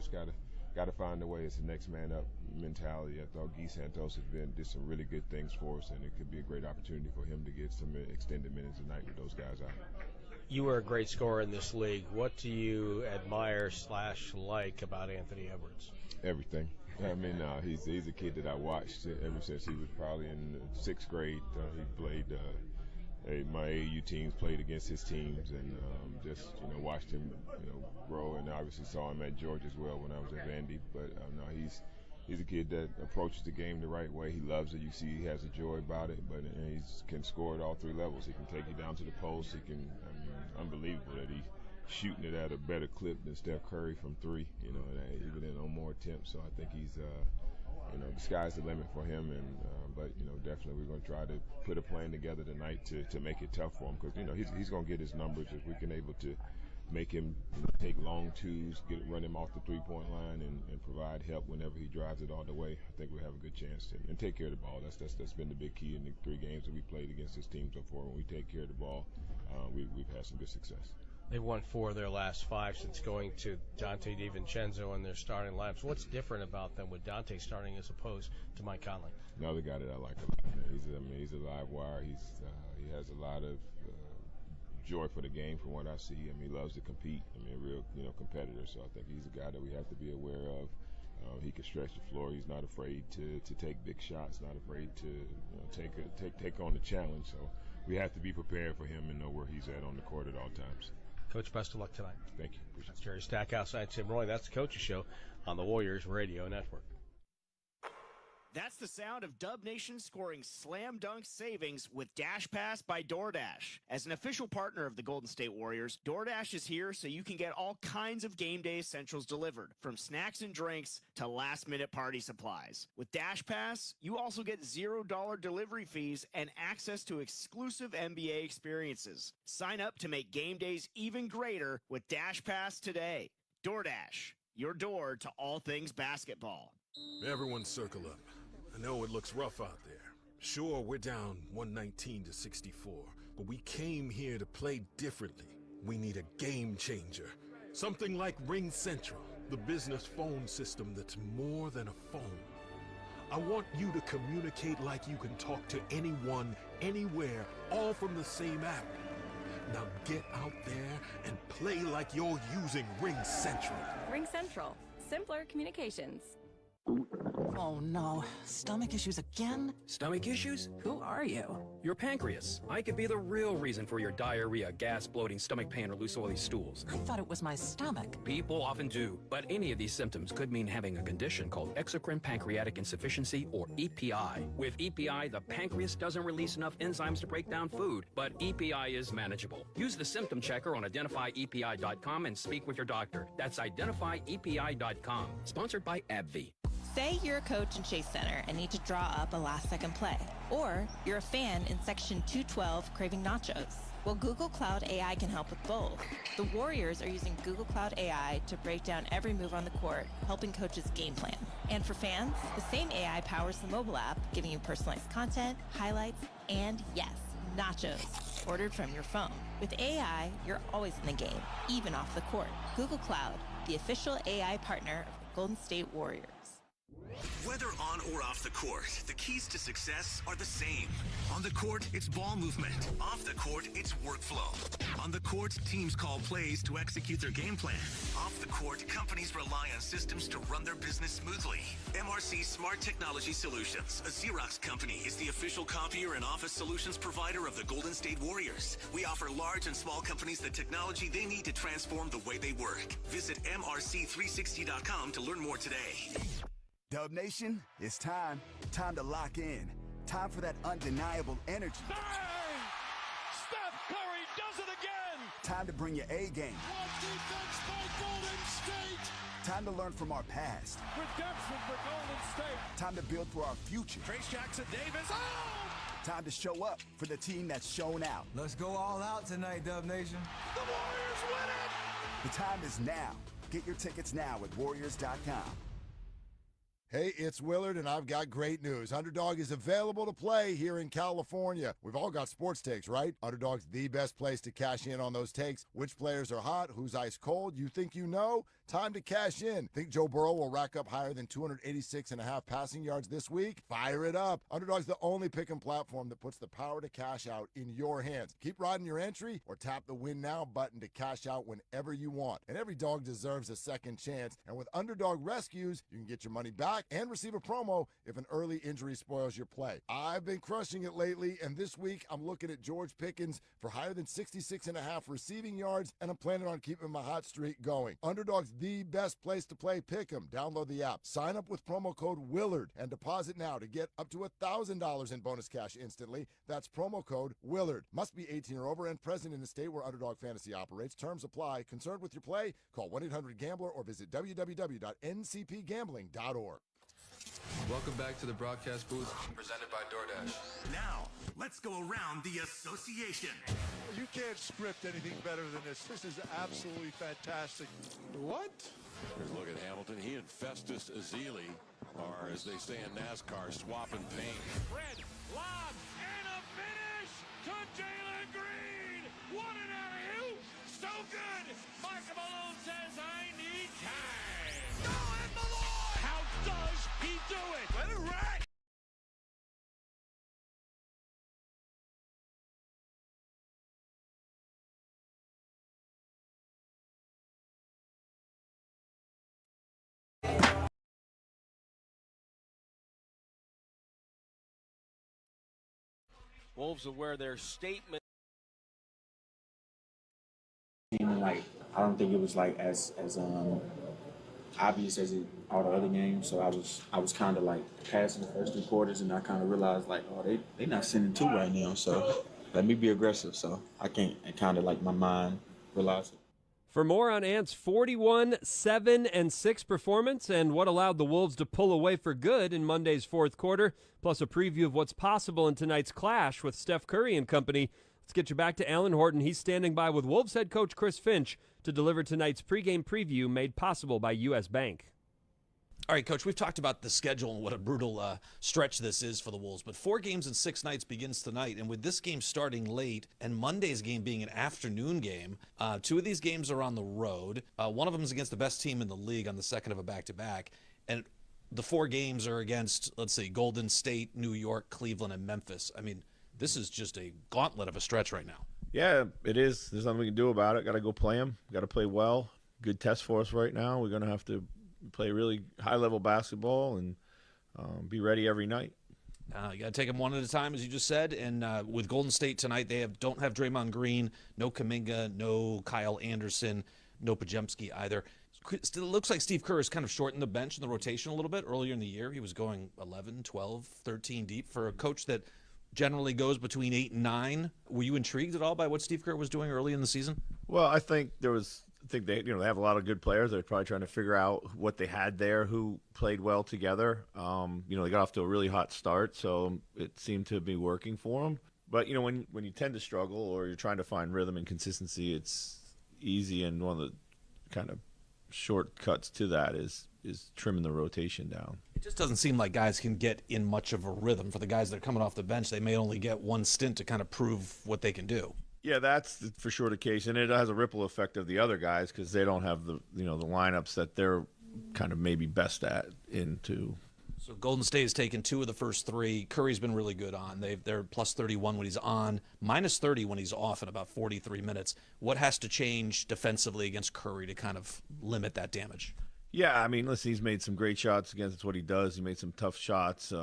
just got to find a way. It's the next man up mentality. I thought Guy Santos did some really good things for us, and it could be a great opportunity for him to get some extended minutes tonight with those guys out. You were a great scorer in this league. What do you admire / like about Anthony Edwards? Everything. I mean, he's a kid that I watched ever since he was probably in the 6th grade. He played. My AAU teams played against his teams, and just watched him grow, and obviously saw him at Georgia as well when I was at Vandy. But no, he's a kid that approaches the game the right way. He loves it. You see, he has a joy about it, but he can score at all 3 levels. He can take you down to the post. He can. I mean, unbelievable that he's shooting it at a better clip than Steph Curry from 3. And even in on more attempts. So I think he's. The sky's the limit for him, but definitely we're going to try to put a plan together tonight to make it tough for him, because he's going to get his numbers if we can able to make him take long twos, run him off the 3-point line, and provide help whenever he drives it all the way. I think we have a good chance and take care of the ball. That's been the big key in the 3 games that we played against this team so far. When we take care of the ball, we've had some good success. They've won 4 of their last 5 since going to Dante DiVincenzo in their starting lineups. What's different about them with Dante starting as opposed to Mike Conley? Another guy that I like a lot. He's a live wire. He has a lot of joy for the game from what I see. He loves to compete. A real competitor. So I think he's a guy that we have to be aware of. He can stretch the floor. He's not afraid to take big shots. Not afraid to take on the challenge. So we have to be prepared for him and know where he's at on the court at all times. Coach, best of luck tonight. Thank you. That's Jerry Stackhouse and Tim Roy. That's the Coach's Show on the Warriors Radio Network. That's the sound of Dub Nation scoring slam dunk savings with Dash Pass by DoorDash. As an official partner of the Golden State Warriors, DoorDash is here so you can get all kinds of game day essentials delivered, from snacks and drinks to last-minute party supplies. With Dash Pass, you also get $0 delivery fees and access to exclusive NBA experiences. Sign up to make game days even greater with Dash Pass today. DoorDash, your door to all things basketball. Everyone circle up. I know it looks rough out there. Sure, we're down 119 to 64, but we came here to play differently. We need a game changer. Something like Ring Central, the business phone system that's more than a phone. I want you to communicate like you can talk to anyone, anywhere, all from the same app. Now get out there and play like you're using Ring Central. Ring Central. Simpler communications. Oh no, stomach issues again? Stomach issues? Who are you? Your pancreas. I could be the real reason for your diarrhea, gas, bloating, stomach pain, or loose oily stools. I thought it was my stomach. People often do, but any of these symptoms could mean having a condition called exocrine pancreatic insufficiency, or EPI. With EPI, the pancreas doesn't release enough enzymes to break down food, but EPI is manageable. Use the symptom checker on identifyepi.com and speak with your doctor. That's identifyepi.com. Sponsored by AbbVie. Say you're a coach in Chase Center and need to draw up a last-second play. Or you're a fan in Section 212 craving nachos. Well, Google Cloud AI can help with both. The Warriors are using Google Cloud AI to break down every move on the court, helping coaches game plan. And for fans, the same AI powers the mobile app, giving you personalized content, highlights, and yes, nachos, ordered from your phone. With AI, you're always in the game, even off the court. Google Cloud, the official AI partner of the Golden State Warriors. Whether on or off the court, the keys to success are the same. On the court, it's ball movement. Off the court, it's workflow. On the court, teams call plays to execute their game plan. Off the court, companies rely on systems to run their business smoothly. MRC Smart Technology Solutions, a Xerox company, is the official copier and office solutions provider of the Golden State Warriors. We offer large and small companies the technology they need to transform the way they work. Visit MRC360.com to learn more today. Dub Nation, it's time. Time to lock in. Time for that undeniable energy. Bang! Steph Curry does it again! Time to bring your A game. What defense by Golden State! Time to learn from our past. Redemption for Golden State. Time to build for our future. Trace Jackson Davis. Oh! Time to show up for the team that's shown out. Let's go all out tonight, Dub Nation. The Warriors win it! The time is now. Get your tickets now at Warriors.com. Hey, it's Willard, and I've got great news. Underdog is available to play here in California. We've all got sports takes, right? Underdog's the best place to cash in on those takes. Which players are hot? Who's ice cold? You think you know? Time to cash in. Think Joe Burrow will rack up higher than 286.5 passing yards this week? Fire it up. Underdog's the only pick-em platform that puts the power to cash out in your hands. Keep riding your entry or tap the Win Now button to cash out whenever you want. And every dog deserves a second chance. And with Underdog Rescues, you can get your money back and receive a promo if an early injury spoils your play. I've been crushing it lately, and this week I'm looking at George Pickens for higher than 66.5 receiving yards, and I'm planning on keeping my hot streak going. Underdog's the best place to play Pick'em. Download the app, sign up with promo code Willard, and deposit now to get up to $1,000 in bonus cash instantly. That's promo code Willard. Must be 18 or over and present in the state where Underdog Fantasy operates. Terms apply. Concerned with your play? Call 1-800-GAMBLER or visit www.ncpgambling.org. Welcome back to the broadcast booth, presented by DoorDash. Now, let's go around the association. You can't script anything better than this. This is absolutely fantastic. What? Here's a look at Hamilton. He and Festus Ezeli are, as they say in NASCAR, swapping paint. Red, lob, and a finish to Jalen Green. What an alley-oop. So good. Michael Malone says, I need time. Go in Malone. How does he do it? Let it ride. Wolves will wear their statement. Like, I don't think it was like as obvious as all the other games. So I was kind of like passing the first 3 quarters, and I kind of realized like, oh, they not sending 2 right now. So let me be aggressive. So I can't. And kind of like my mind realized it. For more on Ant's 41-7-6 performance and what allowed the Wolves to pull away for good in Monday's fourth quarter, plus a preview of what's possible in tonight's clash with Steph Curry and company, let's get you back to Alan Horton. He's standing by with Wolves head coach Chris Finch to deliver tonight's pregame preview made possible by U.S. Bank. All right, Coach, we've talked about the schedule and what a brutal stretch this is for the Wolves, but 4 games in 6 nights begins tonight, and with this game starting late and Monday's game being an afternoon game, 2 of these games are on the road. One of them is against the best team in the league on the second of a back-to-back, and the 4 games are against, let's see, Golden State, New York, Cleveland, and Memphis. I mean, this is just a gauntlet of a stretch right now. Yeah, it is. There's nothing we can do about it. Got to go play them. Got to play well. Good test for us right now. We're going to have to play really high-level basketball and be ready every night. You got to take them one at a time, as you just said. And with Golden State tonight, they don't have Draymond Green, no Kuminga, no Kyle Anderson, no Podziemski either. It looks like Steve Kerr has kind of shortened the bench and the rotation a little bit. Earlier in the year, he was going 11, 12, 13 deep. For a coach that generally goes between 8 and 9, were you intrigued at all by what Steve Kerr was doing early in the season? Well, I think they have a lot of good players. They're probably trying to figure out what they had there, who played well together. They got off to a really hot start, so it seemed to be working for them. But when you tend to struggle or you're trying to find rhythm and consistency, it's easy, and one of the kind of shortcuts to that is trimming the rotation down. It just doesn't seem like guys can get in much of a rhythm. For the guys that are coming off the bench, they may only get one stint to kind of prove what they can do. Yeah, that's for sure the case, and it has a ripple effect of the other guys because they don't have the the lineups that they're kind of maybe best at into. So Golden State has taken 2 of the first 3. Curry's been really good on. They're plus 31 when he's on, minus 30 when he's off in about 43 minutes. What has to change defensively against Curry to kind of limit that damage? Yeah, I mean, listen, he's made some great shots against. It's what he does. He made some tough shots.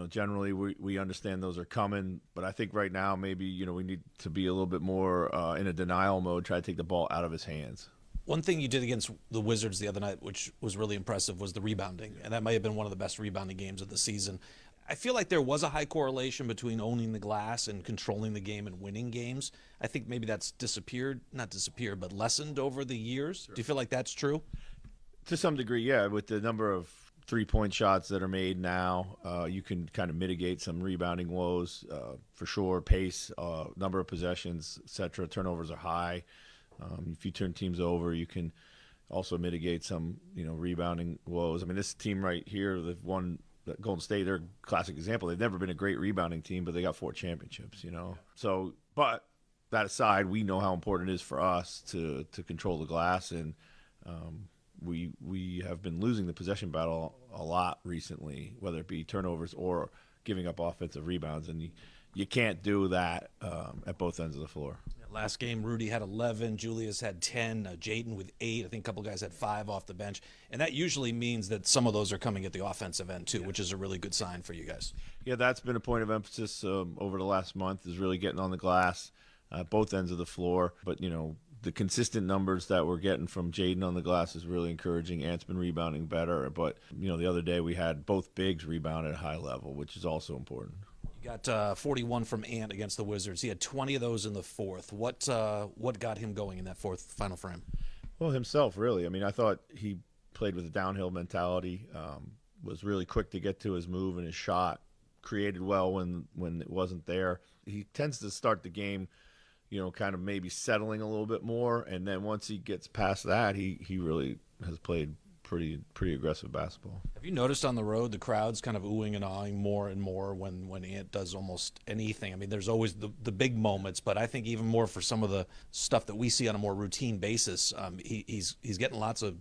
Generally we understand those are coming, but I think right now maybe we need to be a little bit more in a denial mode, try to take the ball out of his hands. One thing you did against the Wizards the other night, which was really impressive, was the rebounding, and that might have been one of the best rebounding games of the season. I feel like there was a high correlation between owning the glass and controlling the game and winning games. I think maybe that's not disappeared, but lessened over the years. Sure. Do you feel like that's true? To some degree, yeah. With the number of three-point shots that are made now, you can kind of mitigate some rebounding woes for sure. Pace, number of possessions, etc. Turnovers are high. If you turn teams over, you can also mitigate some, rebounding woes. I mean, this team right here, they've won Golden State. They're a classic example. They've never been a great rebounding team, but they got 4 championships, So, but that aside, we know how important it is for us to control the glass, and we have been losing the possession battle a lot recently, whether it be turnovers or giving up offensive rebounds, and you can't do that at both ends of the floor. Last game, Rudy had 11, Julius had 10, Jaden with 8. I think a couple guys had 5 off the bench. And that usually means that some of those are coming at the offensive end, too, which is a really good sign for you guys. Yeah, that's been a point of emphasis over the last month, is really getting on the glass, both ends of the floor. But, the consistent numbers that we're getting from Jaden on the glass is really encouraging. Ant's been rebounding better. But, the other day we had both bigs rebound at a high level, which is also important. Got 41 from Ant against the Wizards. He had 20 of those in the fourth. What got him going in that fourth final frame? Well, himself, really. I mean, I thought he played with a downhill mentality, was really quick to get to his move and his shot, created well when it wasn't there. He tends to start the game, kind of maybe settling a little bit more, and then once he gets past that, he really has played pretty aggressive basketball. Have you noticed on the road the crowd's kind of oohing and ahhing more and more when Ant does almost anything? I mean, there's always the big moments, but I think even more for some of the stuff that we see on a more routine basis, he's getting lots of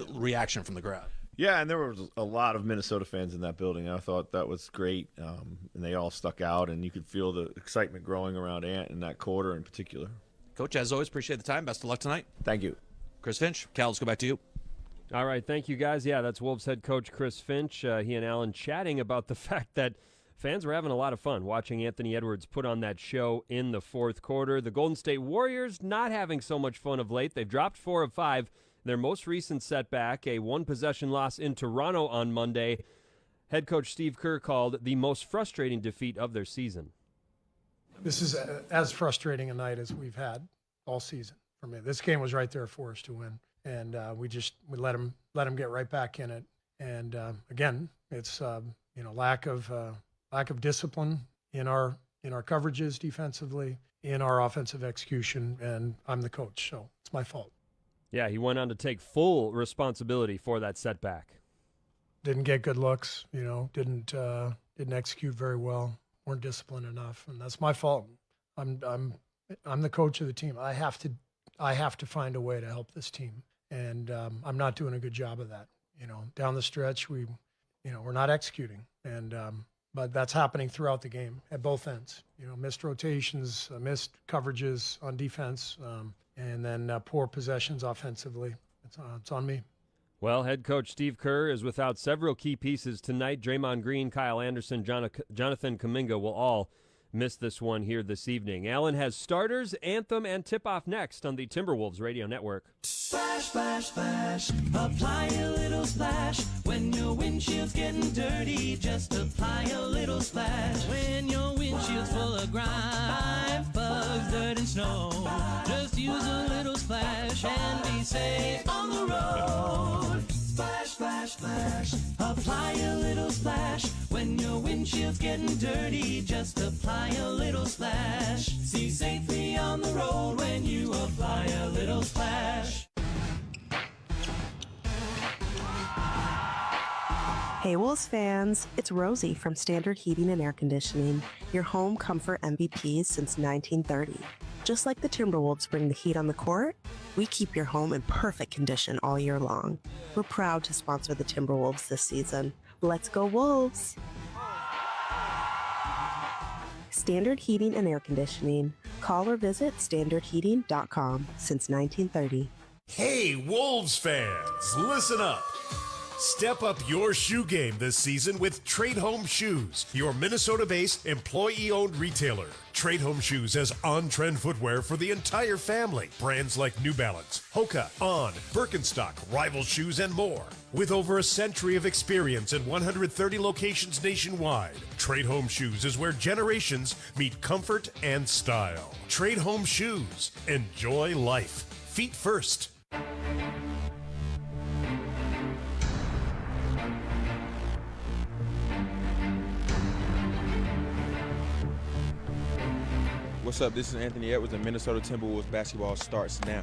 reaction from the crowd. Yeah, and there was a lot of Minnesota fans in that building. I thought that was great, and they all stuck out, and you could feel the excitement growing around Ant in that quarter in particular. Coach, as always, appreciate the time. Best of luck tonight. Thank you. Chris Finch, Cal, let's go back to you. All right, thank you, guys. Yeah, that's Wolves head coach Chris Finch. He and Alan chatting about the fact that fans were having a lot of fun watching Anthony Edwards put on that show in the fourth quarter. The Golden State Warriors not having so much fun of late. They've dropped 4 of 5. Their most recent setback, a 1-possession loss in Toronto on Monday. Head coach Steve Kerr called the most frustrating defeat of their season. This is as frustrating a night as we've had all season for me. This game was right there for us to win. And we let him get right back in it. And again, it's lack of discipline in our coverages defensively, in our offensive execution, and I'm the coach, so it's my fault. Yeah, he went on to take full responsibility for that setback. Didn't get good looks, didn't execute very well, weren't disciplined enough, and that's my fault. I'm the coach of the team. I have to find a way to help this team. And I'm not doing a good job of that. Down the stretch, we're not executing, and but that's happening throughout the game at both ends. Missed rotations, missed coverages on defense, and then poor possessions offensively. It's on me. Well, head coach Steve Kerr is without several key pieces tonight. Draymond Green, Kyle Anderson, Jonathan Kuminga will all miss this one here this evening. Alan has starters, anthem, and tip-off next on the Timberwolves Radio Network. Splash, splash, splash. Apply a little splash. When your windshield's getting dirty, just apply a little splash. When your windshield's full of grime, bugs, dirt, and snow, just use a little splash and be safe on the road. Splash, splash, splash. Apply a little splash. When your windshield's getting dirty, just apply a little splash. See safely on the road when you apply a little splash. Hey Wolves fans, it's Rosie from Standard Heating and Air Conditioning, your home comfort MVPs since 1930. Just like the Timberwolves bring the heat on the court, we keep your home in perfect condition all year long. We're proud to sponsor the Timberwolves this season. Let's go Wolves! Standard Heating and Air Conditioning. Call or visit standardheating.com since 1930. Hey Wolves fans, listen up. Step up your shoe game this season with Trade Home Shoes, your Minnesota-based employee-owned retailer. Trade Home Shoes has on-trend footwear for the entire family. Brands like New Balance, Hoka, On, Birkenstock, Rival Shoes, and more. With over a century of experience in 130 locations nationwide, Trade Home Shoes is where generations meet comfort and style. Trade Home Shoes. Enjoy life. Feet first. What's up? This is Anthony Edwards, and Minnesota Timberwolves basketball starts now.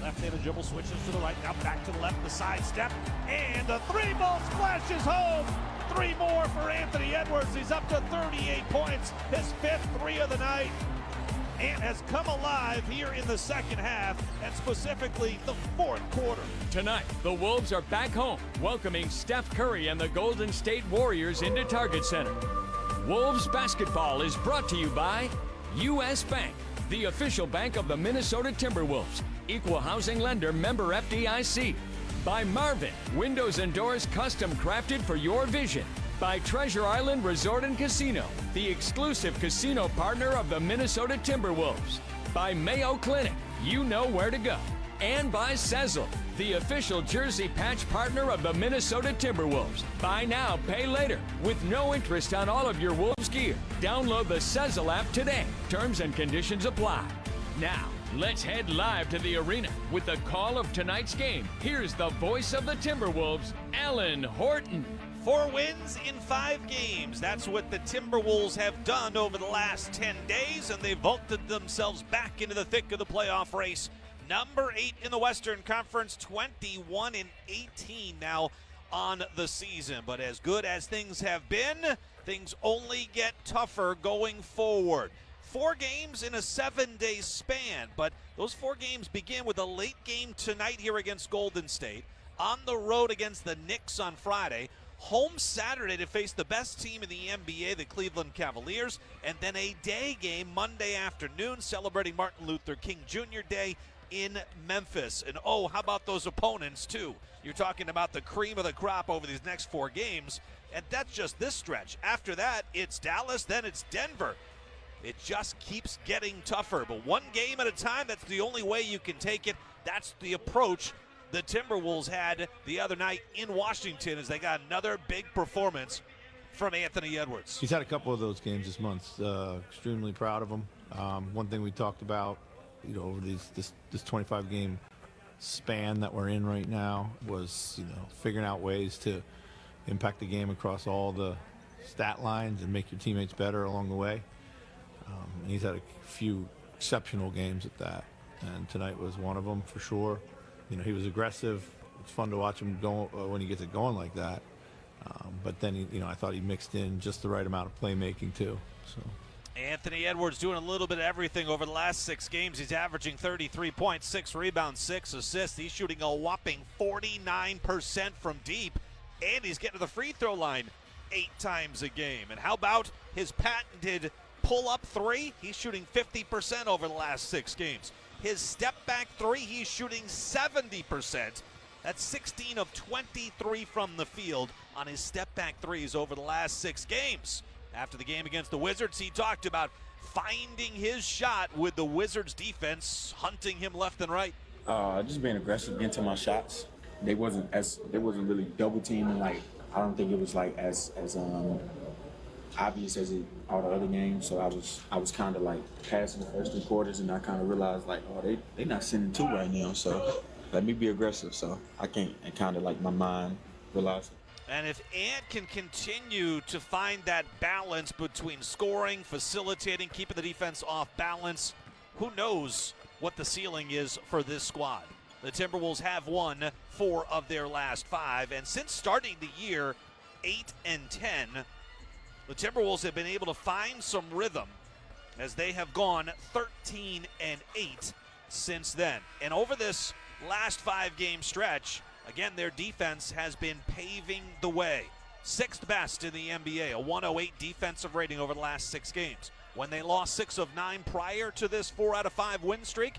Left-handed dribble switches to the right, now back to the left, the side step, and the three ball splashes home. 3 more for Anthony Edwards. He's up to 38 points, his 5th 3 of the night, and has come alive here in the second half, and specifically the 4th quarter. Tonight, the Wolves are back home, welcoming Steph Curry and the Golden State Warriors into Target Center. Wolves basketball is brought to you by U.S. Bank, the official bank of the Minnesota Timberwolves. Equal housing lender, member FDIC. By Marvin, windows and doors custom crafted for your vision. By Treasure Island Resort and Casino, the exclusive casino partner of the Minnesota Timberwolves. By Mayo Clinic, you know where to go. And by Sezzle, the official jersey patch partner of the Minnesota Timberwolves. Buy now, pay later, with no interest on all of your Wolves gear. Download the Sezzle app today. Terms and conditions apply. Now, let's head live to the arena with the call of tonight's game. Here's the voice of the Timberwolves, Alan Horton. 4 wins in 5 games. That's what the Timberwolves have done over the last 10 days, and they've vaulted themselves back into the thick of the playoff race. Number 8 in the Western Conference, 21-18 now on the season. But as good as things have been, things only get tougher going forward. 4 games in a 7-day span, but those 4 games begin with a late game tonight here against Golden State, on the road against the Knicks on Friday, home Saturday to face the best team in the NBA, the Cleveland Cavaliers, and then a day game Monday afternoon celebrating Martin Luther King Jr. Day in Memphis. And oh, how about those opponents too? You're talking about the cream of the crop over these next 4 games, and that's just this stretch. After that, it's Dallas, then it's Denver. It just keeps getting tougher, but 1 game at a time, that's the only way you can take it. That's the approach the Timberwolves had the other night in Washington as they got another big performance from Anthony Edwards. He's had a couple of those games this month. Extremely proud of him. One thing we talked about, over this 25-game span that we're in right now was, figuring out ways to impact the game across all the stat lines and make your teammates better along the way. And he's had a few exceptional games at that, and tonight was one of them for sure. He was aggressive. It's fun to watch him go when he gets it going like that. But then, I thought he mixed in just the right amount of playmaking too. So. Anthony Edwards doing a little bit of everything over the last 6 games. He's averaging 33 points, 6 rebounds, 6 assists. He's shooting a whopping 49% from deep, and he's getting to the free throw line 8 times a game. And how about his patented pull-up 3? He's shooting 50% over the last 6 games. His step-back 3, he's shooting 70%. That's 16 of 23 from the field on his step-back 3s over the last 6 games. After the game against the Wizards, he talked about finding his shot with the Wizards defense hunting him left and right. Just being aggressive into my shots. They wasn't really double teaming. I don't think it was as obvious as all the other games. So I was kind of passing the first 3 quarters, and I kind of realized they not sending 2 right now. So let me be aggressive. So I can't, and kind of my mind realized it. And if Ant can continue to find that balance between scoring, facilitating, keeping the defense off balance, who knows what the ceiling is for this squad. The Timberwolves have won 4 of their last 5, and since starting the year 8-10, the Timberwolves have been able to find some rhythm as they have gone 13-8 since then. And over this last 5-game stretch, again, their defense has been paving the way. 6th best in the NBA, a 108 defensive rating over the last 6 games. When they lost 6 of 9 prior to this 4 out of 5 win streak,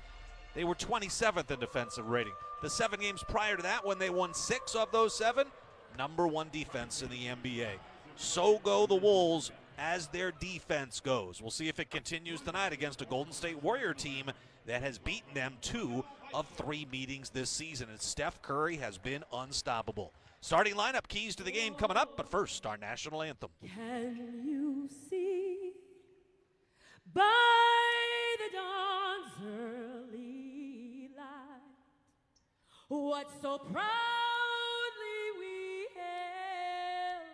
they were 27th in defensive rating. The 7 games prior to that, when they won 6 of those 7, number 1 defense in the NBA. So go the Wolves as their defense goes. We'll see if it continues tonight against a Golden State Warrior team that has beaten them 2 of 3 meetings this season, and Steph Curry has been unstoppable. Starting lineup, keys to the game coming up, but first, our national anthem. Can you see by the dawn's early light what so proudly we hailed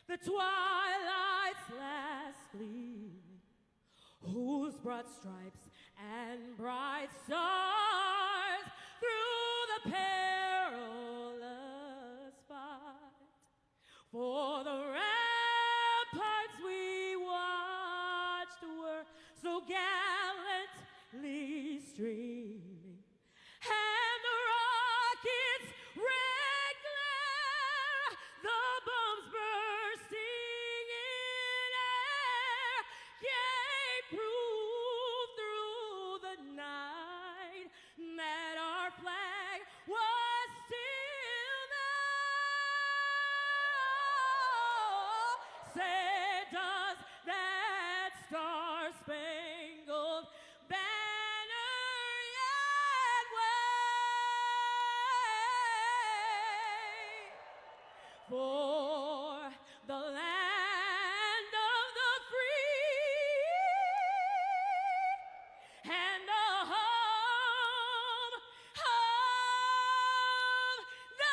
the twilight's last gleam, whose broad stripes and bright stars perilous fight. For the ramparts we watched were so gallantly streaming, and the rockets' red glare, the bombs bursting in air, gave proof through the night that our flag was still there. Say, does that star-spangled banner yet wave for the land of the free and the home of the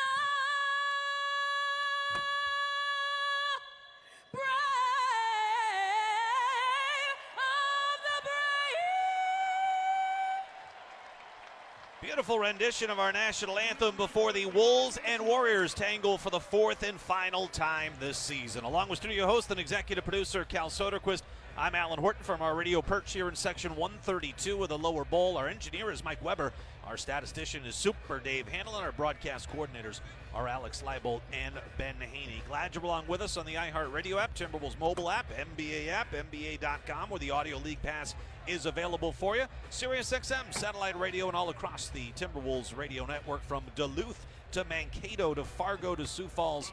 Beautiful rendition of our national anthem before the Wolves and Warriors tangle for the fourth and final time this season. Along with studio host and executive producer Cal Soderquist, I'm Alan Horton from our radio perch here in section 132 of the lower bowl. Our engineer is Mike Weber. Our statistician is Super Dave Hanlon. Our broadcast coordinators are Alex Leibold and Ben Haney. Glad you're along with us on the iHeartRadio app, Timberwolves mobile app, NBA app, NBA.com, where the Audio League Pass is available for you. SiriusXM, satellite radio, and all across the Timberwolves radio network from Duluth to Mankato to Fargo to Sioux Falls.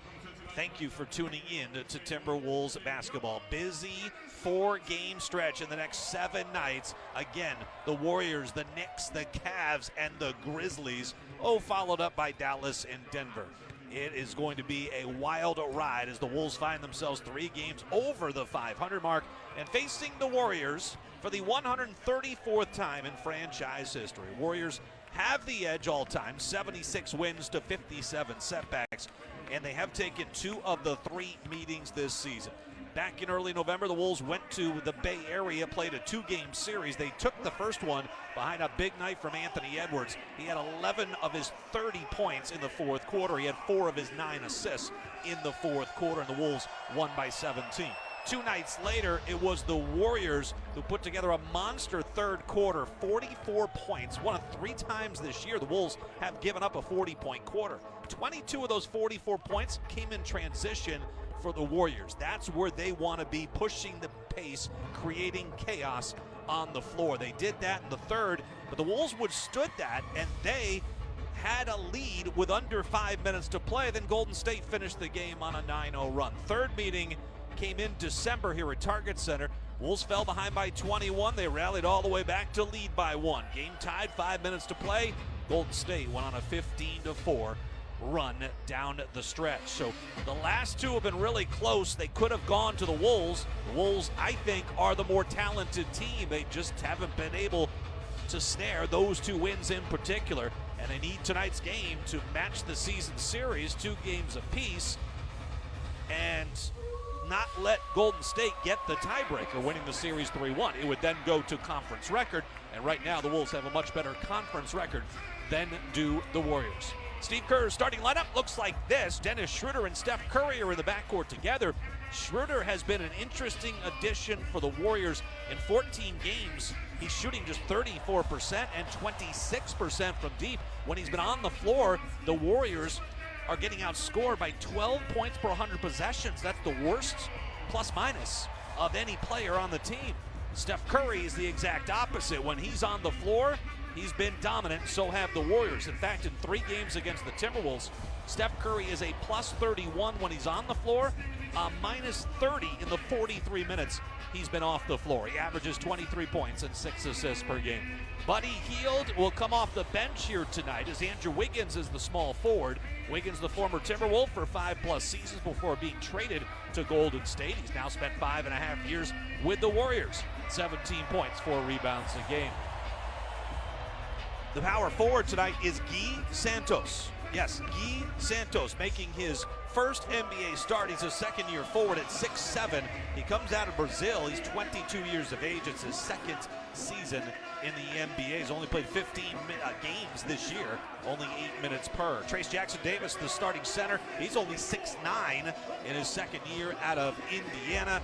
Thank you for tuning in to Timberwolves basketball. Busy four-game stretch in the next 7 nights. Again, the Warriors, the Knicks, the Cavs, and the Grizzlies, followed up by Dallas and Denver. It is going to be a wild ride as the Wolves find themselves 3 games over the 500 mark and facing the Warriors for the 134th time in franchise history. Warriors have the edge all time, 76 wins to 57 setbacks, and they have taken 2 of the 3 meetings this season. Back in early November, the Wolves went to the Bay Area, played a 2-game series. They took the first one behind a big night from Anthony Edwards. He had 11 of his 30 points in the fourth quarter. He had 4 of his 9 assists in the fourth quarter, and the Wolves won by 17. 2 nights later, it was the Warriors who put together a monster third quarter, 44 points. One of 3 times this year the Wolves have given up a 40-point quarter. 22 of those 44 points came in transition for the Warriors. That's where they want to be, pushing the pace, creating chaos on the floor. They did that in the third, but the Wolves withstood that, and they had a lead with under 5 minutes to play. Then Golden State finished the game on a 9-0 run. Third meeting came in December here at Target Center. Wolves fell behind by 21. They rallied all the way back to lead by 1. Game tied, 5 minutes to play. Golden State went on a 15-4 run down the stretch. So the last 2 have been really close. They could have gone to the Wolves. The Wolves, I think, are the more talented team. They just haven't been able to snare those 2 wins in particular. And they need tonight's game to match the season series, 2 games apiece, and not let Golden State get the tiebreaker, winning the series 3-1. It would then go to conference record, and right now the Wolves have a much better conference record than do the Warriors. Steve Kerr's starting lineup looks like this. Dennis Schroeder and Steph Curry are in the backcourt together. Schroeder has been an interesting addition for the Warriors. In 14 games, he's shooting just 34% and 26% from deep. When he's been on the floor, the Warriors are getting outscored by 12 points per 100 possessions. That's the worst plus-minus of any player on the team. Steph Curry is the exact opposite. When he's on the floor, he's been dominant, so have the Warriors. In fact, in 3 games against the Timberwolves, Steph Curry is a plus 31 when he's on the floor, minus 30 in the 43 minutes he's been off the floor. He averages 23 points and 6 assists per game. Buddy Hield will come off the bench here tonight as Andrew Wiggins is the small forward. Wiggins, the former Timberwolf for 5+ seasons before being traded to Golden State. He's now spent 5.5 years with the Warriors. 17 points, 4 rebounds a game. The power forward tonight is Gui Santos. Yes, Gui Santos making his first NBA start. He's a second-year forward at 6'7". He comes out of Brazil. He's 22 years of age. It's his second season in the NBA. He's only played 15 games this year, only 8 minutes per. Trace Jackson-Davis, the starting center, he's only 6'9" in his second year out of Indiana.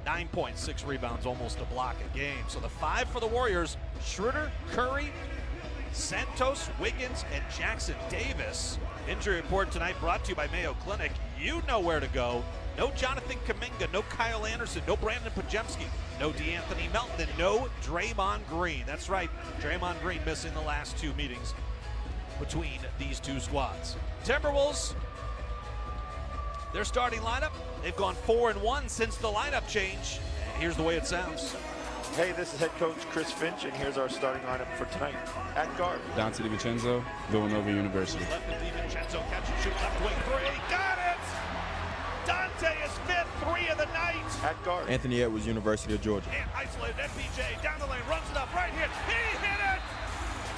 9 points, 6 rebounds, almost a block a game. So the 5 for the Warriors: Schroeder, Curry, Santos, Wiggins, and Jackson-Davis. Injury report tonight brought to you by Mayo Clinic. You know where to go. No Jonathan Kuminga, no Kyle Anderson, no Brandon Pajemski, no DeAnthony Melton, and no Draymond Green. That's right, Draymond Green missing the last 2 meetings between these 2 squads. Timberwolves, their starting lineup, they've gone 4-1 since the lineup change. And here's the way it sounds. Hey, this is head coach Chris Finch, and here's our starting lineup for tonight. At guard, Dante DiVincenzo, Villanova University. Left of DiVincenzo, catch and shoot, left wing 3, got it! Dante is 5th 3 of the night. At guard, Anthony Edwards, University of Georgia. And isolated MPJ down the lane, runs it up, right hit, he hit it!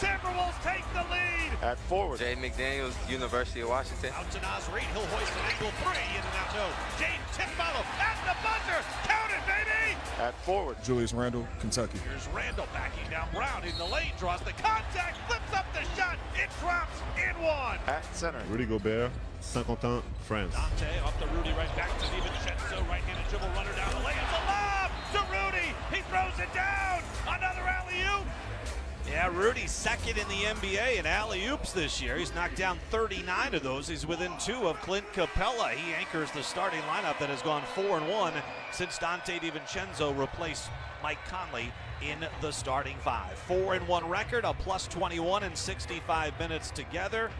Timberwolves take the lead. At forward, Jay McDaniels, University of Washington. Out to Naz Reid, he'll hoist an angle 3, in and out, no. James tip follow, at the buzzer, count it, baby! At forward, Julius Randle, Kentucky. Here's Randall backing down Brown in the lane, draws the contact, flips up the shot, it drops, in 1. at center, Rudy Gobert, Saint-Quentin, France. Dante off to Rudy, right back to DiVincenzo, right-handed dribble runner down the lane, it's a lob to Rudy, he throws it down, another alley-oop. Yeah, Rudy's second in the NBA in alley-oops this year. He's knocked down 39 of those. He's within 2 of Clint Capella. He anchors the starting lineup that has gone 4-1 since Dante DiVincenzo replaced Mike Conley in the starting 5. 4-1 record, a plus 21 in 65 minutes together.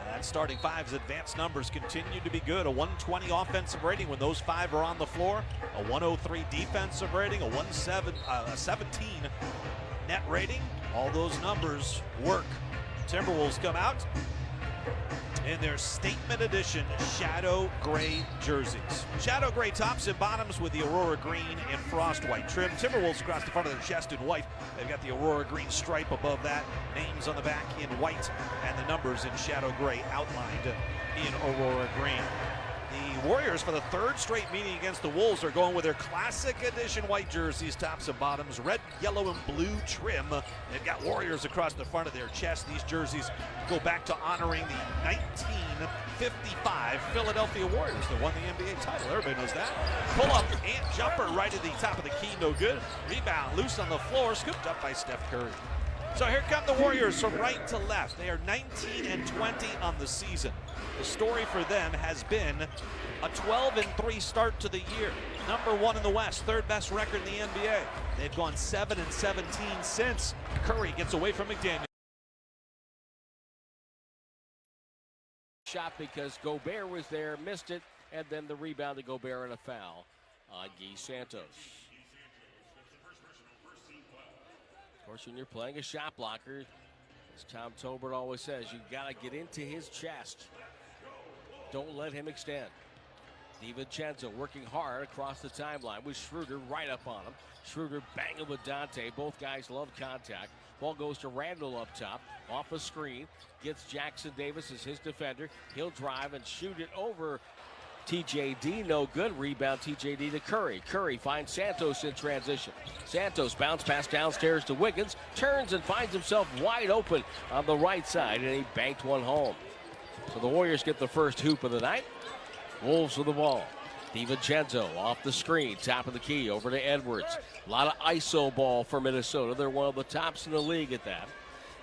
That starting 5's advanced numbers continue to be good. A 120 offensive rating when those 5 are on the floor. A 103 defensive rating, a 17 net rating. All those numbers work. Timberwolves come out in their statement edition shadow gray jerseys. Shadow gray tops and bottoms with the Aurora green and frost white trim. Timberwolves across the front of their chest in white. They've got the Aurora green stripe above that. Names on the back in white and the numbers in shadow gray outlined in Aurora green. The Warriors, for the 3rd straight meeting against the Wolves, are going with their classic edition white jerseys, tops and bottoms, red, yellow, and blue trim. They've got Warriors across the front of their chest. These jerseys go back to honoring the 1955 Philadelphia Warriors that won the NBA title. Everybody knows that. Pull up and jumper right at the top of the key, no good. Rebound loose on the floor, scooped up by Steph Curry. So here come the Warriors from right to left. They are 19-20 on the season. The story for them has been a 12-3 start to the year. Number 1 in the West, 3rd best record in the NBA. They've gone 7-17 since. Curry gets away from McDaniel. Shot because Gobert was there, missed it, and then the rebound to Gobert and a foul on Guy Santos. Of course, when you're playing a shot blocker, as Tom Tolbert always says, you got to get into his chest. Don't let him extend. DiVincenzo working hard across the timeline with Schroeder right up on him. Schroeder banging with Dante. Both guys love contact. Ball goes to Randall up top. Off a screen. Gets Jackson-Davis as his defender. He'll drive and shoot it over TJD. No good. Rebound TJD to Curry. Curry finds Santos in transition. Santos bounce pass downstairs to Wiggins. Turns and finds himself wide open on the right side, and he banked one home. So the Warriors get the first hoop of the night. Wolves with the ball. DiVincenzo off the screen, top of the key, over to Edwards. A lot of ISO ball for Minnesota. They're one of the tops in the league at that.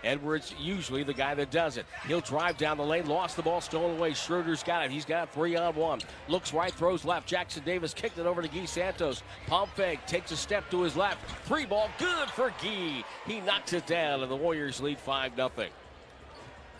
Edwards usually the guy that does it. He'll drive down the lane, lost the ball, stolen away. Schroeder's got it. He's got 3-on-1. Looks right, throws left. Jackson-Davis kicked it over to Guy Santos. Pump fake, takes a step to his left. 3-ball, good for Guy. He knocks it down, and the Warriors lead 5-0.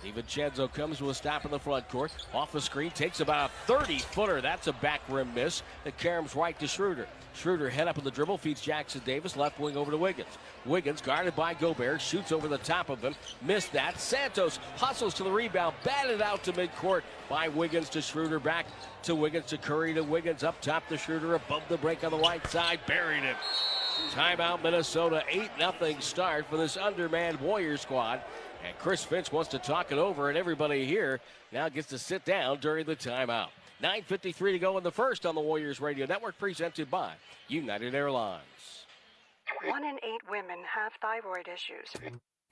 DiVincenzo comes to a stop in the front court. Off the screen, takes about a 30-footer. That's a back rim miss. That caroms right to Schroeder. Schroeder head up on the dribble, feeds Jackson-Davis, left wing over to Wiggins. Wiggins guarded by Gobert, shoots over the top of him. Missed that. Santos hustles to the rebound, batted out to midcourt by Wiggins to Schroeder, back to Wiggins to Curry to Wiggins, up top to Schroeder, above the break on the right side, buried him. Timeout Minnesota, 8-0 start for this undermanned Warrior squad. And Chris Finch wants to talk it over, and everybody here now gets to sit down during the timeout. 9:53 to go in the first on the Warriors Radio Network, presented by United Airlines. 1 in 8 women have thyroid issues.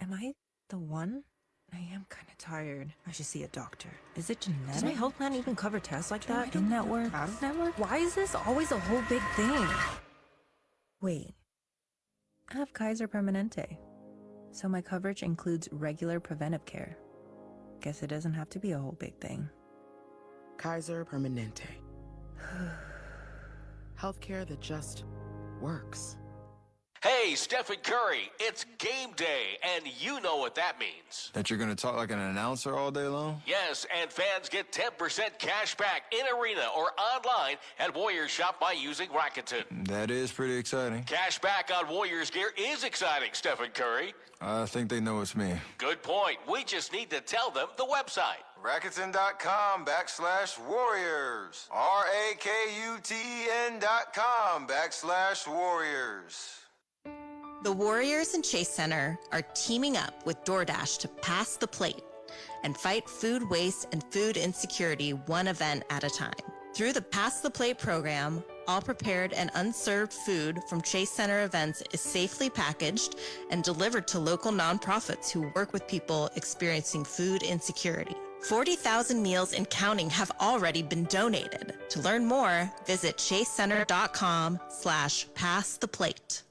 Am I the one? I am kind of tired. I should see a doctor. Is it genetic? Does my health plan even cover tests like that? In-network, out-of-network? Why is this always a whole big thing? Wait. I have Kaiser Permanente. So my coverage includes regular preventive care. Guess it doesn't have to be a whole big thing. Kaiser Permanente. Healthcare that just works. Hey, Stephen Curry, it's game day, and you know what that means. That you're going to talk like an announcer all day long? Yes, and fans get 10% cash back in arena or online at Warriors Shop by using Rakuten. That is pretty exciting. Cash back on Warriors gear is exciting, Stephen Curry. I think they know it's me. Good point. We just need to tell them the website. Rakuten.com/Warriors. RAKUTEN.com/Warriors. The Warriors and Chase Center are teaming up with DoorDash to pass the plate and fight food waste and food insecurity one event at a time. Through the Pass the Plate program, all prepared and unserved food from Chase Center events is safely packaged and delivered to local nonprofits who work with people experiencing food insecurity. 40,000 meals and counting have already been donated. To learn more, visit chasecenter.com/passtheplate.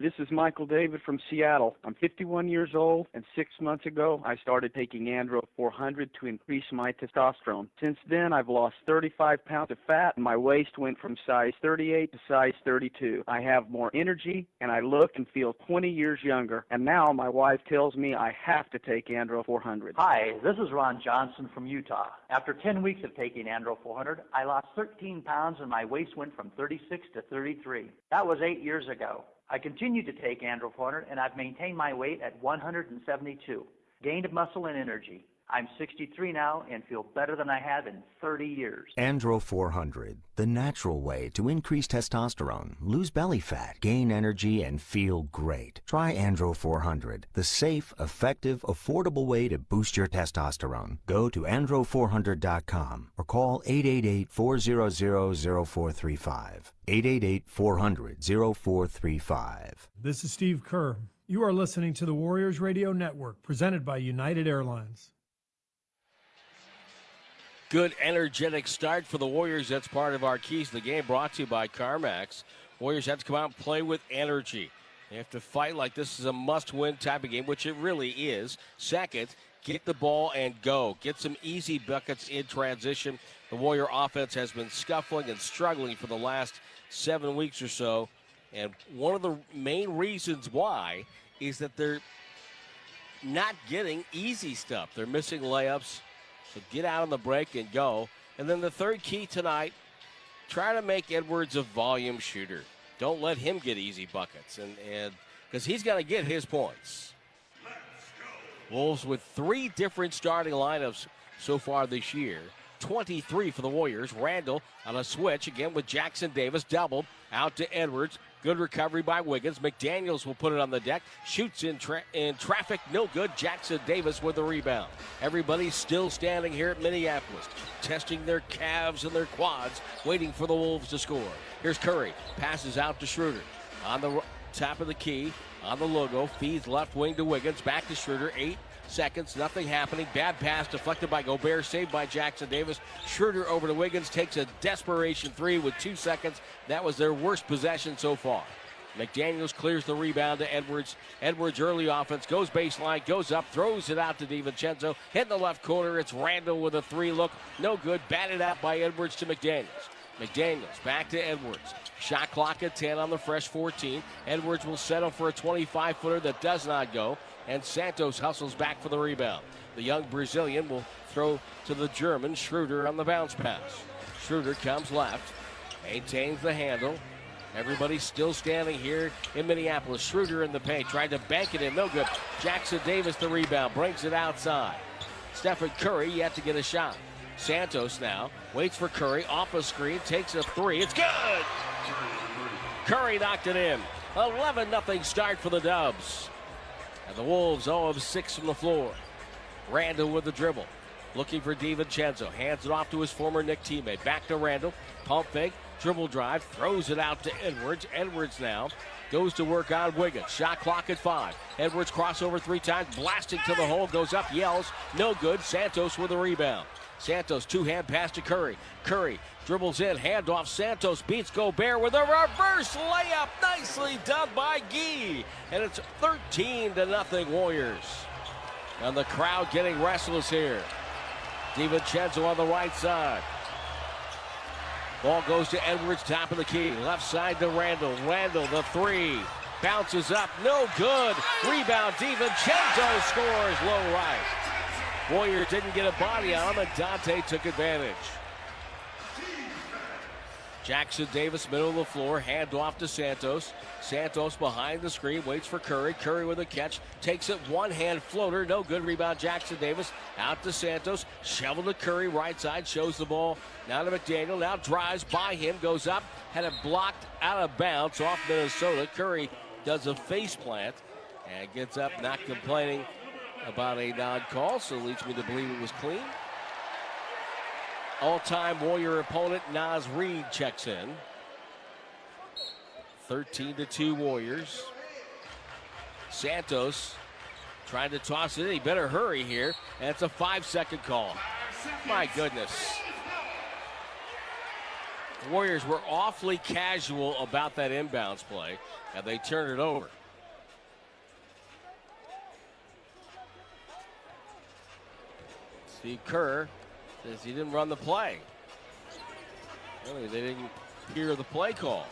This is Michael David from Seattle. I'm 51 years old, and 6 months ago, I started taking Andro 400 to increase my testosterone. Since then, I've lost 35 pounds of fat, and my waist went from size 38 to size 32. I have more energy, and I look and feel 20 years younger. And now my wife tells me I have to take Andro 400. Hi, this is Ron Johnson from Utah. After 10 weeks of taking Andro 400, I lost 13 pounds, and my waist went from 36 to 33. That was 8 years ago. I continue to take Andro 400, and I've maintained my weight at 172. Gained muscle and energy. I'm 63 now and feel better than I have in 30 years. Andro 400, the natural way to increase testosterone, lose belly fat, gain energy, and feel great. Try Andro 400, the safe, effective, affordable way to boost your testosterone. Go to andro400.com or call 888-400-0435. 888-400-0435. This is Steve Kerr. You are listening to the Warriors Radio Network, presented by United Airlines. Good, energetic start for the Warriors. That's part of our keys to the game, brought to you by CarMax. Warriors have to come out and play with energy. They have to fight like this is a must-win type of game, which it really is. Second, get the ball and go. Get some easy buckets in transition. The Warrior offense has been scuffling and struggling for the last 7 weeks or so. And one of the main reasons why is that they're not getting easy stuff. They're missing layups. So get out on the break and go. And then the third key tonight, try to make Edwards a volume shooter. Don't let him get easy buckets, and because he's going to get his points. Wolves with 3 different starting lineups so far this year. 23 for the Warriors. Randall on a switch again with Jackson Davis, doubled out to Edwards. Good recovery by Wiggins. McDaniels will put it on the deck. Shoots in traffic, no good. Jackson Davis with the rebound. Everybody's still standing here at Minneapolis, testing their calves and their quads, waiting for the Wolves to score. Here's Curry, passes out to Schroeder. On the top of the key, on the logo, feeds left wing to Wiggins. Back to Schroeder, 8 seconds, nothing happening. Bad pass deflected by Gobert, saved by Jackson Davis. Schroeder over to Wiggins, takes a desperation 3 with 2 seconds. That was their worst possession so far. McDaniels clears the rebound to Edwards. Edwards early offense, goes baseline, goes up, throws it out to DiVincenzo. Hit in the left corner, it's Randall with a 3 look. No good, batted out by Edwards to McDaniels. McDaniels back to Edwards. Shot clock at 10 on the fresh 14. Edwards will settle for a 25-footer that does not go. And Santos hustles back for the rebound. The young Brazilian will throw to the German, Schroeder, on the bounce pass. Schroeder comes left, maintains the handle. Everybody's still standing here in Minneapolis. Schroeder in the paint, tried to bank it in, no good. Jackson Davis the rebound, brings it outside. Stephen Curry yet to get a shot. Santos now waits for Curry, off a screen, takes a 3, it's good! Curry knocked it in. 11-0 start for the Dubs. And the Wolves 0 of 6 from the floor. Randall with the dribble. Looking for DiVincenzo. Hands it off to his former Knick teammate. Back to Randall. Pump fake. Dribble drive. Throws it out to Edwards. Edwards now Goes to work on Wiggins. Shot clock at 5. Edwards crossover 3 times. Blasting to the hole. Goes up. Yells. No good. Santos with a rebound. Santos two-hand pass to Curry. Curry dribbles in. Handoff. Santos beats Gobert with a reverse layup. Nicely done by Gee. And it's 13-0 Warriors. And the crowd getting restless here. DiVincenzo on the right side. Ball goes to Edwards, top of the key. Left side to Randall. Randall, the 3. Bounces up, no good. Rebound, DiVincenzo scores, low right. Warriors didn't get a body on him, and Dante took advantage. Jackson Davis, middle of the floor, hand off to Santos. Santos behind the screen, waits for Curry. Curry with a catch, takes it, one-hand floater, no good. Rebound, Jackson Davis, out to Santos. Shovel to Curry, right side, shows the ball. Now to McDaniel, now drives by him, goes up, had it blocked out of bounds off Minnesota. Curry does a face plant and gets up, not complaining about a non-call, so leads me to believe it was clean. All-time Warrior opponent Naz Reid checks in. 13-2 Warriors. Santos trying to toss it in. He better hurry here. And it's a 5-second call. My goodness. The Warriors were awfully casual about that inbounds play, and they turned it over. Steve Kerr says he didn't run the play. Really, they didn't hear the play call.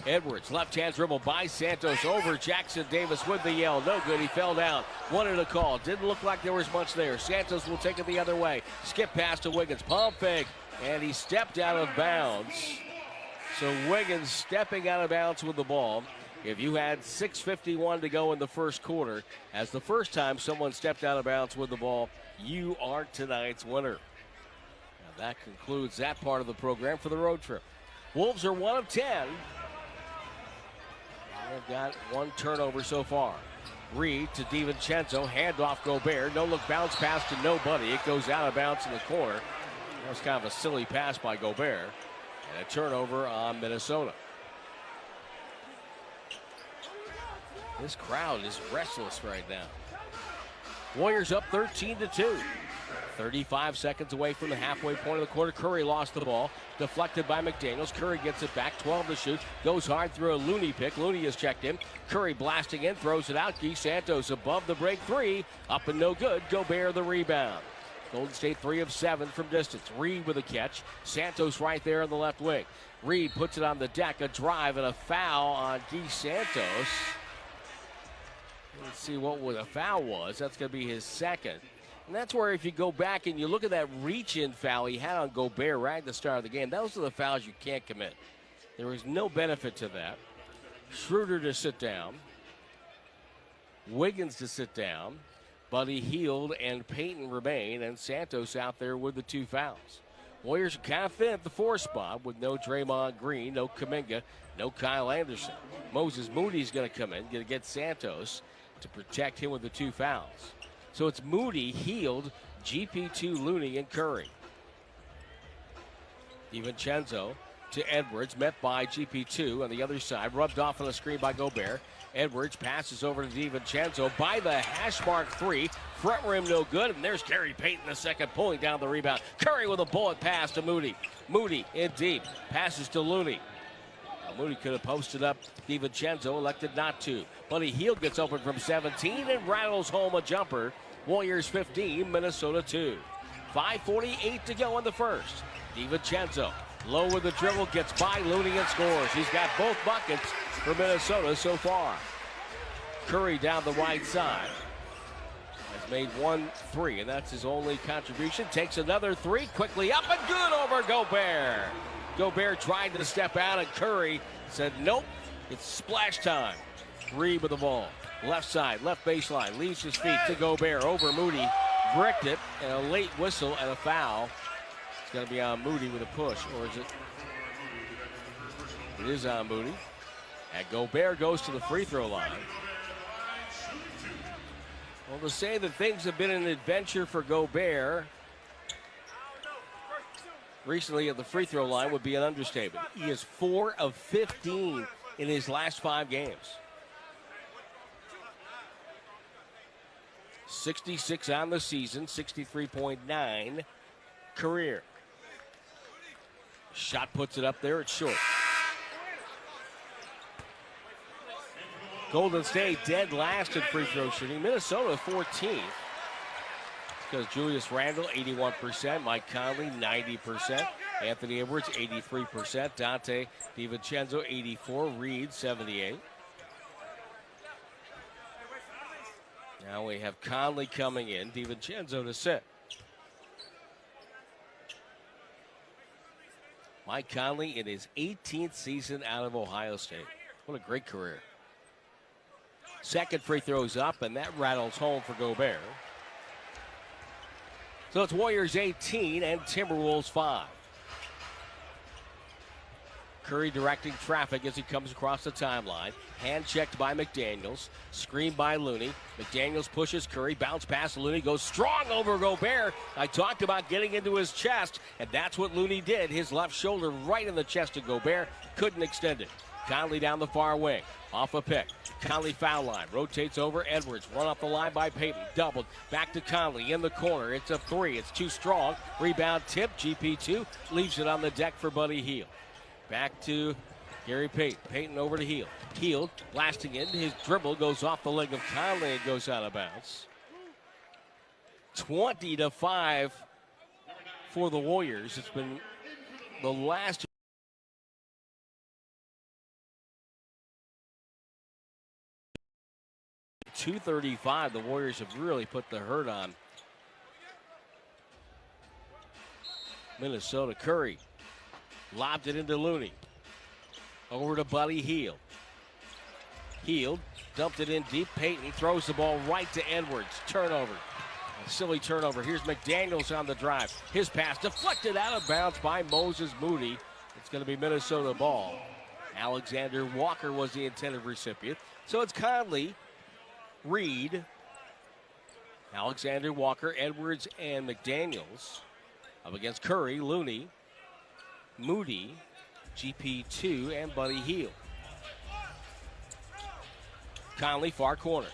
Edwards, left-hand dribble by Santos over Jackson Davis with the yell. No good, he fell down. Wanted a call. Didn't look like there was much there. Santos will take it the other way. Skip pass to Wiggins. Pump fake, and he stepped out of bounds. So Wiggins stepping out of bounds with the ball. If you had 6:51 to go in the first quarter, as the first time someone stepped out of bounds with the ball, you are tonight's winner. And that concludes that part of the program for the road trip. Wolves are 1 of 10. They've got 1 turnover so far. Reed to DiVincenzo, handoff Gobert. No look bounce pass to nobody. It goes out of bounds in the corner. That was kind of a silly pass by Gobert. And a turnover on Minnesota. This crowd is restless right now. Warriors up 13-2. 35 seconds away from the halfway point of the quarter. Curry lost the ball. Deflected by McDaniels. Curry gets it back. 12 to shoot. Goes hard through a Looney pick. Looney is checked in. Curry blasting in. Throws it out. Gee Santos above the break 3. Up and no good. Gobert the rebound. Golden State 3 of 7 from distance. Reed with a catch. Santos right there on the left wing. Reed puts it on the deck. A drive and a foul on Gee Santos. Let's see what a foul was. That's going to be his second. And that's where if you go back and you look at that reach-in foul he had on Gobert right at the start of the game, those are the fouls you can't commit. There was no benefit to that. Schroeder to sit down. Wiggins to sit down. Buddy Hield and Payton remain, and Santos out there with the 2 fouls. Warriors are kind of thin at the 4 spot with no Draymond Green, no Kuminga, no Kyle Anderson. Moses Moody's going to come in, going to get Santos to protect him with the 2 fouls. So it's Moody, Hield, GP2, Looney, and Curry. DiVincenzo to Edwards, met by GP2 on the other side, rubbed off on the screen by Gobert. Edwards passes over to DiVincenzo by the hash mark 3. Front rim no good, and there's Gary Payton the second, pulling down the rebound. Curry with a bullet pass to Moody. Moody in deep, passes to Looney. Moody could have posted up. DiVincenzo elected not to. Buddy Hield gets open from 17 and rattles home a jumper. Warriors 15, Minnesota 2. 5:48 to go in the first. DiVincenzo low with the dribble, gets by Looney and scores. He's got both buckets for Minnesota so far. Curry down the right side has made 1 3, and that's his only contribution. Takes another 3, quickly up and good over Gobert. Gobert tried to step out, and Curry said, nope, it's splash time. Reed with the ball. Left side, left baseline, leaves his feet to Gobert over Moody. Bricked it, and a late whistle and a foul. It's going to be on Moody with a push, or is it? It is on Moody. And Gobert goes to the free throw line. Well, to say that things have been an adventure for Gobert recently at the free throw line would be an understatement. He is 4 of 15 in his last 5 games. 66 on the season, 63.9 career. Shot puts it up there, it's short. Golden State dead last in free throw shooting. Minnesota 14th. Because Julius Randle 81%, Mike Conley 90%, Anthony Edwards 83%, Dante DiVincenzo 84, Reed 78. Now we have Conley coming in, DiVincenzo to sit. Mike Conley in his 18th season out of Ohio State. What a great career. Second free throw's up, and that rattles home for Gobert. So it's Warriors 18 and Timberwolves 5. Curry directing traffic as he comes across the timeline. Hand checked by McDaniels. Screen by Looney. McDaniels pushes Curry. Bounce pass. Looney goes strong over Gobert. I talked about getting into his chest, and that's what Looney did. His left shoulder right in the chest of Gobert. Couldn't extend it. Conley down the far wing. Off a pick. Conley foul line. Rotates over Edwards. Run up the line by Payton. Doubled. Back to Conley in the corner. It's a 3. It's too strong. Rebound tip. GP2 leaves it on the deck for Buddy Hield. Back to Gary Payton. Payton over to Hield. Hield blasting in. His dribble goes off the leg of Conley and goes out of bounds. 20-5 for the Warriors. It's been the last 2:35. The Warriors have really put the hurt on Minnesota. Curry lobbed it into Looney. Over to Buddy Hield. Hield dumped it in deep. Payton throws the ball right to Edwards. Turnover. A silly turnover. Here's McDaniels on the drive. His pass deflected out of bounds by Moses Moody. It's going to be Minnesota ball. Alexander Walker was the intended recipient. So it's Conley, Reed, Alexander Walker, Edwards, and McDaniels up against Curry, Looney, Moody, GP2, and Buddy Hield. Conley, far corner.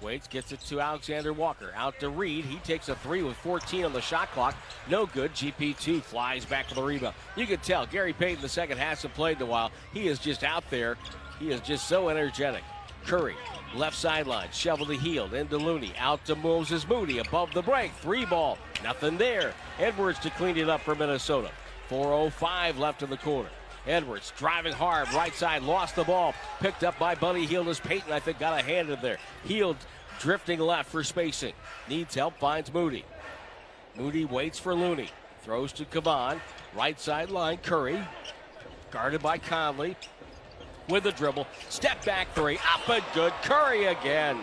Waits, gets it to Alexander Walker. Out to Reed. He takes a 3 with 14 on the shot clock. No good. GP2 flies back for the rebound. You can tell Gary Payton II hasn't played in a while. He is just out there. He is just so energetic. Curry, left sideline, shovel to Hield, into Looney, out to Moses Moody, above the break, 3 ball, nothing there. Edwards to clean it up for Minnesota. 4:05 left in the quarter. Edwards driving hard, right side, lost the ball, picked up by Buddy Hield as Payton, I think, got a hand in there. Hield drifting left for spacing, needs help, finds Moody. Moody waits for Looney, throws to Kavan, right sideline, Curry, guarded by Conley. With the dribble, step back 3, up and good. Curry again.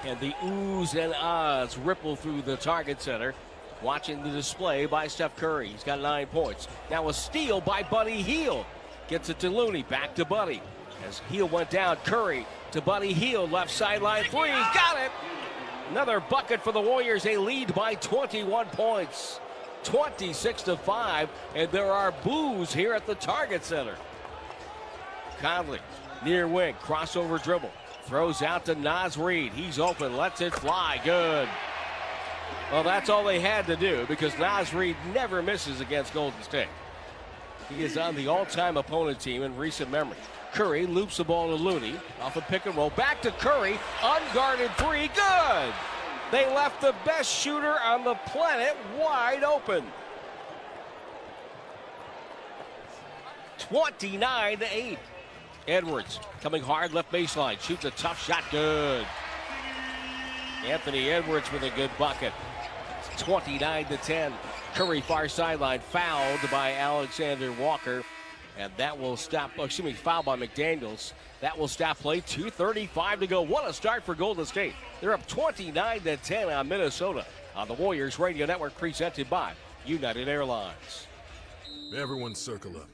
And the oohs and ahs ripple through the Target Center. Watching the display by Steph Curry. He's got 9 points. Now a steal by Buddy Hield. Gets it to Looney, back to Buddy. As Hield went down, Curry to Buddy Hield, left sideline 3, got it. Another bucket for the Warriors. They lead by 21 points. 26-5, and there are boos here at the Target Center. Conley, near wing, crossover dribble. Throws out to Naz Reid. He's open, lets it fly, good. Well, that's all they had to do because Naz Reid never misses against Golden State. He is on the all-time opponent team in recent memory. Curry loops the ball to Looney, off a pick and roll, back to Curry, unguarded 3, good. They left the best shooter on the planet wide open. 29-8. Edwards coming hard, left baseline, shoots a tough shot, good. Anthony Edwards with a good bucket. It's 29-10. Curry far sideline, fouled by Alexander Walker, and that will stop, fouled by McDaniels. That will stop play. 2:35 to go. What a start for Golden State. They're up 29-10 on Minnesota on the Warriors Radio Network, presented by United Airlines. Everyone circle up.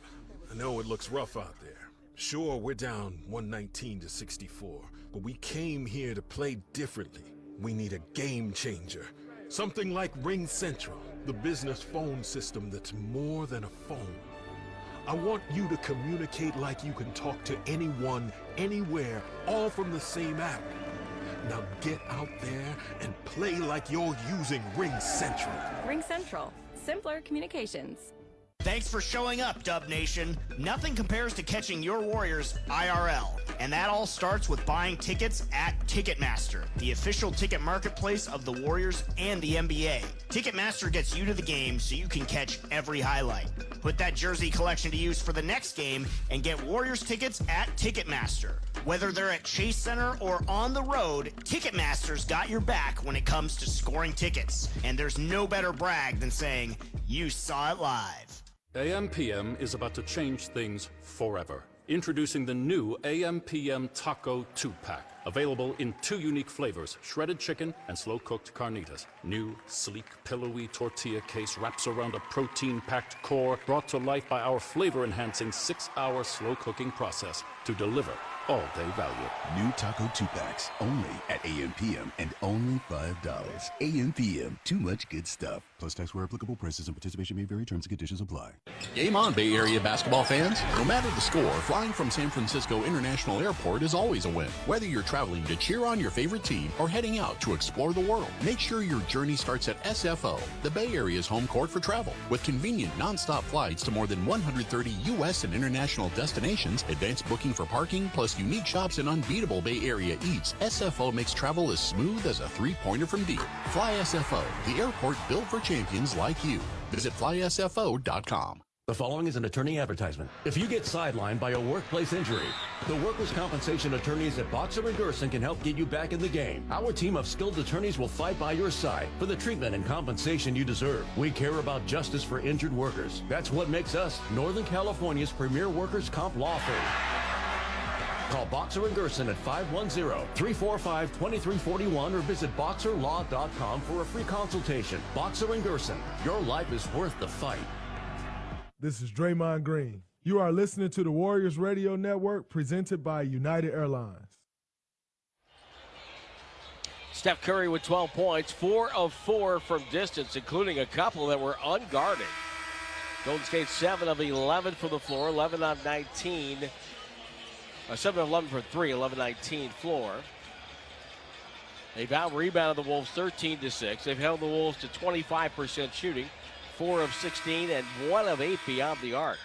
I know it looks rough out there. Sure, we're down 119-64, but we came here to play differently. We need a game changer. Something like Ring Central, the business phone system that's more than a phone. I want you to communicate like you can talk to anyone, anywhere, all from the same app. Now get out there and play like you're using Ring Central. Ring Central. Simpler communications. Thanks for showing up, Dub Nation. Nothing compares to catching your Warriors IRL. And that all starts with buying tickets at Ticketmaster, the official ticket marketplace of the Warriors and the NBA. Ticketmaster gets you to the game so you can catch every highlight. Put that jersey collection to use for the next game and get Warriors tickets at Ticketmaster. Whether they're at Chase Center or on the road, Ticketmaster's got your back when it comes to scoring tickets. And there's no better brag than saying, you saw it live. AM/PM is about to change things forever. Introducing the new AM/PM Taco 2-Pack. Available in 2 unique flavors, shredded chicken and slow-cooked carnitas. New, sleek, pillowy tortilla case wraps around a protein-packed core brought to life by our flavor-enhancing 6-hour slow-cooking process to deliver all-day value. New Taco 2-Packs, only at AM/PM and only $5. AM/PM, too much good stuff. Plus tax where applicable. Prices and participation may vary. Terms and conditions apply. Game on, Bay Area basketball fans. No matter the score, flying from San Francisco International Airport is always a win. Whether you're traveling to cheer on your favorite team or heading out to explore the world, make sure your journey starts at SFO, the Bay Area's home court for travel. With convenient non-stop flights to more than 130 U.S. and international destinations, advanced booking for parking, plus unique shops and unbeatable Bay Area eats, SFO makes travel as smooth as a three-pointer from deep. Fly SFO, the airport built for champions like you. Visit flysfo.com. The following is an attorney advertisement. If you get sidelined by a workplace injury, the workers' compensation attorneys at Boxer & Gerson can help get you back in the game. Our team of skilled attorneys will fight by your side for the treatment and compensation you deserve. We care about justice for injured workers. That's what makes us Northern California's premier workers' comp law firm. Call Boxer & Gerson at 510-345-2341 or visit boxerlaw.com for a free consultation. Boxer & Gerson, your life is worth the fight. This is Draymond Green. You are listening to the Warriors Radio Network presented by United Airlines. Steph Curry with 12 points, 4 of 4 from distance, including a couple that were unguarded. Golden State 7 of 11 from the floor, 11 of 19. 7 of 11 for 3, 11-19 floor. They've out-rebounded the Wolves 13-6. They've held the Wolves to 25% shooting, 4 of 16, and 1 of 8 beyond the arc.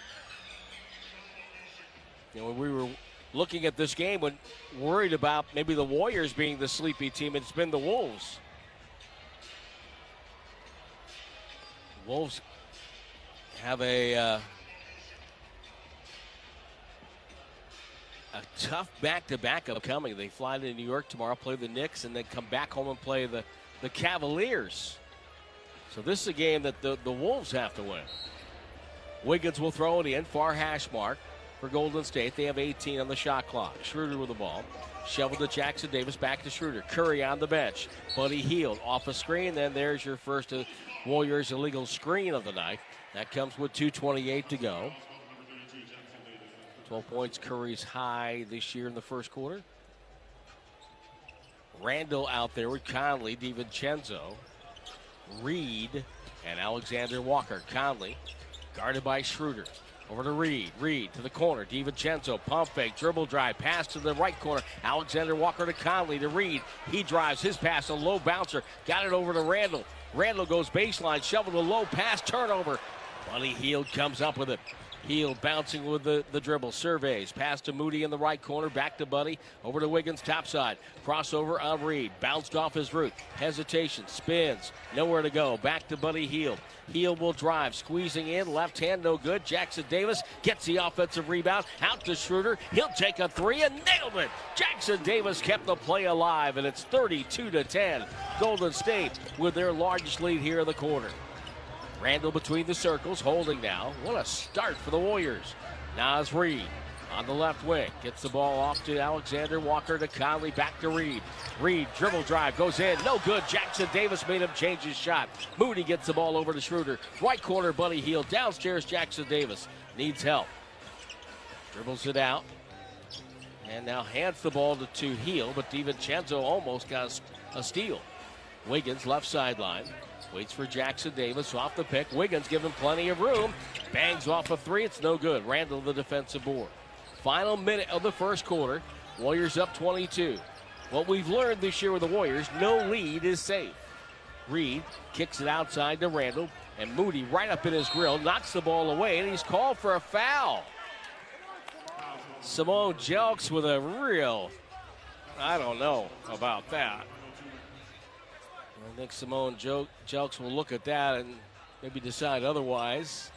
You know, when we were looking at this game, when worried about maybe the Warriors being the sleepy team, it's been the Wolves. Wolves have a tough back-to-back upcoming. They fly to New York tomorrow, play the Knicks, and then come back home and play the Cavaliers. So this is a game that the Wolves have to win. Wiggins will throw it in, far hash mark for Golden State. They have 18 on the shot clock. Schroeder with the ball. Shovel to Jackson Davis, back to Schroeder. Curry on the bench. Buddy Hield off a screen. Then there's your first Warriors illegal screen of the night. That comes with 2:28 to go. 12 points, Curry's high this year in the first quarter. Randall out there with Conley, DiVincenzo, Reed, and Alexander Walker. Conley guarded by Schroeder. Over to Reed. Reed to the corner. DiVincenzo, pump fake, dribble drive, pass to the right corner. Alexander Walker to Conley to Reed. He drives his pass, a low bouncer. Got it over to Randall. Randall goes baseline, shovel to low pass, turnover. Buddy Hield comes up with it. Hield bouncing with the dribble, surveys, pass to Moody in the right corner, back to Buddy, over to Wiggins topside, crossover on Reed, bounced off his route, hesitation, spins, nowhere to go, back to Buddy Hield. Hield will drive, squeezing in, left hand no good. Jackson Davis gets the offensive rebound, out to Schroeder, he'll take a three and nailed it. Jackson Davis kept the play alive, and it's 32-10. Golden State with their largest lead here in the quarter. Randall between the circles, holding now. What a start for the Warriors. Naz Reed on the left wing. Gets the ball off to Alexander Walker to Conley, back to Reed. Reed, dribble drive, goes in, no good. Jackson Davis made him change his shot. Moody gets the ball over to Schroeder. Right corner, Buddy Hield. Downstairs, Jackson Davis needs help. Dribbles it out. And now hands the ball to Hield, but DiVincenzo almost got a steal. Wiggins, left sideline. Waits for Jackson Davis off the pick. Wiggins giving plenty of room. Bangs off a three. It's no good. Randall the defensive board. Final minute of the first quarter. Warriors up 22. What we've learned this year with the Warriors, no lead is safe. Reed kicks it outside to Randall, and Moody right up in his grill, knocks the ball away, and he's called for a foul. Simone Jelks with a real, I don't know about that. I think Simone Jelks will look at that and maybe decide otherwise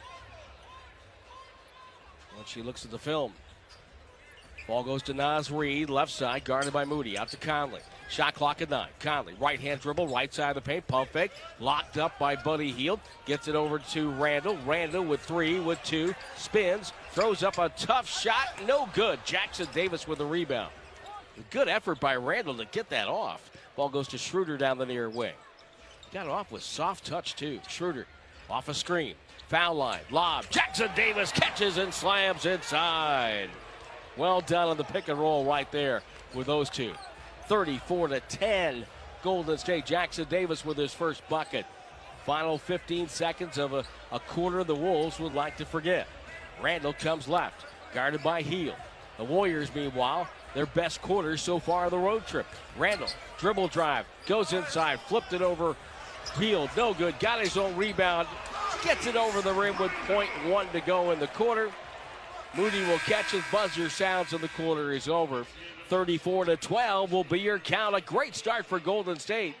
when she looks at the film. Ball goes to Naz Reid, left side, guarded by Moody. Out to Conley. Shot clock at 9. Conley, right-hand dribble, right side of the paint, pump fake. Locked up by Buddy Hield. Gets it over to Randall. Randall with 3, with 2. Spins, throws up a tough shot. No good. Jackson Davis with the rebound. Good effort by Randall to get that off. Ball goes to Schroeder down the near wing. Got it off with soft touch, too. Schroeder off a screen. Foul line, lob. Jackson Davis catches and slams inside. Well done on the pick and roll right there with those two. 34-10, Golden State. Jackson Davis with his first bucket. Final 15 seconds of a quarter the Wolves would like to forget. Randall comes left, guarded by Hield. The Warriors, meanwhile, their best quarter so far of the road trip. Randall, dribble drive, goes inside, flipped it over. Hield, no good, got his own rebound, gets it over the rim with .1 to go in the quarter. Moody will catch his buzzer sounds and the quarter is over. 34-12 will be your count. A great start for Golden State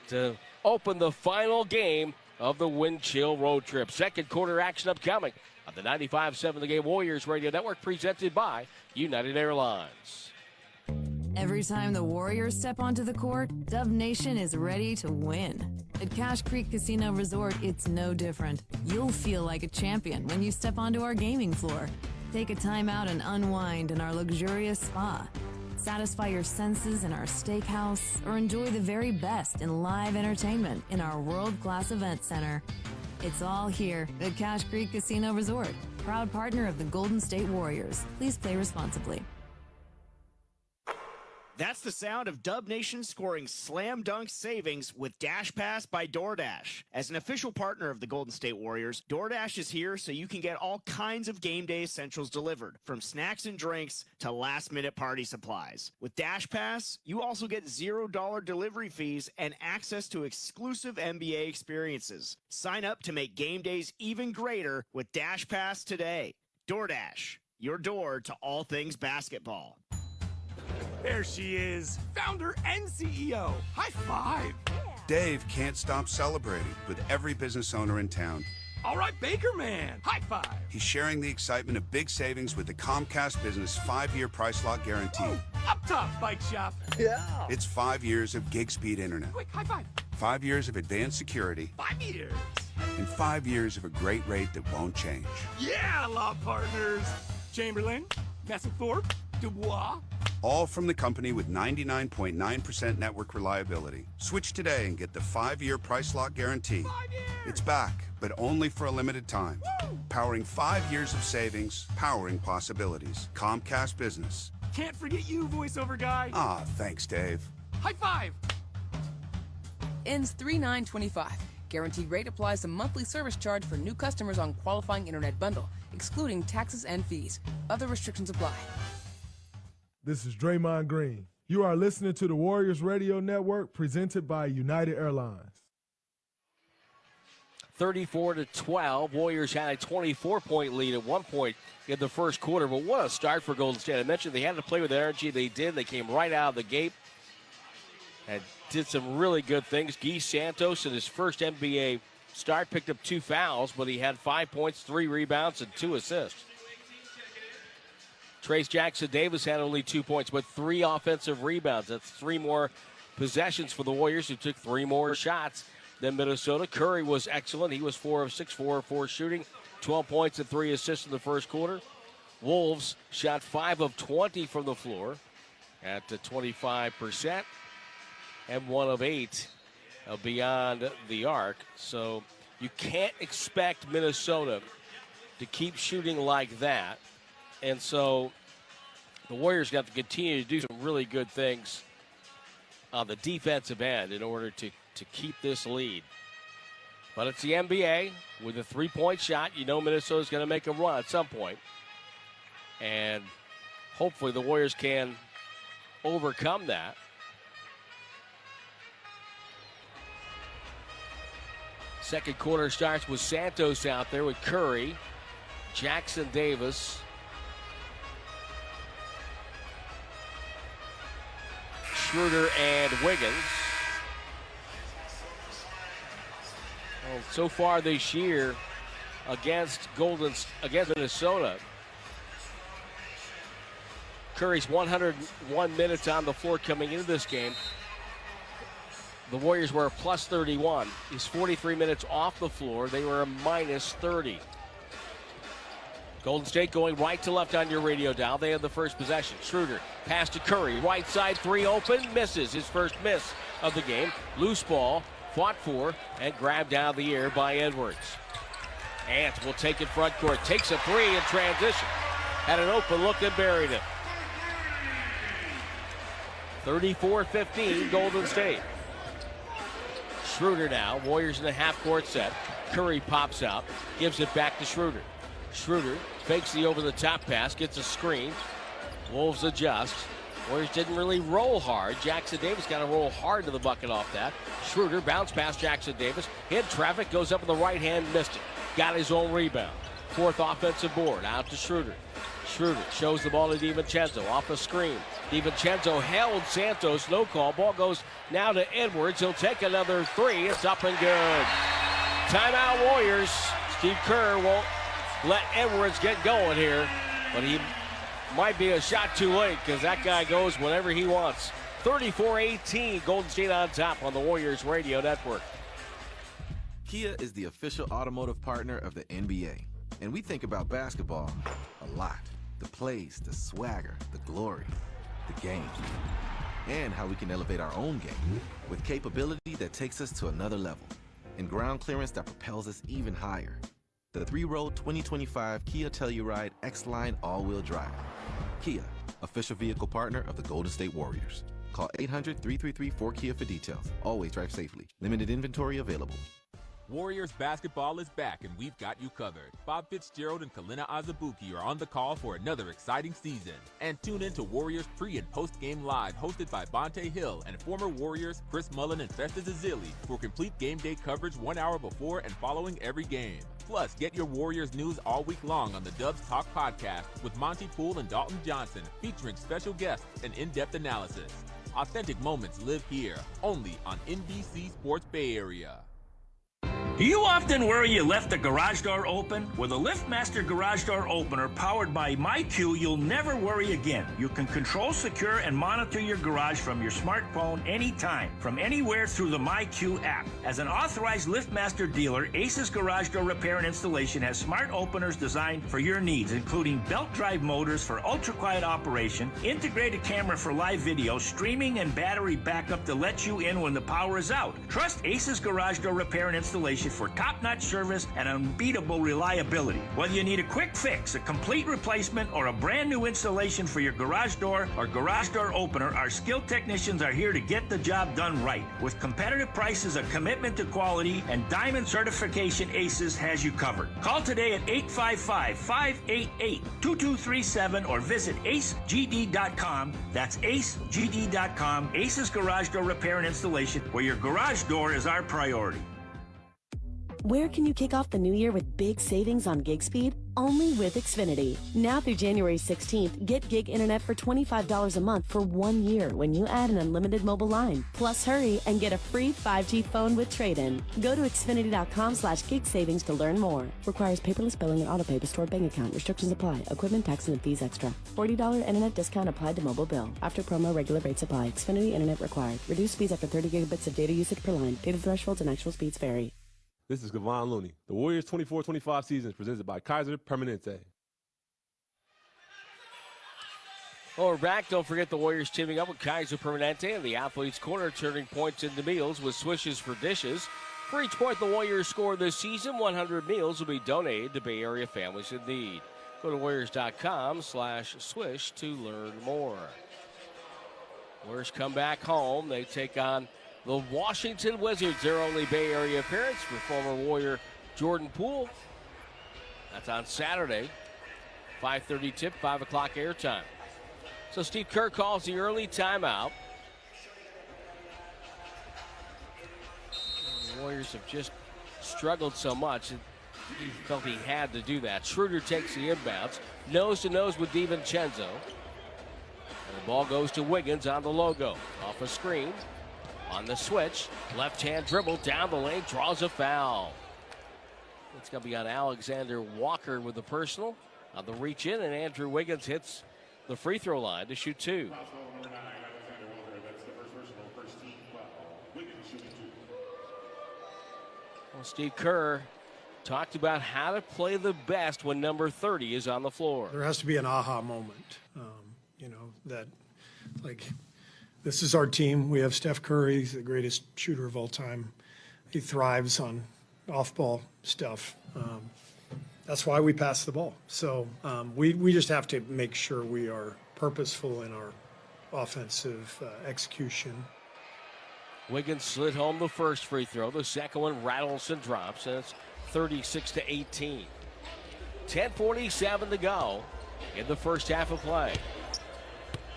to open the final game of the Wind Chill road trip. Second quarter action upcoming on the 95.7 The Game Warriors Radio Network, presented by United Airlines. Every time the Warriors step onto the court, Dub Nation is ready to win. At Cache Creek Casino Resort, it's no different. You'll feel like a champion when you step onto our gaming floor. Take a time out and unwind in our luxurious spa. Satisfy your senses in our steakhouse, or enjoy the very best in live entertainment in our world-class event center. It's all here at Cache Creek Casino Resort, proud partner of the Golden State Warriors. Please play responsibly. That's the sound of Dub Nation scoring slam dunk savings with Dash Pass by DoorDash. As an official partner of the Golden State Warriors, DoorDash is here so you can get all kinds of game day essentials delivered, from snacks and drinks to last-minute party supplies. With Dash Pass, you also get $0 delivery fees and access to exclusive NBA experiences. Sign up to make game days even greater with Dash Pass today. DoorDash, your door to all things basketball. There she is, founder and CEO. High five. Dave can't stop celebrating with every business owner in town. All right, Baker Man, high five. He's sharing the excitement of big savings with the Comcast Business 5-year price lock guarantee. Oh, up top, bike shop. Yeah. It's 5 years of gig speed internet. Quick, high five. 5 years of advanced security. 5 years. And 5 years of a great rate that won't change. Yeah, law partners. Chamberlain, Messelthorpe, Dubois. All from the company with 99.9% network reliability. Switch today and get the 5-year price lock guarantee. 5 years. It's back, but only for a limited time. Woo! Powering 5 years of savings, powering possibilities. Comcast Business. Can't forget you, voiceover guy. Ah, thanks, Dave. High five. Ends 3/9/25. Guaranteed rate applies to monthly service charge for new customers on qualifying internet bundle, excluding taxes and fees. Other restrictions apply. This is Draymond Green. You are listening to the Warriors Radio Network, presented by United Airlines. 34-12. Warriors had a 24-point lead at one point in the first quarter, but what a start for Golden State. I mentioned they had to play with energy. They did. They came right out of the gate and did some really good things. Guy Santos, in his first NBA start, picked up 2 fouls, but he had 5 points, 3 rebounds, and 2 assists. Trace Jackson-Davis had only 2 points, but 3 offensive rebounds. That's 3 more possessions for the Warriors, who took 3 more shots than Minnesota. Curry was excellent. He was 4 of 6, 4 of 4 shooting, 12 points and 3 assists in the first quarter. Wolves shot 5 of 20 from the floor at 25%, and 1 of 8 beyond the arc. So you can't expect Minnesota to keep shooting like that. And so the Warriors have to continue to do some really good things on the defensive end in order to keep this lead. But it's the NBA with a three-point shot. You know Minnesota's going to make a run at some point. And hopefully the Warriors can overcome that. Second quarter starts with Santos out there with Curry, Jackson Davis, Schroeder, and Wiggins. Well, so far this year against Minnesota, Curry's 101 minutes on the floor coming into this game. The Warriors were a plus 31. He's 43 minutes off the floor. They were a minus 30. Golden State going right to left on your radio dial. They have the first possession. Schroeder, pass to Curry. Right side, three open. Misses. His first miss of the game. Loose ball, fought for, and grabbed out of the air by Edwards. Ant will take it front court. Takes a three in transition. Had an open look and buried it. 34-15, Golden State. Schroeder now. Warriors in the half-court set. Curry pops out. Gives it back to Schroeder. Schroeder fakes the over-the-top pass. Gets a screen. Wolves adjust. Warriors didn't really roll hard. Jackson Davis got to roll hard to the bucket off that. Schroeder bounced past Jackson Davis. Hit traffic. Goes up with the right hand. Missed it. Got his own rebound. Fourth offensive board. Out to Schroeder. Schroeder shows the ball to DiVincenzo off a screen. DiVincenzo held Santos. No call. Ball goes now to Edwards. He'll take another three. It's up and good. Timeout Warriors. Steve Kerr won't let Edwards get going here, but he might be a shot too late because that guy goes whenever he wants. 34-18, Golden State on top on the Warriors Radio Network. Kia is the official automotive partner of the NBA, and we think about basketball a lot. The plays, the swagger, the glory, the game, and how we can elevate our own game with capability that takes us to another level and ground clearance that propels us even higher. The 3-row 2025 Kia Telluride X-Line all-wheel drive. Kia, official vehicle partner of the Golden State Warriors. Call 800-333-4KIA for details. Always drive safely. Limited inventory available. Warriors basketball is back, and we've got you covered. Bob Fitzgerald and Kalina Azubuike are on the call for another exciting season. And tune in to Warriors pre- and post-game live, hosted by Bonte Hill and former Warriors Chris Mullin and Festus Ezeli for complete game day coverage 1 hour before and following every game. Plus, get your Warriors news all week long on the Dubs Talk podcast with Monty Poole and Dalton Johnson, featuring special guests and in-depth analysis. Authentic moments live here, only on NBC Sports Bay Area. Do you often worry you left the garage door open? With a LiftMaster garage door opener powered by MyQ, you'll never worry again. You can control, secure, and monitor your garage from your smartphone anytime, from anywhere through the MyQ app. As an authorized LiftMaster dealer, Ace's Garage Door Repair and Installation has smart openers designed for your needs, including belt drive motors for ultra-quiet operation, integrated camera for live video, streaming, and battery backup to let you in when the power is out. Trust Ace's Garage Door Repair and Installation for top-notch service and unbeatable reliability. Whether you need a quick fix, a complete replacement, or a brand new installation for your garage door or garage door opener, our skilled technicians are here to get the job done right. With competitive prices, a commitment to quality, and diamond certification, Aces has you covered. Call today at 855-588-2237 or visit acegd.com. That's acegd.com. Aces Garage Door Repair and Installation, where your garage door is our priority. Where can you kick off the new year with big savings on gig speed? Only with Xfinity. Now through January 16th, get gig internet for $25 a month for 1 year when you add an unlimited mobile line. Plus hurry and get a free 5G phone with trade-in. Go to Xfinity.com/gig savings to learn more. Requires paperless billing and autopay to stored bank account. Restrictions apply. Equipment, taxes, and fees extra. $40 internet discount applied to mobile bill. After promo, regular rates apply. Xfinity internet required. Reduced speeds after 30 gigabits of data usage per line. Data thresholds and actual speeds vary. This is Kevon Looney. The Warriors 24-25 season is presented by Kaiser Permanente. Well, we're back. Don't forget the Warriors teaming up with Kaiser Permanente and the Athletes Corner, turning points into meals with Swishes for Dishes. For each point the Warriors score this season, 100 meals will be donated to Bay Area families in need. Go to Warriors.com/swish to learn more. Warriors come back home. They take on The Washington Wizards, their only Bay Area appearance for former Warrior Jordan Poole. That's on Saturday. 5:30 tip, 5 o'clock airtime. So Steve Kerr calls the early timeout. The Warriors have just struggled so much. He felt he had to do that. Schroeder takes the inbounds. Nose to nose with DiVincenzo. And the ball goes to Wiggins on the logo. Off a screen. On the switch. Left-hand dribble down the lane. Draws a foul. It's going to be on Alexander Walker with the personal. On the reach in, and Andrew Wiggins hits the free throw line to shoot 2. Well, Steve Kerr talked about how to play the best when number 30 is on the floor. There has to be an aha moment, that like this is our team. We have Steph Curry. He's the greatest shooter of all time. He thrives on off-ball stuff. That's why we pass the ball. So we just have to make sure we are purposeful in our offensive execution. Wiggins slid home the first free throw. The second one rattles and drops, and it's 36-18. 10:47 to go in the first half of play.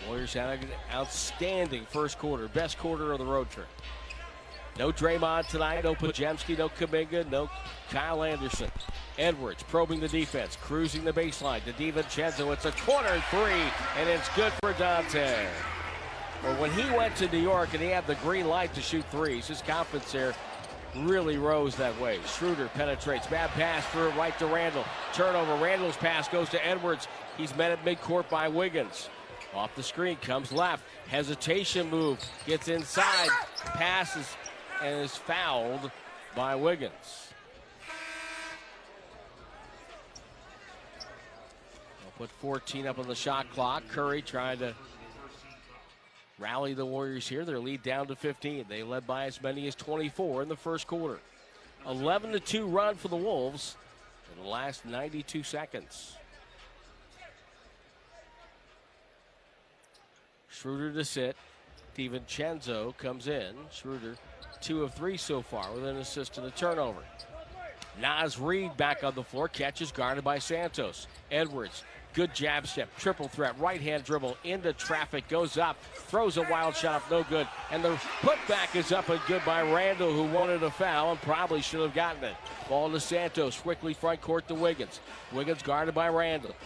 Warriors had an outstanding first quarter, best quarter of the road trip. No Draymond tonight, no Podziemski, no Kuminga, no Kyle Anderson. Edwards probing the defense, cruising the baseline to DiVincenzo. It's a corner 3, and it's good for Dante. Well, when he went to New York and he had the green light to shoot threes, his confidence there really rose that way. Schroeder penetrates, bad pass through it right to Randall. Turnover, Randall's pass goes to Edwards. He's met at midcourt by Wiggins. Off the screen, comes left, hesitation move, gets inside, passes, and is fouled by Wiggins. We'll put 14 up on the shot clock. Curry trying to rally the Warriors here. Their lead down to 15. They led by as many as 24 in the first quarter. 11-2 run for the Wolves in the last 92 seconds. Schroeder to sit. DiVincenzo comes in. Schroeder 2 of 3 so far with an assist and a turnover. Naz Reid back on the floor. Catches guarded by Santos. Edwards, good jab step. Triple threat. Right hand dribble into traffic. Goes up. Throws a wild shot. No good. And the putback is up and good by Randall, who wanted a foul and probably should have gotten it. Ball to Santos. Quickly front court to Wiggins. Wiggins guarded by Randall.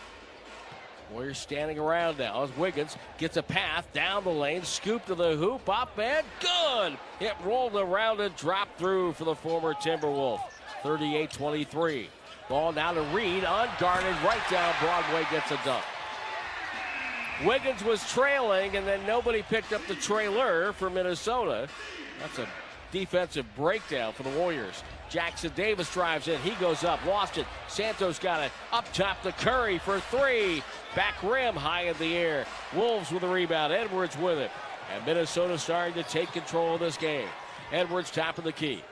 Warriors standing around now as Wiggins gets a path down the lane, scoop to the hoop, up and good! It rolled around and dropped through for the former Timberwolf. 38-23. Ball now to Reed, unguarded, right down Broadway, gets a dunk. Wiggins was trailing, and then nobody picked up the trailer for Minnesota. That's a defensive breakdown for the Warriors. Jackson Davis drives in. He goes up. Lost it. Santos got it. Up top to Curry for 3. Back rim high in the air. Wolves with a rebound. Edwards with it. And Minnesota starting to take control of this game. Edwards top of the key.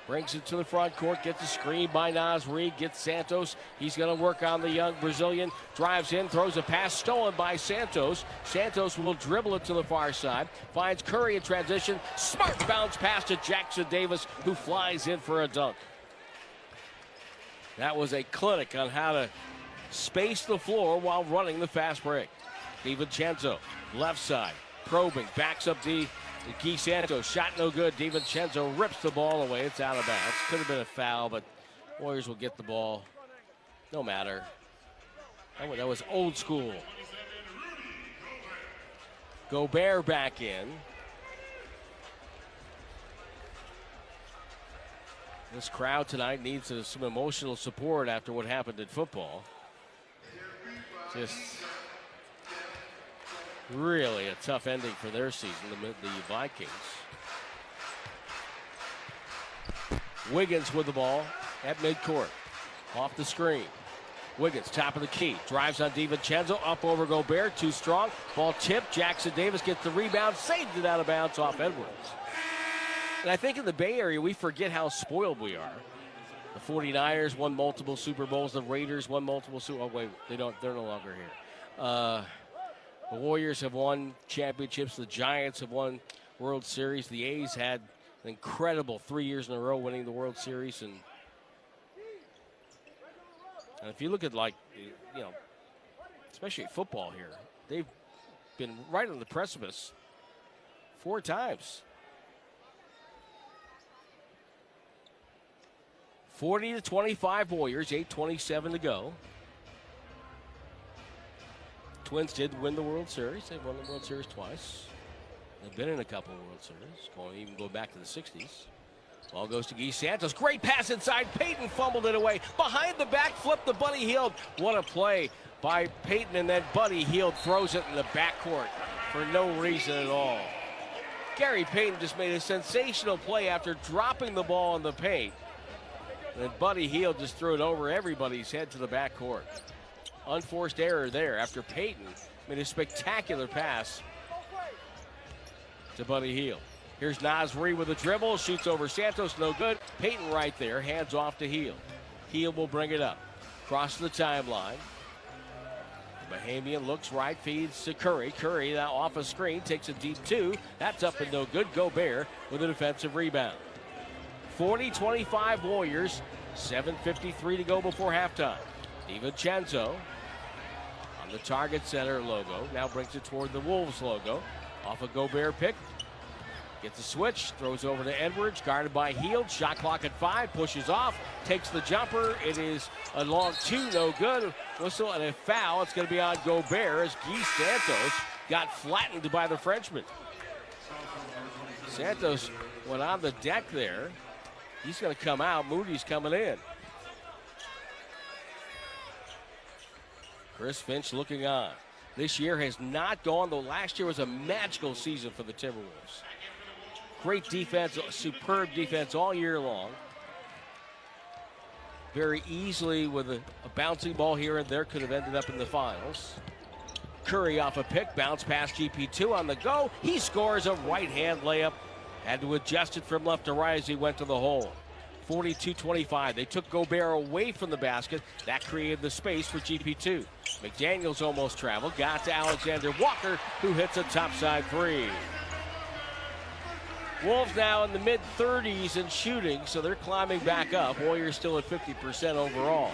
Brings it to the front court. Gets a screen by Naz Reid. Gets Santos. He's going to work on the young Brazilian. Drives in. Throws a pass stolen by Santos. Santos will dribble it to the far side. Finds Curry in transition. Smart bounce pass to Jackson Davis, who flies in for a dunk. That was a clinic on how to space the floor while running the fast break. DiVincenzo, left side. Probing. Backs up Guy Santos, shot no good. DiVincenzo rips the ball away. It's out of bounds. Could have been a foul, but Warriors will get the ball. No matter. That was old school. Gobert back in. This crowd tonight needs some emotional support after what happened in football. Just really a tough ending for their season, the Vikings. Wiggins with the ball at midcourt. Off the screen. Wiggins, top of the key. Drives on DiVincenzo. Up over Gobert. Too strong. Ball tipped. Jackson Davis gets the rebound. Saved it out of bounds off Edwards. And I think in the Bay Area, we forget how spoiled we are. The 49ers won multiple Super Bowls. The Raiders won multiple Super Bowls. Oh, wait, they're no longer here. The Warriors have won championships. The Giants have won World Series. The A's had An incredible 3 years in a row winning the World Series. And if you look at, like, you know, especially football here, they've been right on the precipice 4 times. 40-25 Warriors, 8:27 to go. Twins did win the World Series. They won the World Series twice. They've been in a couple of World Series, even go back to the 60s. Ball goes to Guy Santos. Great pass inside. Peyton fumbled it away. Behind the back, flip to Buddy Hield. What a play by Peyton, and then Buddy Hield throws it in the backcourt for no reason at all. Gary Payton just made a sensational play after dropping the ball in the paint. And Buddy Hield just threw it over everybody's head to the backcourt. Unforced error there after Peyton made a spectacular pass to Buddy Hield. Here's Nasri with a dribble, shoots over Santos, no good. Peyton right there, hands off to Hield. Hield will bring it up. Cross the timeline. Bahamian looks right, feeds to Curry. Curry now off a screen, takes a deep 2. That's up and no good. Gobert with a defensive rebound. 40-25 Warriors, 7:53 to go before halftime. DiVincenzo on the target center logo, now brings it toward the Wolves logo. Off a Gobert pick, gets a switch, throws over to Edwards, guarded by Hield. Shot clock at 5, pushes off, takes the jumper. It is a long 2, no good. Whistle and a foul. It's going to be on Gobert as Guy Santos got flattened by the Frenchman. Santos went on the deck there. He's going to come out. Moody's coming in. Chris Finch looking on. This year has not gone, though last year was a magical season for the Timberwolves. Great defense, superb defense all year long. Very easily with a bouncing ball here and there, could have ended up in the finals. Curry off a pick, bounce past GP2 on the go. He scores a right-hand layup. Had to adjust it from left to right as he went to the hole. 42-25. They took Gobert away from the basket. That created the space for GP2. McDaniels almost traveled. Got to Alexander Walker, who hits a topside 3. Wolves now in the mid-30s in shooting, so they're climbing back up. Warriors still at 50% overall.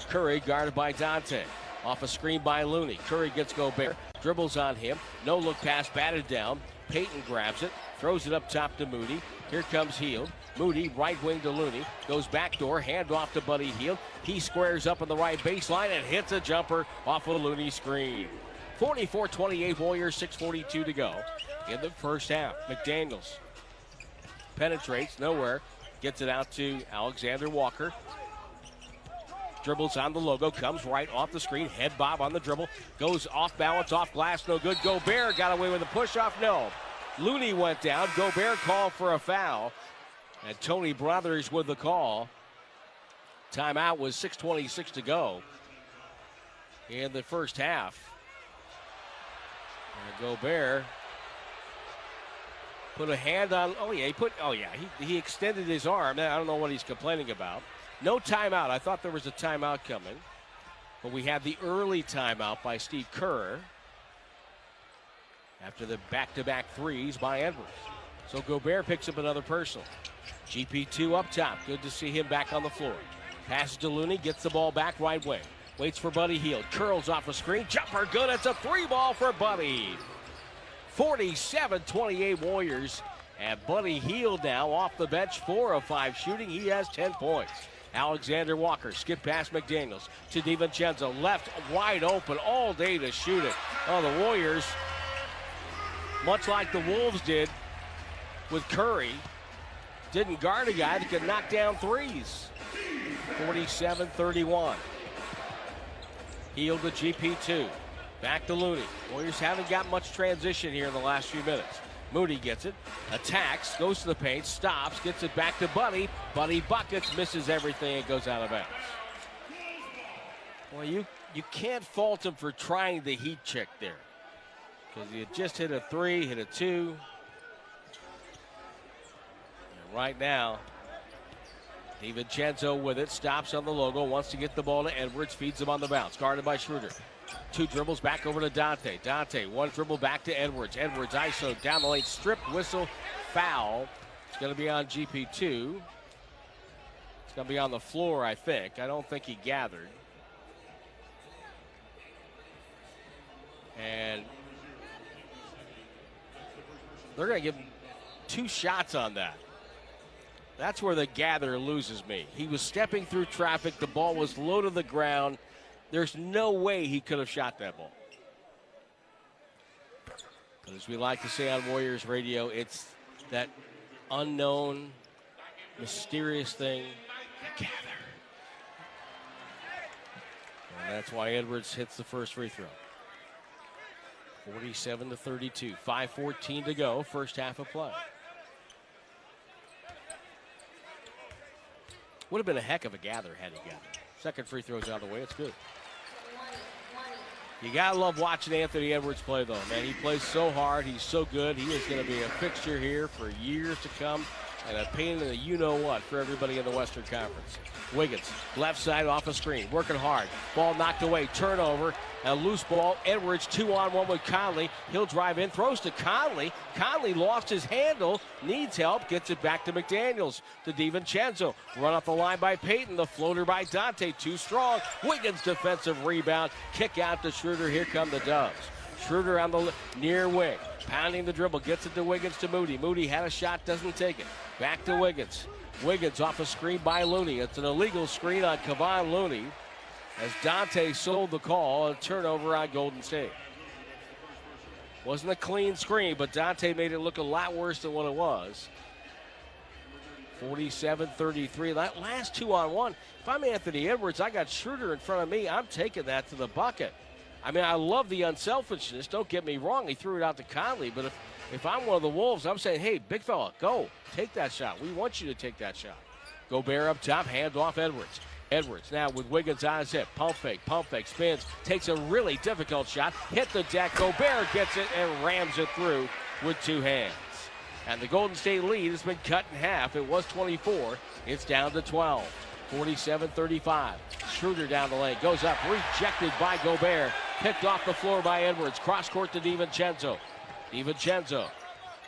Curry guarded by Dante. Off a screen by Looney. Curry gets Gobert. Dribbles on him. No look pass, batted down. Peyton grabs it. Throws it up top to Moody. Here comes Hield. Moody, right wing to Looney. Goes backdoor, hand off to Buddy Hield. He squares up on the right baseline and hits a jumper off of a Looney screen. 44-28 Warriors, 6:42 to go in the first half. McDaniels penetrates, nowhere. Gets it out to Alexander Walker. Dribbles on the logo, comes right off the screen. Head bob on the dribble. Goes off balance, off glass, no good. Gobert got away with a push-off, no. Looney went down. Gobert called for a foul. And Tony Brothers with the call. Timeout was 6:26 to go in the first half. And Gobert put a hand on, he extended his arm. I don't know what he's complaining about. No timeout. I thought there was a timeout coming. But we had the early timeout by Steve Kerr after the back-to-back threes by Edwards. So Gobert picks up another personal. GP2 up top. Good to see him back on the floor. Passes to Looney, gets the ball back right wing. Waits for Buddy Hield. Curls off a screen. Jumper good. It's a 3-ball for Buddy. 47-28 Warriors. And Buddy Hield now off the bench, 4 of 5 shooting. He has 10 points. Alexander Walker skip past McDaniels to DiVincenzo. Left wide open all day to shoot it. Oh, the Warriors, much like the Wolves did with Curry, didn't guard a guy that could knock down threes. 47-31. Hield to GP2. Back to Looney. Warriors haven't got much transition here in the last few minutes. Moody gets it, attacks, goes to the paint, stops, gets it back to Buddy. Buddy buckets, misses everything, and goes out of bounds. Well, you can't fault him for trying the heat check there, because he had just hit a 3, hit a 2. And right now, DiVincenzo with it, stops on the logo, wants to get the ball to Edwards, feeds him on the bounce, guarded by Schroeder. 2 dribbles back over to Dante. Dante, 1 dribble back to Edwards. Edwards ISO down the lane, strip, whistle, foul. It's going to be on GP2. It's going to be on the floor, I think. I don't think he gathered. And they're going to give him 2 shots on that. That's where the gather loses me. He was stepping through traffic. The ball was low to the ground. There's no way he could have shot that ball. But as we like to say on Warriors Radio, it's that unknown, mysterious thing, the gather. And that's why Edwards hits the first free throw. 47-32, 5:14 to go, first half of play. Would have been a heck of a gather had he got it. Second free throw's out of the way, it's good. You gotta love watching Anthony Edwards play though, man. He plays so hard, he's so good. He is gonna be a fixture here for years to come and a pain in the you-know-what for everybody in the Western Conference. Wiggins, left side off a screen, working hard. Ball knocked away, turnover, a loose ball. Edwards 2-on-1 with Conley. He'll drive in, throws to Conley. Conley lost his handle, needs help, gets it back to McDaniels, to DiVincenzo. Run off the line by Payton, the floater by Dante, too strong. Wiggins defensive rebound, kick out to Schroeder. Here come the Dubs. Schroeder on the near wing, pounding the dribble, gets it to Wiggins to Moody. Moody had a shot, doesn't take it. Back to Wiggins. Wiggins off a screen by Looney. It's an illegal screen on Kevon Looney as Dante sold the call, a turnover on Golden State. Wasn't a clean screen, but Dante made it look a lot worse than what it was. 47-33, that last 2-on-1. If I'm Anthony Edwards, I got Schroeder in front of me, I'm taking that to the bucket. I mean, I love the unselfishness, don't get me wrong, he threw it out to Conley, but if I'm one of the Wolves, I'm saying, hey, big fella, go, take that shot. We want you to take that shot. Gobert up top, hand off Edwards. Edwards now with Wiggins on his hip, pump fake, spins, takes a really difficult shot, hit the deck, Gobert gets it and rams it through with 2 hands. And the Golden State lead has been cut in half. It was 24, it's down to 12. 47-35. Schroeder down the lane, goes up, rejected by Gobert, picked off the floor by Edwards, cross court to DiVincenzo. DiVincenzo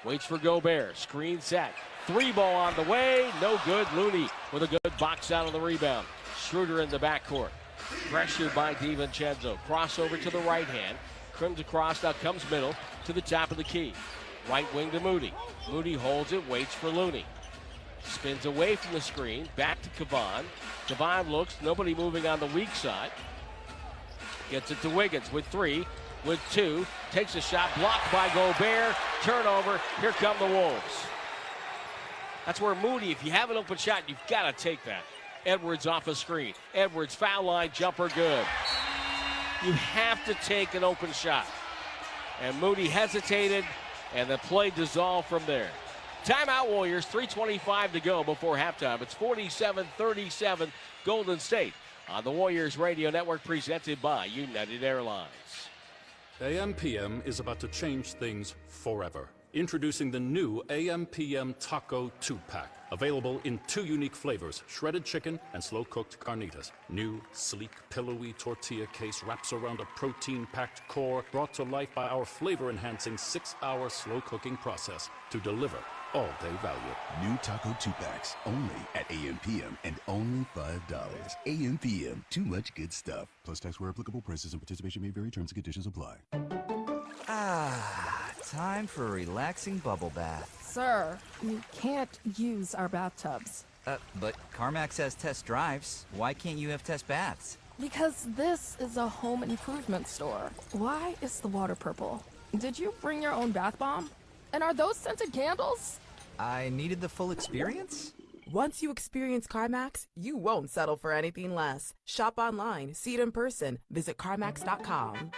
waits for Gobert, screen set, 3 ball on the way, no good. Looney with a good box out of the rebound. Schroeder in the backcourt, pressured by DiVincenzo, crossover to the right hand, trims across, now comes middle to the top of the key. Right wing to Moody. Moody holds it, waits for Looney. Spins away from the screen, back to Kevon. Kevon looks, nobody moving on the weak side. Gets it to Wiggins with 3, with 2. Takes a shot, blocked by Gobert. Turnover, here come the Wolves. That's where Moody, if you have an open shot, you've got to take that. Edwards off a screen. Edwards, foul line, jumper good. You have to take an open shot. And Moody hesitated, and the play dissolved from there. Timeout Warriors, 3:25 to go before halftime. It's 47-37 Golden State on the Warriors Radio Network, presented by United Airlines. AM/PM is about to change things forever. Introducing the new AM/PM Taco 2-Pack. Available in 2 unique flavors, shredded chicken and slow-cooked carnitas. New, sleek, pillowy tortilla case wraps around a protein-packed core brought to life by our flavor-enhancing 6-hour slow-cooking process to deliver all-day value. New Taco 2-Packs, only at AM/PM and only $5. AM/PM, too much good stuff. Plus tax where applicable, prices and participation may vary, terms and conditions apply. Ah, time for a relaxing bubble bath. Sir, you can't use our bathtubs. But CarMax has test drives. Why can't you have test baths? Because this is a home improvement store. Why is the water purple? Did you bring your own bath bomb? And are those scented candles? I needed the full experience? Once you experience CarMax, you won't settle for anything less. Shop online, see it in person. Visit CarMax.com.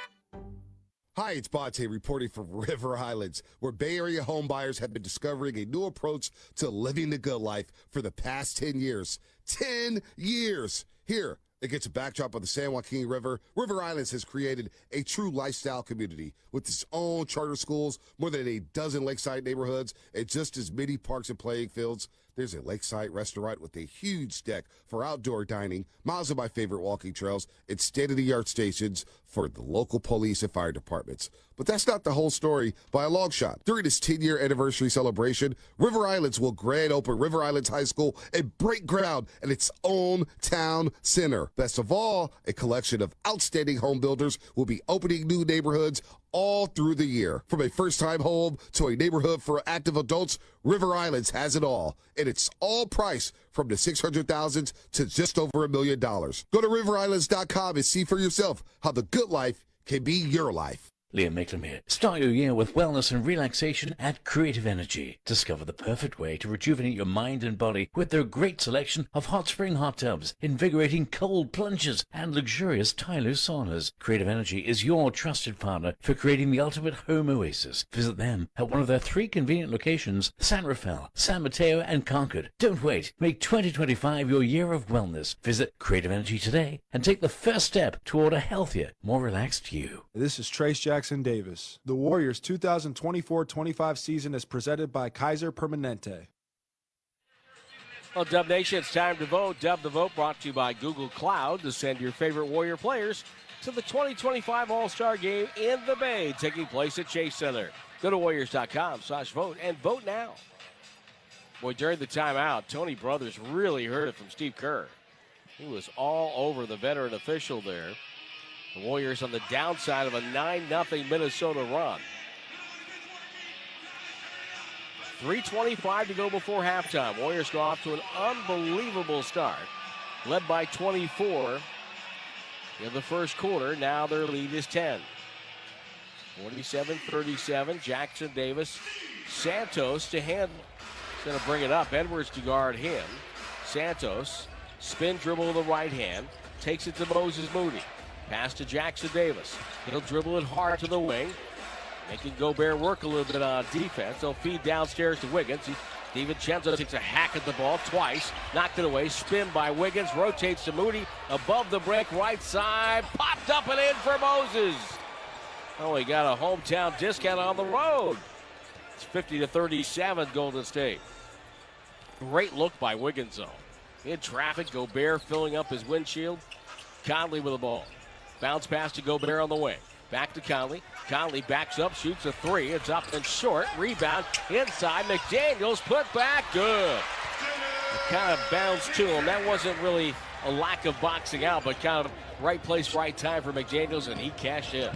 Hi, it's Bonte reporting from River Islands, where Bay Area home buyers have been discovering a new approach to living the good life for the past 10 years. 10 years! Here, against a backdrop of the San Joaquin River, River Islands has created a true lifestyle community with its own charter schools, more than a dozen lakeside neighborhoods, and just as many parks and playing fields. There's a lakeside restaurant with a huge deck for outdoor dining, miles of my favorite walking trails, and state-of-the-art stations for the local police and fire departments. But that's not the whole story by a long shot. During this 10-year anniversary celebration, River Islands will grand open River Islands High School and break ground at its own town center. Best of all, a collection of outstanding home builders will be opening new neighborhoods all through the year. From a first-time home to a neighborhood for active adults, River Islands has it all. And it's all priced from the $600,000 to just over $1 million. Go to riverislands.com and see for yourself how the good life can be your life. Liam Maitland here. Start your year with wellness and relaxation at Creative Energy. Discover the perfect way to rejuvenate your mind and body with their great selection of hot spring hot tubs, invigorating cold plunges, and luxurious Tyloo saunas. Creative Energy is your trusted partner for creating the ultimate home oasis. Visit them at one of their 3 convenient locations, San Rafael, San Mateo, and Concord. Don't wait. Make 2025 your year of wellness. Visit Creative Energy today and take the first step toward a healthier, more relaxed you. This is Trace Jackson Davis. The Warriors 2024-25 season is presented by Kaiser Permanente. Well, Dub Nation, it's time to vote. Dub the Vote brought to you by Google Cloud to send your favorite Warrior players to the 2025 All-Star Game in the Bay, taking place at Chase Center. Go to Warriors.com/vote and vote now. Boy, during the timeout, Tony Brothers really heard it from Steve Kerr. He was all over the veteran official there. The Warriors on the downside of a 9-0 Minnesota run. 3:25 to go before halftime. Warriors go off to an unbelievable start, led by 24 in the first quarter. Now their lead is 10. 47-37. Jackson Davis. Santos to hand. He's going to bring it up. Edwards to guard him. Santos, spin dribble with the right hand. Takes it to Moses Moody. Pass to Jackson Davis. He'll dribble it hard to the wing. Making Gobert work a little bit on defense. They'll feed downstairs to Wiggins. DiVincenzo takes a hack at the ball twice. Knocked it away. Spin by Wiggins. Rotates to Moody. Above the break, right side. Popped up and in for Moses. Oh, he got a hometown discount on the road. It's 50-37 Golden State. Great look by Wiggins, though. In traffic, Gobert filling up his windshield. Conley with the ball. Bounce pass to Gobert on the way. Back to Conley. Conley backs up, shoots a 3. It's up and short. Rebound inside. McDaniels put back. Good. It kind of bounced to him. That wasn't really a lack of boxing out, but kind of right place, right time for McDaniels, and he cashed in.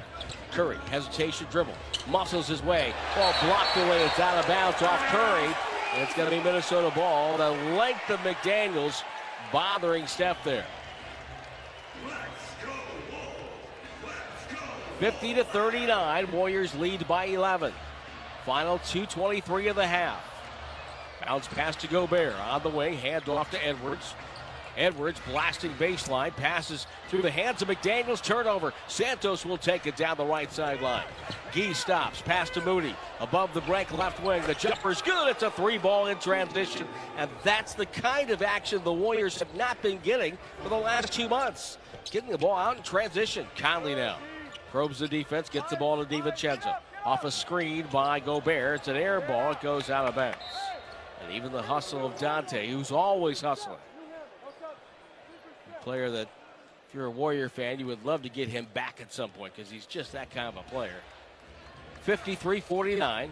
Curry, hesitation dribble. Muscles his way. Ball blocked away. It's out of bounds off Curry. And it's going to be Minnesota ball. The length of McDaniels bothering Steph there. 50-39, Warriors lead by 11. Final 2:23 of the half. Bounce pass to Gobert on the wing, hand off to Edwards. Edwards blasting baseline, passes through the hands of McDaniels, turnover. Santos will take it down the right sideline. Gee stops, pass to Moody. Above the break, left wing, the jumper's good. It's a 3-ball in transition. And that's the kind of action the Warriors have not been getting for the last 2 months. Getting the ball out in transition. Conley now. Probes the defense, gets the ball to DiVincenzo. Off a screen by Gobert. It's an air ball. It goes out of bounds. And even the hustle of Dante, who's always hustling. A player that, if you're a Warrior fan, you would love to get him back at some point because he's just that kind of a player. 53-49.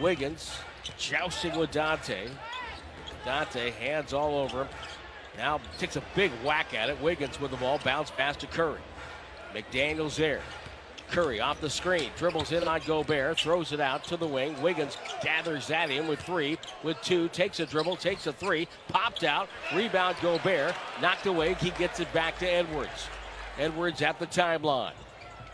Wiggins jousting with Dante. Dante, hands all over him. Now takes a big whack at it. Wiggins with the ball. Bounce pass to Curry. McDaniels there. Curry off the screen. Dribbles in on Gobert. Throws it out to the wing. Wiggins gathers that in with 3. With 2. Takes a dribble. Takes a 3. Popped out. Rebound Gobert. Knocked away. He gets it back to Edwards. Edwards at the timeline.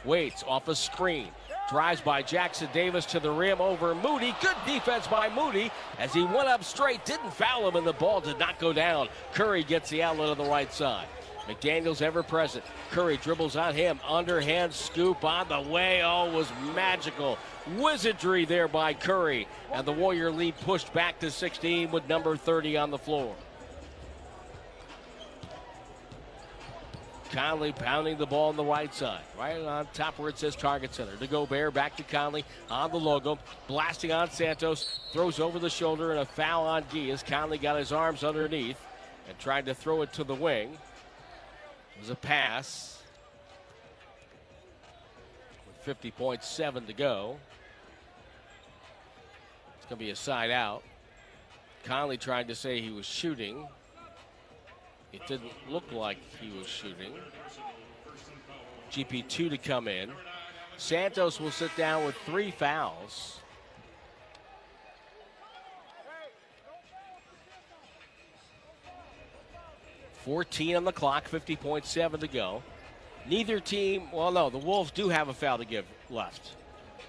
Waits off a screen. Drives by Jackson Davis to the rim over Moody. Good defense by Moody as he went up straight. Didn't foul him and the ball did not go down. Curry gets the outlet on the right side. McDaniels ever present. Curry dribbles on him. Underhand scoop on the way. Oh, was magical. Wizardry there by Curry. And the Warrior lead pushed back to 16 with number 30 on the floor. Conley pounding the ball on the right side, right on top where it says Target Center. To Gobert, back to Conley on the logo, blasting on Santos, throws over the shoulder, and a foul on Gee as Conley got his arms underneath and tried to throw it to the wing. It was a pass with 50.7 to go. It's going to be a side out. Conley tried to say he was shooting. It didn't look like he was shooting. GP2 to come in. Santos will sit down with 3 fouls. .14 on the clock, 50.7 to go. Neither team, well, no, the Wolves do have a foul to give left.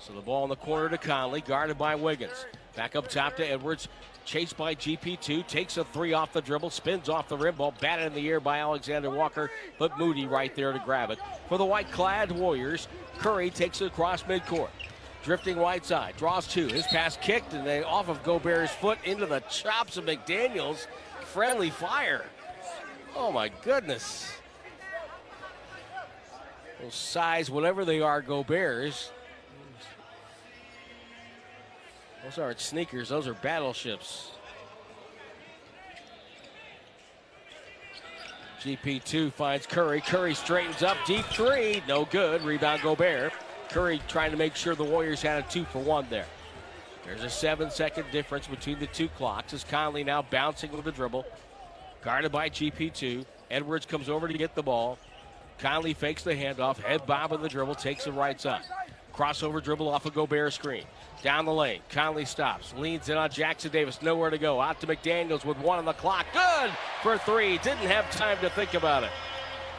So the ball in the corner to Conley, guarded by Wiggins. Back up top to Edwards, chased by GP2, takes a 3 off the dribble, spins off the rim, ball batted in the air by Alexander Walker, but Moody right there to grab it. For the white-clad Warriors, Curry takes it across midcourt. Drifting right side, draws 2, his pass kicked, and they off of Gobert's foot into the chops of McDaniels. Friendly fire. Oh my goodness. Those size, whatever they are, Gobert's. Those aren't sneakers, those are battleships. GP2 finds Curry. Curry straightens up, deep 3, no good. Rebound Gobert. Curry trying to make sure the Warriors had a 2-for-1 there. There's a 7-second difference between the two clocks as Conley now bouncing with the dribble. Guarded by GP2. Edwards comes over to get the ball. Conley fakes the handoff, head bob of the dribble, takes the right side. Crossover dribble off a Gobert screen. Down the lane, Conley stops, leans in on Jackson Davis, nowhere to go. Out to McDaniels with 1 on the clock. Good for 3, didn't have time to think about it.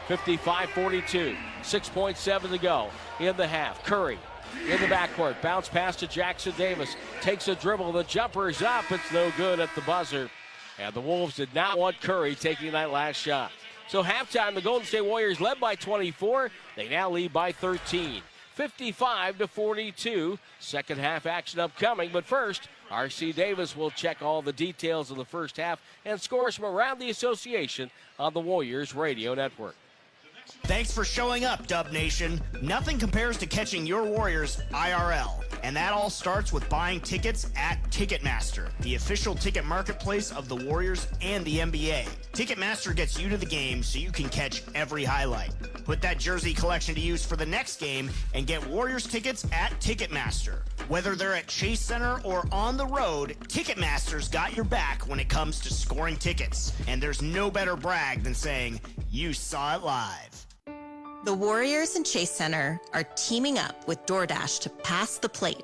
55-42, 6.7 to go in the half. Curry in the backcourt, bounce pass to Jackson Davis, takes a dribble, the jumper is up, it's no good at the buzzer. And the Wolves did not want Curry taking that last shot. So halftime, the Golden State Warriors led by 24, they now lead by 13. 55-42. Second half action upcoming, but first, R.C. Davis will check all the details of the first half and scores from around the association on the Warriors Radio Network. Thanks for showing up, Dub Nation. Nothing compares to catching your Warriors IRL. And that all starts with buying tickets at Ticketmaster, the official ticket marketplace of the Warriors and the NBA. Ticketmaster gets you to the game so you can catch every highlight. Put that jersey collection to use for the next game and get Warriors tickets at Ticketmaster. Whether they're at Chase Center or on the road, Ticketmaster's got your back when it comes to scoring tickets. And there's no better brag than saying, you saw it live. The Warriors and Chase Center are teaming up with DoorDash to pass the plate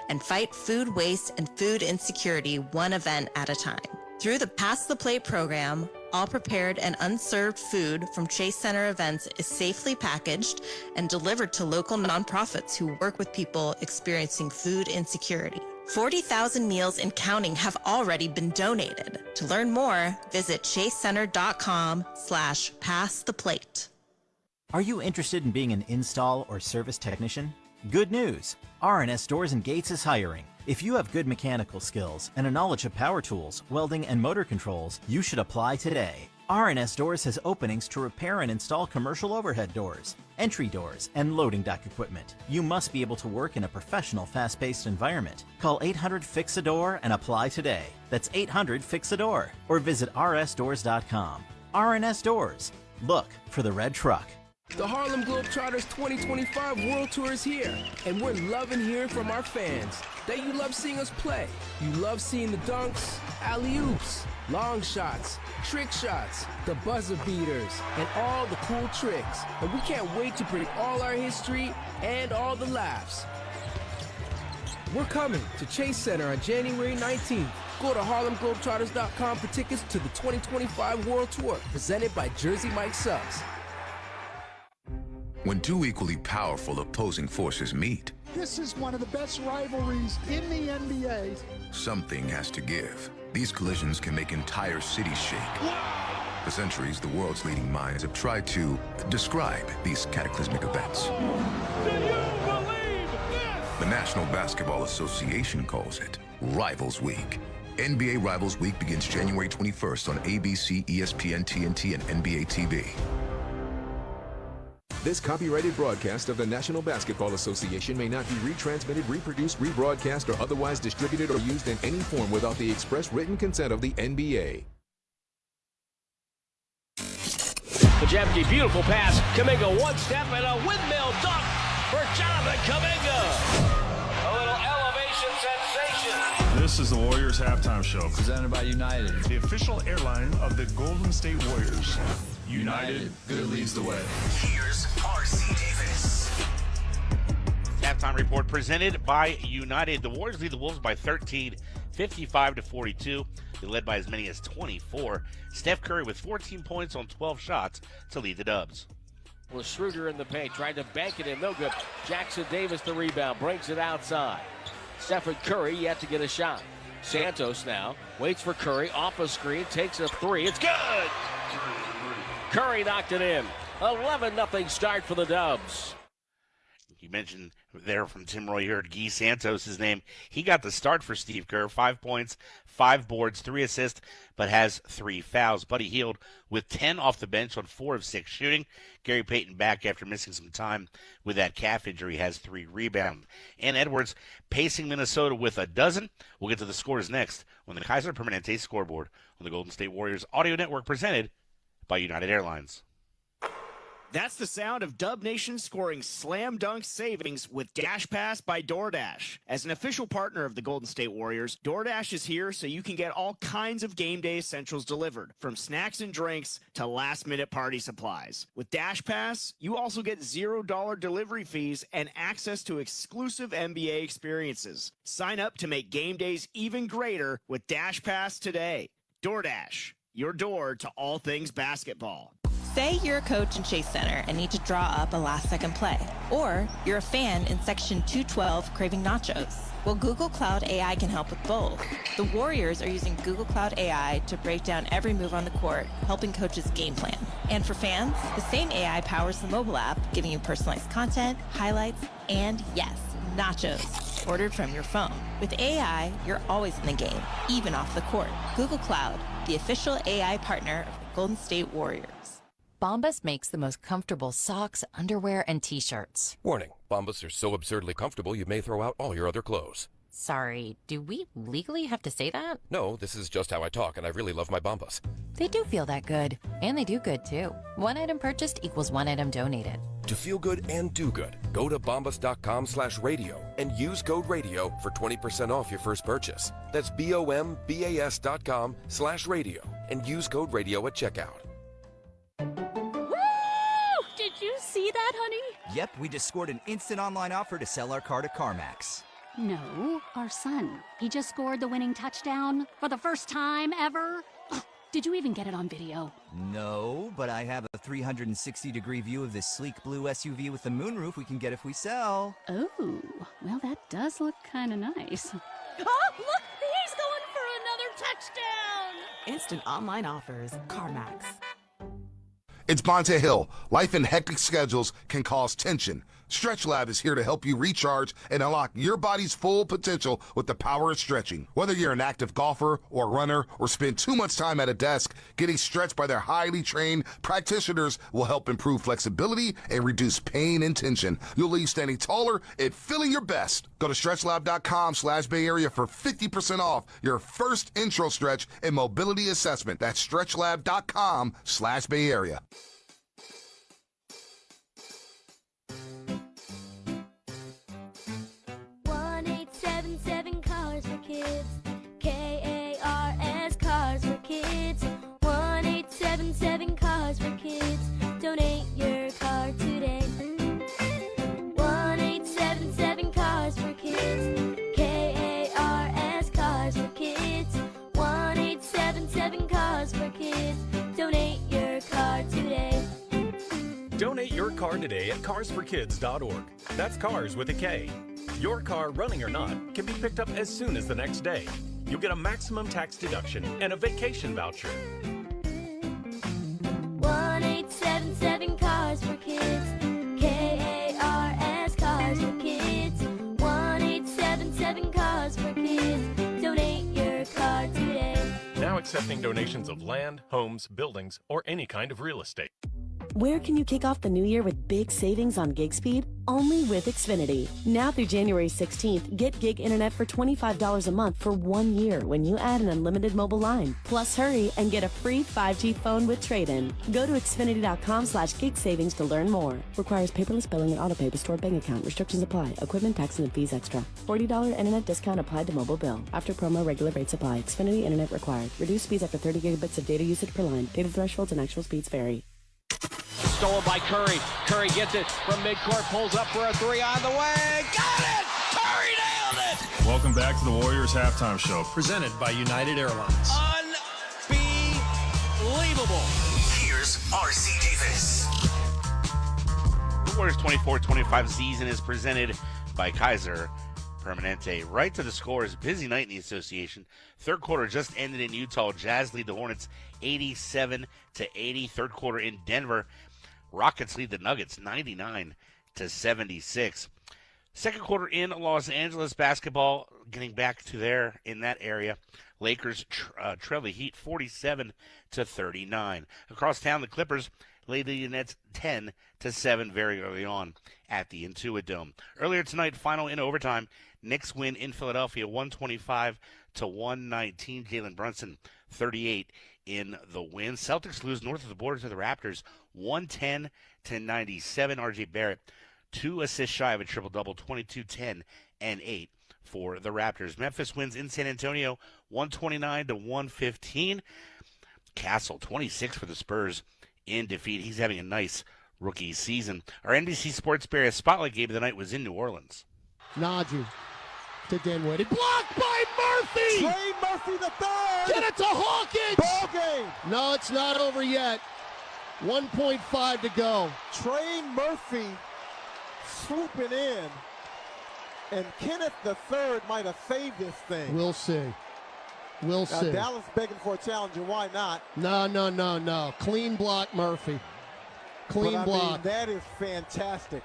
and fight food waste and food insecurity one event at a time. Through the Pass the Plate program, all prepared and unserved food from Chase Center events is safely packaged and delivered to local nonprofits who work with people experiencing food insecurity. 40,000 meals and counting have already been donated. To learn more, visit chasecenter.com/passtheplate. Are you interested in being an install or service technician? Good news! R&S Doors and Gates is hiring. If you have good mechanical skills and a knowledge of power tools, welding, and motor controls, you should apply today. R&S Doors has openings to repair and install commercial overhead doors, entry doors, and loading dock equipment. You must be able to work in a professional, fast-paced environment. Call 800-FIX-A-DOOR and apply today. That's 800-FIX-A-DOOR. Or visit rsdoors.com. R&S Doors. Look for the red truck. The Harlem Globetrotters 2025 World Tour is here, and we're loving hearing from our fans that you love seeing us play. You love seeing the dunks, alley-oops, long shots, trick shots, the buzzer beaters, and all the cool tricks. And we can't wait to bring all our history and all the laughs. We're coming to Chase Center on January 19th. Go to harlemglobetrotters.com for tickets to the 2025 World Tour, presented by Jersey Mike Subs. When two equally powerful opposing forces meet, this is one of the best rivalries in the NBA. Something has to give. These collisions can make entire cities shake. For centuries, the world's leading minds have tried to describe these cataclysmic events. Do you believe this? The National Basketball Association calls it Rivals Week. NBA Rivals Week begins January 21st on ABC, ESPN, TNT, and NBA TV. This copyrighted broadcast of the National Basketball Association may not be retransmitted, reproduced, rebroadcast, or otherwise distributed or used in any form without the express written consent of the NBA. Pajemski, beautiful pass. Kuminga, one step and a windmill dunk for Jonathan Kuminga. A little elevation sensation. This is the Warriors halftime show, presented by United, the official airline of the Golden State Warriors. United, good leads the way. Here's R.C. Davis. Halftime report presented by United. The Warriors lead the Wolves by 13, 55-42. They led by as many as 24. Steph Curry with 14 points on 12 shots to lead the Dubs. Well, Schroeder in the paint, tried to bank it in, no good. Jackson Davis the rebound, brings it outside. Stephen Curry yet to get a shot. Santos now waits for Curry, off a screen, takes a three. It's good! Curry knocked it in. 11-0 start for the Dubs. You mentioned there from Tim Roy, you heard Guy Santos' name. He got the start for Steve Kerr. 5 points, 5 boards, 3 assists, but has 3 fouls. Buddy Hield with 10 off the bench on 4 of 6 shooting. Gary Payton back after missing some time with that calf injury, has 3 rebounds. And Edwards pacing Minnesota with a dozen. We'll get to the scores next on the Kaiser Permanente scoreboard on the Golden State Warriors Audio Network, presented by United Airlines. That's the sound of Dub Nation scoring slam dunk savings with Dash Pass by DoorDash. As an official partner of the Golden State Warriors, DoorDash is here so you can get all kinds of game day essentials delivered, from snacks and drinks to last-minute party supplies. With Dash Pass, you also get $0 delivery fees and access to exclusive NBA experiences. Sign up to make game days even greater with Dash Pass today. DoorDash, your door to all things basketball. Say you're a coach in Chase Center and need to draw up a last-second play. Or you're a fan in Section 212 craving nachos. Well, Google Cloud AI can help with both. The Warriors are using Google Cloud AI to break down every move on the court, helping coaches game plan. And for fans, the same AI powers the mobile app, giving you personalized content, highlights, and yes, nachos, ordered from your phone. With AI, you're always in the game, even off the court. Google Cloud, the official AI partner of the Golden State Warriors. Bombas makes the most comfortable socks, underwear, and T-shirts. Warning, Bombas are so absurdly comfortable you may throw out all your other clothes. Sorry, do we legally have to say that? No, this is just how I talk, and I really love my Bombas. They do feel that good. And they do good, too. One item purchased equals one item donated. To feel good and do good, go to bombas.com/radio and use code radio for 20% off your first purchase. That's BOMBAS.com/radio and use code radio at checkout. Did you see that, honey? Yep, we just scored an instant online offer to sell our car to CarMax. No, our son. He just scored the winning touchdown for the first time ever. Did you even get it on video? No, but I have a 360-degree view of this sleek blue SUV with the moonroof we can get if we sell. Oh, well, that does look kind of nice. Oh, look! He's going for another touchdown! Instant online offers. CarMax. It's Bonte Hill. Life in hectic schedules can cause tension. StretchLab is here to help you recharge and unlock your body's full potential with the power of stretching. Whether you're an active golfer or runner or spend too much time at a desk, getting stretched by their highly trained practitioners will help improve flexibility and reduce pain and tension. You'll leave standing taller and feeling your best. Go to stretchlab.com/Bay Area for 50% off your first intro stretch and mobility assessment. That's stretchlab.com/Bay Area. Kids, KARS, Cars for Kids, 1-877 Cars for Kids. Donate your car today. 1-877 Cars for Kids, KARS, Cars for Kids, 1-877 Cars for Kids. Donate your car today. Donate your car today at carsforkids.org. That's cars with a K. Your car, running or not, can be picked up as soon as the next day. You'll get a maximum tax deduction and a vacation voucher. 1-877 Cars for Kids, KARS, Cars for Kids, 1-877 Cars for Kids. Donate your car today. Now accepting donations of land, homes, buildings, or any kind of real estate. Where can you kick off the new year with big savings on gig speed? Only with Xfinity. Now through January 16th, get gig internet for $25 a month for 1 year when you add an unlimited mobile line. Plus hurry and get a free 5G phone with trade-in. Go to Xfinity.com/gig savings to learn more. Requires paperless billing and autopay with stored bank account. Restrictions apply. Equipment, taxes, and fees extra. $40 internet discount applied to mobile bill. After promo, regular rates apply. Xfinity internet required. Reduced speeds after 30 gigabits of data usage per line. Data thresholds and actual speeds vary. Stolen by Curry. Curry gets it from midcourt, pulls up for a three on the way. Got it! Curry nailed it! Welcome back to the Warriors Halftime Show, presented by United Airlines. Unbelievable. Here's R.C. Davis. The Warriors 24-25 season is presented by Kaiser Permanente. Right to the scores. Busy night in the association. Third quarter just ended in Utah. Jazz lead the Hornets 87-80. Third quarter in Denver. Rockets lead the Nuggets 99-76. Second quarter in Los Angeles, basketball getting back to there in that area. Lakers trail the Heat 47-39. Across town, the Clippers lead the Nets 10-7 very early on at the Intuit Dome. Earlier tonight, final in overtime, Knicks win in Philadelphia 125-119. Jalen Brunson 38 in the win. Celtics lose north of the border to the Raptors 110-97. RJ Barrett 2 assists shy of a triple-double, 22, 10, and 8 for the Raptors. Memphis wins in San Antonio 129-115. Castle 26 for the Spurs in defeat. He's having a nice rookie season. Our NBC Sports Area Spotlight game of the night was in New Orleans. Naju to Dinwiddie. Blocked by Murphy! Trey Murphy the third! Get it to Hawkins! Ball game! No, it's not over yet. 1.5 to go. Trey Murphy swooping in. And Kenneth the third might have saved this thing. We'll see. We'll now, see. Dallas begging for a challenge, and why not? No. Clean block, Murphy. Clean block. Mean, that is fantastic.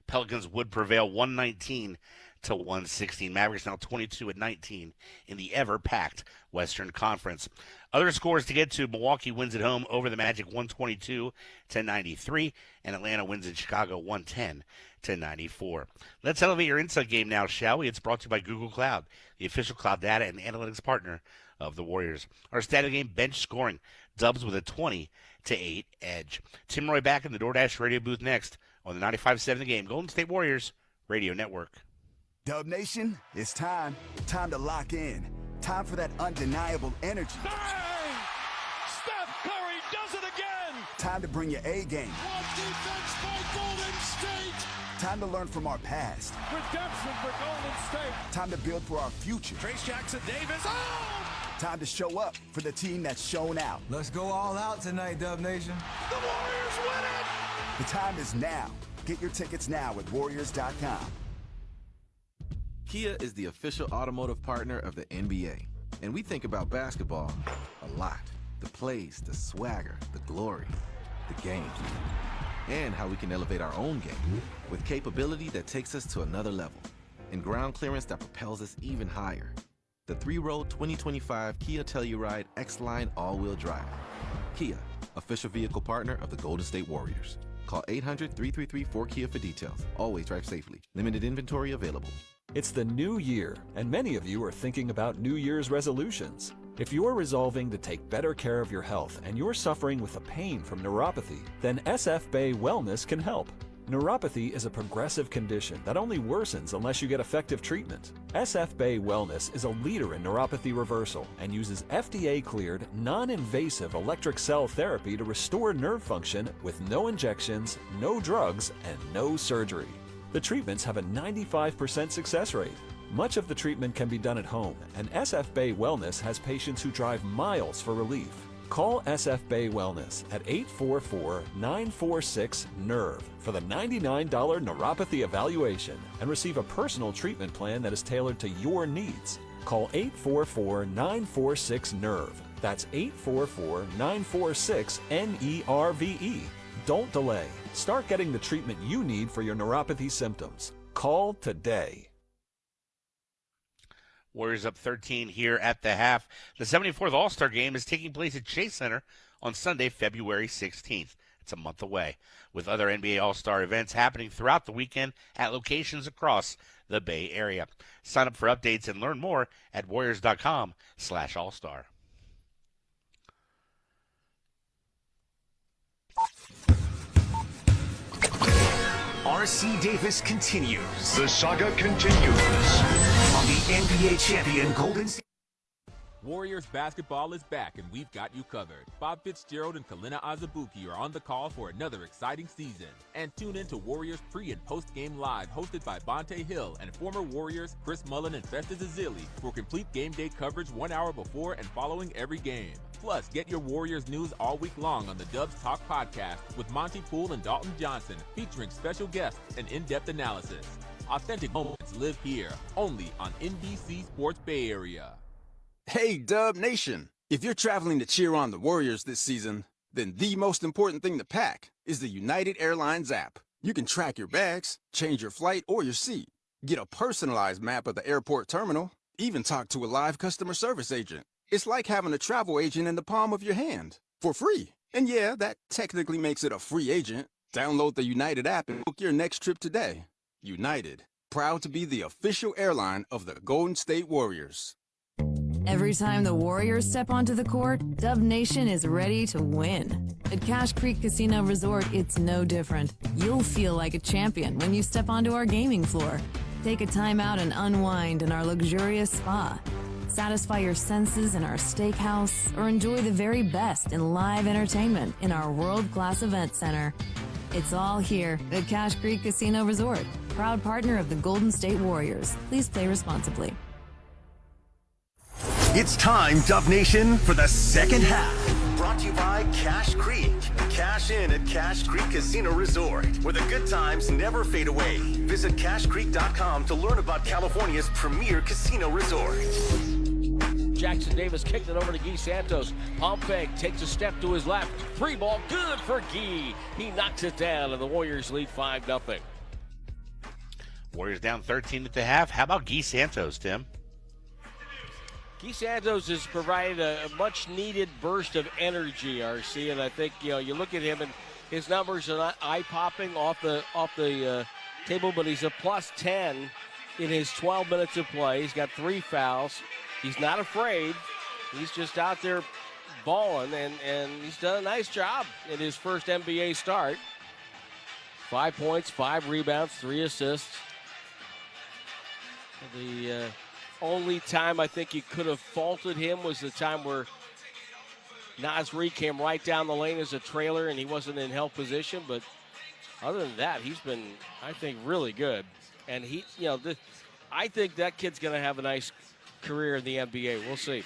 Pelicans would prevail 119-116. Mavericks now 22-19 in the ever-packed Western Conference. Other scores to get to: Milwaukee wins at home over the Magic 122-93, and Atlanta wins in Chicago 110-94. Let's elevate your inside game now, shall we? It's brought to you by Google Cloud, the official cloud data and analytics partner of the Warriors. Our stat of the game: bench scoring. Dubs with a 20-8 edge. Tim Roy back in the DoorDash radio booth next on the 95.7 The Game. Golden State Warriors Radio Network. Dub Nation, it's time. Time to lock in. Time for that undeniable energy. Bang! Steph Curry does it again! Time to bring your A game. What defense by Golden State! Time to learn from our past. Redemption for Golden State. Time to build for our future. Trace Jackson Davis. Oh! Time to show up for the team that's shown out. Let's go all out tonight, Dub Nation. The Warriors win it! The time is now. Get your tickets now at Warriors.com. Kia is the official automotive partner of the NBA. And we think about basketball a lot. The plays, the swagger, the glory, the game. And how we can elevate our own game with capability that takes us to another level. And ground clearance that propels us even higher. The 3-row 2025 Kia Telluride X-Line all-wheel drive. Kia, official vehicle partner of the Golden State Warriors. Call 800-333-4KIA for details. Always drive safely. Limited inventory available. It's the new year, and many of you are thinking about New Year's resolutions. If you're resolving to take better care of your health and you're suffering with a pain from neuropathy, then SF Bay Wellness can help. Neuropathy is a progressive condition that only worsens unless you get effective treatment. SF Bay Wellness is a leader in neuropathy reversal and uses FDA-cleared, non-invasive electric cell therapy to restore nerve function with no injections, no drugs, and no surgery. The treatments have a 95% success rate. Much of the treatment can be done at home, and SF Bay Wellness has patients who drive miles for relief. Call SF Bay Wellness at 844-946-NERVE for the $99 neuropathy evaluation and receive a personal treatment plan that is tailored to your needs. Call 844-946-NERVE. That's 844-946-NERVE. Don't delay. Start getting the treatment you need for your neuropathy symptoms. Call today. Warriors up 13 here at the half. The 74th All-Star Game is taking place at Chase Center on Sunday, February 16th. It's a month away, with other NBA All-Star events happening throughout the weekend at locations across the Bay Area. Sign up for updates and learn more at warriors.com/all-star. R.C. Davis continues. The saga continues on the NBA champion Golden State. Warriors basketball is back, and we've got you covered. Bob Fitzgerald and Kalina Azubuike are on the call for another exciting season. And tune in to Warriors pre- and post-game live, hosted by Bonte Hill and former Warriors Chris Mullin and Festus Ezeli for complete game day coverage 1 hour before and following every game. Plus, get your Warriors news all week long on the Dubs Talk podcast with Monty Poole and Dalton Johnson, featuring special guests and in-depth analysis. Authentic moments live here, only on NBC Sports Bay Area. Hey, Dub Nation! If you're traveling to cheer on the Warriors this season, then the most important thing to pack is the United Airlines app. You can track your bags, change your flight or your seat, get a personalized map of the airport terminal, even talk to a live customer service agent. It's like having a travel agent in the palm of your hand, for free. And yeah, that technically makes it a free agent. Download the United app and book your next trip today. United, proud to be the official airline of the Golden State Warriors. Every time the Warriors step onto the court, Dub Nation is ready to win. At Cash Creek Casino Resort, it's no different. You'll feel like a champion when you step onto our gaming floor. Take a time out and unwind in our luxurious spa. Satisfy your senses in our steakhouse, or enjoy the very best in live entertainment in our world-class event center. It's all here at Cash Creek Casino Resort, proud partner of the Golden State Warriors. Please play responsibly. It's time, Dub Nation, for the second half. Brought to you by Cash Creek. Cash in at Cash Creek Casino Resort, where the good times never fade away. Visit CashCreek.com to learn about California's premier casino resort. Jackson Davis kicked it over to Guy Santos. Pump fake, takes a step to his left. Three ball, good for Guy. He knocks it down, and the Warriors lead 5-0. Warriors down 13 at the half. How about Guy Santos, Tim? Guy Santos has provided a much-needed burst of energy, RC, and I think you look at him and his numbers are not eye-popping off the table, but he's a plus 10 in his 12 minutes of play. He's got 3 fouls. He's not afraid. He's just out there balling, and he's done a nice job in his first NBA start. 5 points, 5 rebounds, 3 assists. The only time I think you could have faulted him was the time where Nasri came right down the lane as a trailer and he wasn't in help position. But other than that, he's been, I think, really good. And I think that kid's going to have a nice career in the NBA. We'll see.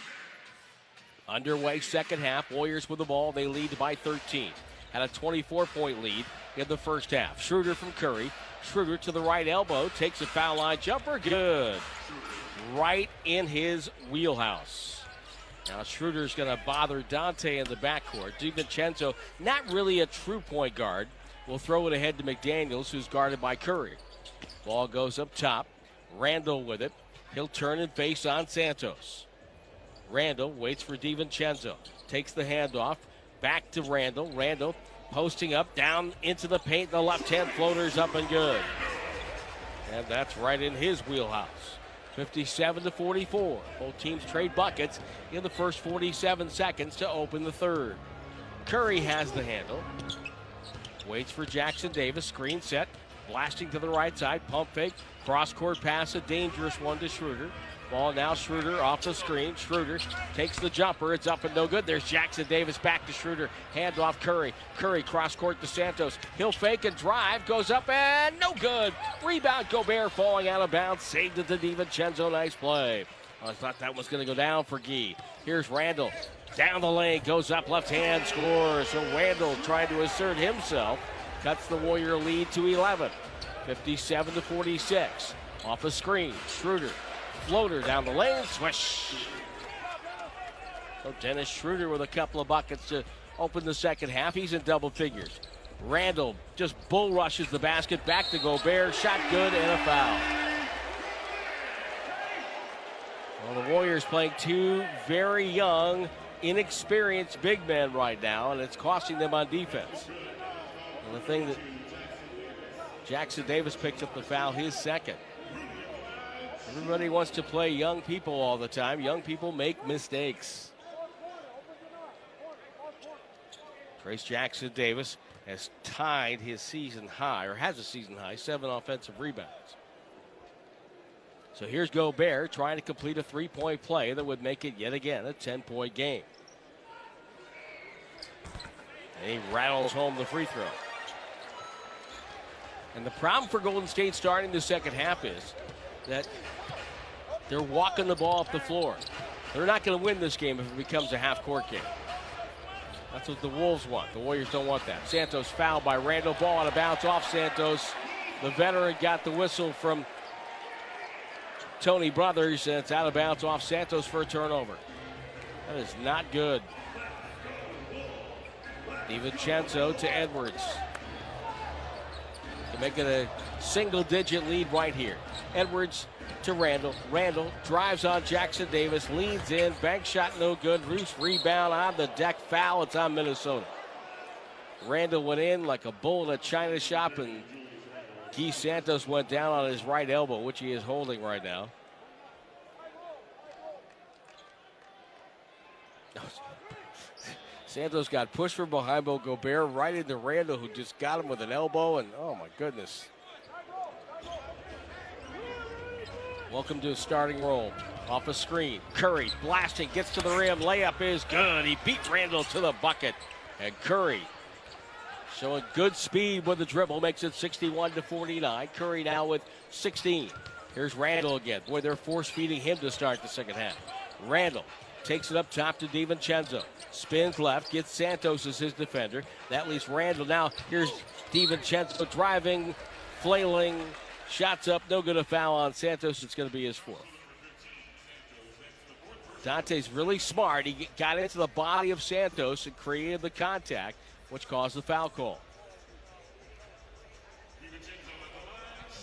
Underway second half. Warriors with the ball. They lead by 13. Had a 24-point lead in the first half. Schroeder from Curry. Schroeder to the right elbow. Takes a foul line jumper. Good. Right in his wheelhouse. Now Schroeder's going to bother Dante in the backcourt. DiVincenzo, not really a true point guard, will throw it ahead to McDaniels, who's guarded by Curry. Ball goes up top. Randall with it. He'll turn and face on Santos. Randall waits for DiVincenzo. Takes the handoff. Back to Randall. Randall posting up, down into the paint. The left-hand floater's up and good. And that's right in his wheelhouse. 57-44. Both teams trade buckets in the first 47 seconds to open the third. Curry has the handle. Waits for Jackson Davis. Screen set. Blasting to the right side. Pump fake. Cross-court pass. A dangerous one to Schroeder. Ball now Schroeder off the screen. Schroeder takes the jumper. It's up and no good. There's Jackson Davis back to Schroeder. Hand off Curry. Curry cross-court to Santos. He'll fake and drive. Goes up and no good. Rebound Gobert falling out of bounds. Saved it to DiVincenzo. Nice play. I thought that was going to go down for Guy. Here's Randall. Down the lane. Goes up left hand. Scores. So Randall trying to assert himself. Cuts the Warrior lead to 11. 57-46. Off a screen. Schroeder. Floater down the lane, swish. So Dennis Schroeder with a couple of buckets to open the second half. He's in double figures. Randall just bull rushes the basket, back to Gobert, shot good and a foul. Well, the Warriors playing 2 very young, inexperienced big men right now, and it's costing them on defense. And the thing that Jackson Davis picked up the foul, his second. Everybody wants to play young people all the time. Young people make mistakes. Trace Jackson Davis has tied his season high, or has a season high, 7 offensive rebounds. So here's Gobert trying to complete a three-point play that would make it yet again a 10-point game. And he rattles home the free throw. And the problem for Golden State starting the second half is that they're walking the ball up the floor. They're not going to win this game if it becomes a half-court game. That's what the Wolves want. The Warriors don't want that. Santos fouled by Randall. Ball on a bounce off Santos. The veteran got the whistle from Tony Brothers, and it's out of bounds off Santos for a turnover. That is not good. DiVincenzo to Edwards. To make it a single-digit lead right here. Edwards to Randall. Randall drives on Jackson Davis, leans in, bank shot no good. Roos rebound on the deck, foul. It's on Minnesota. Randall went in like a bull in a china shop, and Guy Santos went down on his right elbow, which he is holding right now. Santos got pushed from behind by Gobert right into Randall, who just got him with an elbow, and oh my goodness. Welcome to a starting role. Off a screen. Curry blasting, gets to the rim. Layup is good. He beat Randall to the bucket. And Curry showing good speed with the dribble, makes it 61-49. Curry now with 16. Here's Randall again. Boy, they're force-feeding him to start the second half. Randall takes it up top to DiVincenzo. Spins left, gets Santos as his defender. That leaves Randall. Now here's DiVincenzo driving, flailing. Shots up, no good, a foul on Santos. It's going to be his fourth. Dante's really smart. He got into the body of Santos and created the contact, which caused the foul call.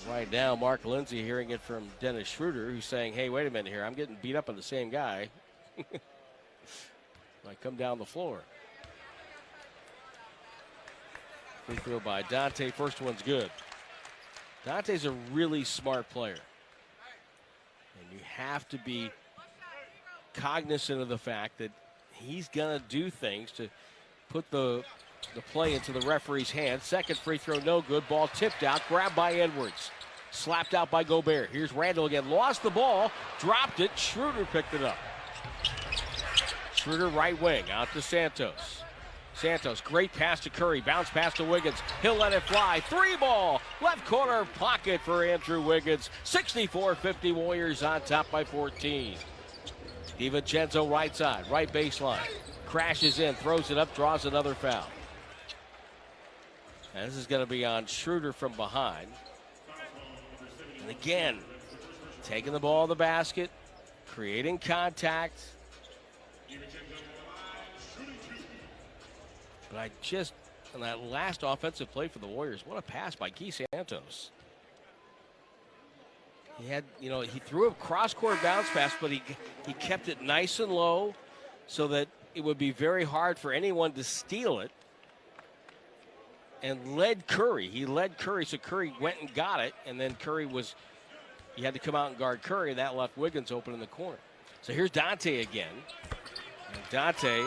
Right now, Mark Lindsay hearing it from Dennis Schroeder, who's saying, hey, wait a minute here. I'm getting beat up on the same guy. Might come down the floor. Free throw by Dante. First one's good. Dante's a really smart player. And you have to be cognizant of the fact that he's going to do things to put the play into the referee's hands. Second free throw, no good. Ball tipped out, grabbed by Edwards. Slapped out by Gobert. Here's Randall again. Lost the ball, dropped it. Schroeder picked it up. Schroeder right wing, out to Santos. Santos, great pass to Curry. Bounce pass to Wiggins. He'll let it fly. Three ball. Left corner pocket for Andrew Wiggins. 64-50 Warriors on top by 14. DiVincenzo right side, right baseline. Crashes in, throws it up, draws another foul. And this is going to be on Schroeder from behind. And again, taking the ball to the basket, creating contact. But I just, on that last offensive play for the Warriors, what a pass by Guy Santos. He had, he threw a cross-court bounce pass, but he kept it nice and low so that it would be very hard for anyone to steal it. And led Curry. He led Curry, so Curry went and got it, and then he had to come out and guard Curry, and that left Wiggins open in the corner. So here's Dante again. And Dante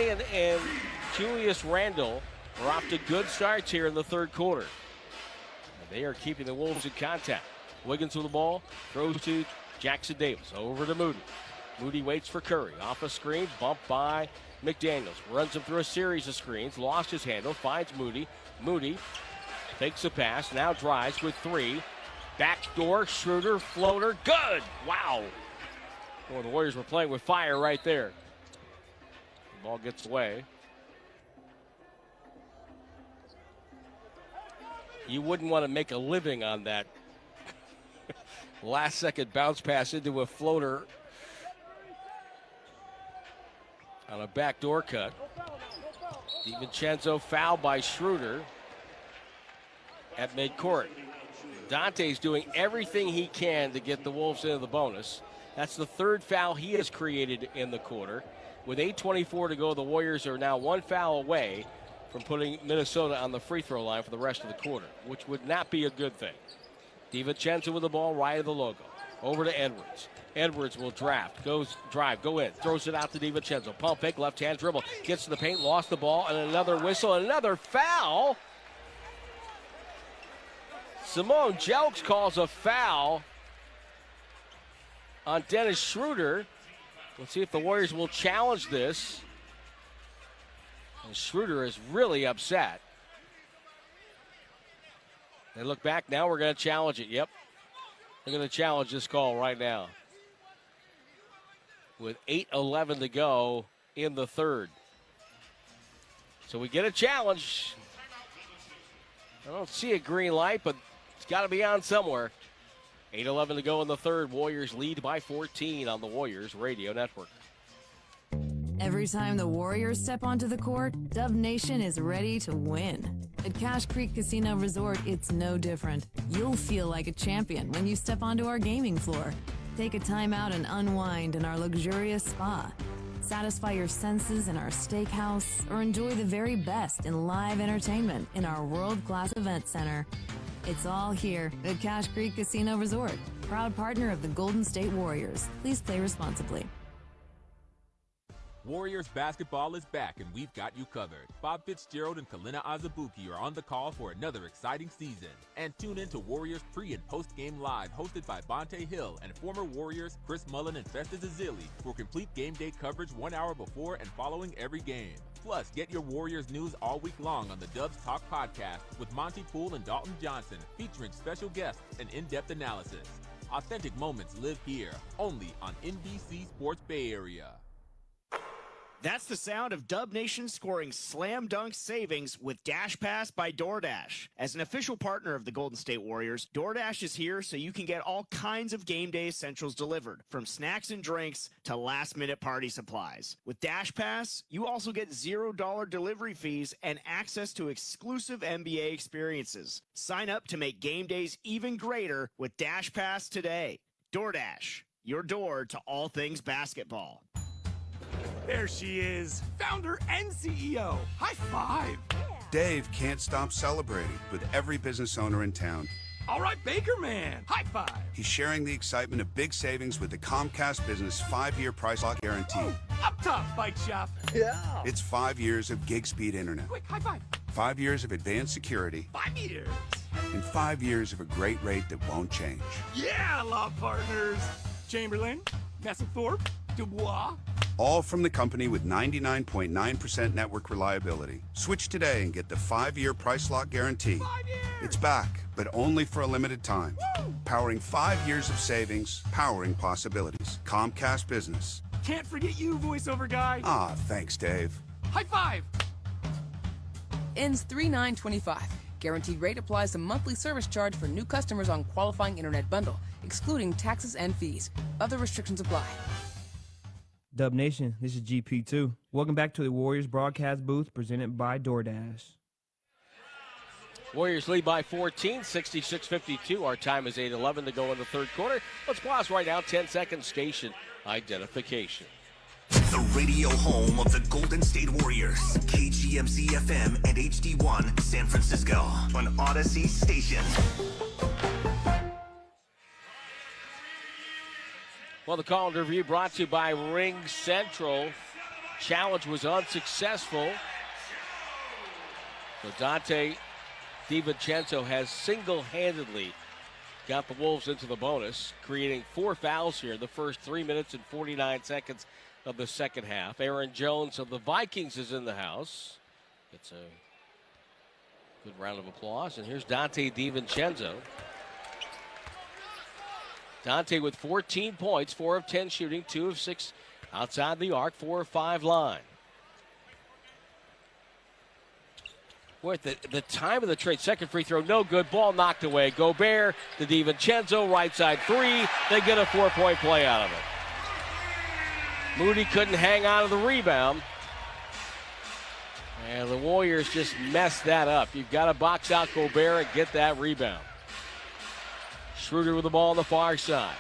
and Julius Randle are off to good starts here in the third quarter. And they are keeping the Wolves in contact. Wiggins with the ball, throws to Jackson Davis, over to Moody. Moody waits for Curry, off a screen, bumped by McDaniels. Runs him through a series of screens, lost his handle, finds Moody. Moody takes a pass, now drives with three. Backdoor, Schroeder, floater, good! Wow! Well, the Warriors were playing with fire right there. The ball gets away. You wouldn't want to make a living on that last second bounce pass into a floater on a backdoor cut. DiVincenzo fouled by Schroeder at midcourt. Dante's doing everything he can to get the Wolves into the bonus. That's the third foul he has created in the quarter. With 8:24 to go, the Warriors are now one foul away from putting Minnesota on the free throw line for the rest of the quarter, which would not be a good thing. DiVincenzo with the ball right of the logo. Over to Edwards. Edwards will go in, throws it out to DiVincenzo. Pump fake, left-hand dribble. Gets to the paint, lost the ball, and another whistle, another foul. Simone Jelks calls a foul on Dennis Schroeder. Let's see if the Warriors will challenge this. And Schroeder is really upset. They look back. Now we're going to challenge it. Yep. They're going to challenge this call right now. With 8:11 to go in the third. So we get a challenge. I don't see a green light, but it's got to be on somewhere. 8:11 to go in the third. Warriors lead by 14 on the Warriors Radio Network. Every time the Warriors step onto the court, Dub Nation is ready to win. At Cache Creek Casino Resort, it's no different. You'll feel like a champion when you step onto our gaming floor. Take a time out and unwind in our luxurious spa. Satisfy your senses in our steakhouse, or enjoy the very best in live entertainment in our world-class event center. It's all here at Cache Creek Casino Resort, proud partner of the Golden State Warriors. Please play responsibly. Warriors basketball is back, and we've got you covered. Bob Fitzgerald and Kalina Azubuike are on the call for another exciting season. And tune in to Warriors pre- and post-game live, hosted by Bonte Hill and former Warriors Chris Mullin and Festus Ezeli for complete game day coverage 1 hour before and following every game. Plus, get your Warriors news all week long on the Dubs Talk podcast with Monty Poole and Dalton Johnson, featuring special guests and in-depth analysis. Authentic moments live here, only on NBC Sports Bay Area. That's the sound of Dub Nation scoring slam dunk savings with Dash Pass by DoorDash. As an official partner of the Golden State Warriors, DoorDash is here so you can get all kinds of game day essentials delivered, from snacks and drinks to last-minute party supplies. With Dash Pass, you also get $0 delivery fees and access to exclusive NBA experiences. Sign up to make game days even greater with Dash Pass today. DoorDash, your door to all things basketball. There she is, founder and CEO. High five. Dave can't stop celebrating with every business owner in town. All right, Baker Man. High five. He's sharing the excitement of big savings with the Comcast Business 5-year price lock guarantee. Ooh, up top, Bike Shop. Yeah. It's 5 years of gig speed internet. Quick, high five. 5 years of advanced security. 5 years. And 5 years of a great rate that won't change. Yeah, law partners. Chamberlain, Messethorpe, Dubois. All from the company with 99.9% network reliability. Switch today and get the 5-year price lock guarantee. 5 years. It's back, but only for a limited time. Woo! Powering 5 years of savings, powering possibilities. Comcast Business. Can't forget you, voiceover guy. Ah, thanks, Dave. High five. Ends 3/9/25. Guaranteed rate applies to monthly service charge for new customers on qualifying internet bundle, excluding taxes and fees. Other restrictions apply. Dub Nation, this is GP2. Welcome back to the Warriors broadcast booth presented by DoorDash. Warriors lead by 14, 66-52. Our time is 8:11 to go in the third quarter. Let's pause right now, 10-second station identification. The radio home of the Golden State Warriors. KGMZ FM and HD1 San Francisco on Odyssey Station. Well, the call and review brought to you by Ring Central. Challenge was unsuccessful. So Dante DiVincenzo has single-handedly got the Wolves into the bonus, creating 4 fouls here in the first 3 minutes and 49 seconds of the second half. Aaron Jones of the Vikings is in the house. It's a good round of applause. And here's Dante DiVincenzo. Dante with 14 points, 4 of 10 shooting, 2 of 6 outside the arc, 4 of 5 line. Boy, at the time of the trade, second free throw, no good. Ball knocked away. Gobert to DiVincenzo, right side 3. They get a 4-point play out of it. Moody couldn't hang on to the rebound. And the Warriors just messed that up. You've got to box out Gobert and get that rebound. Schroeder with the ball on the far side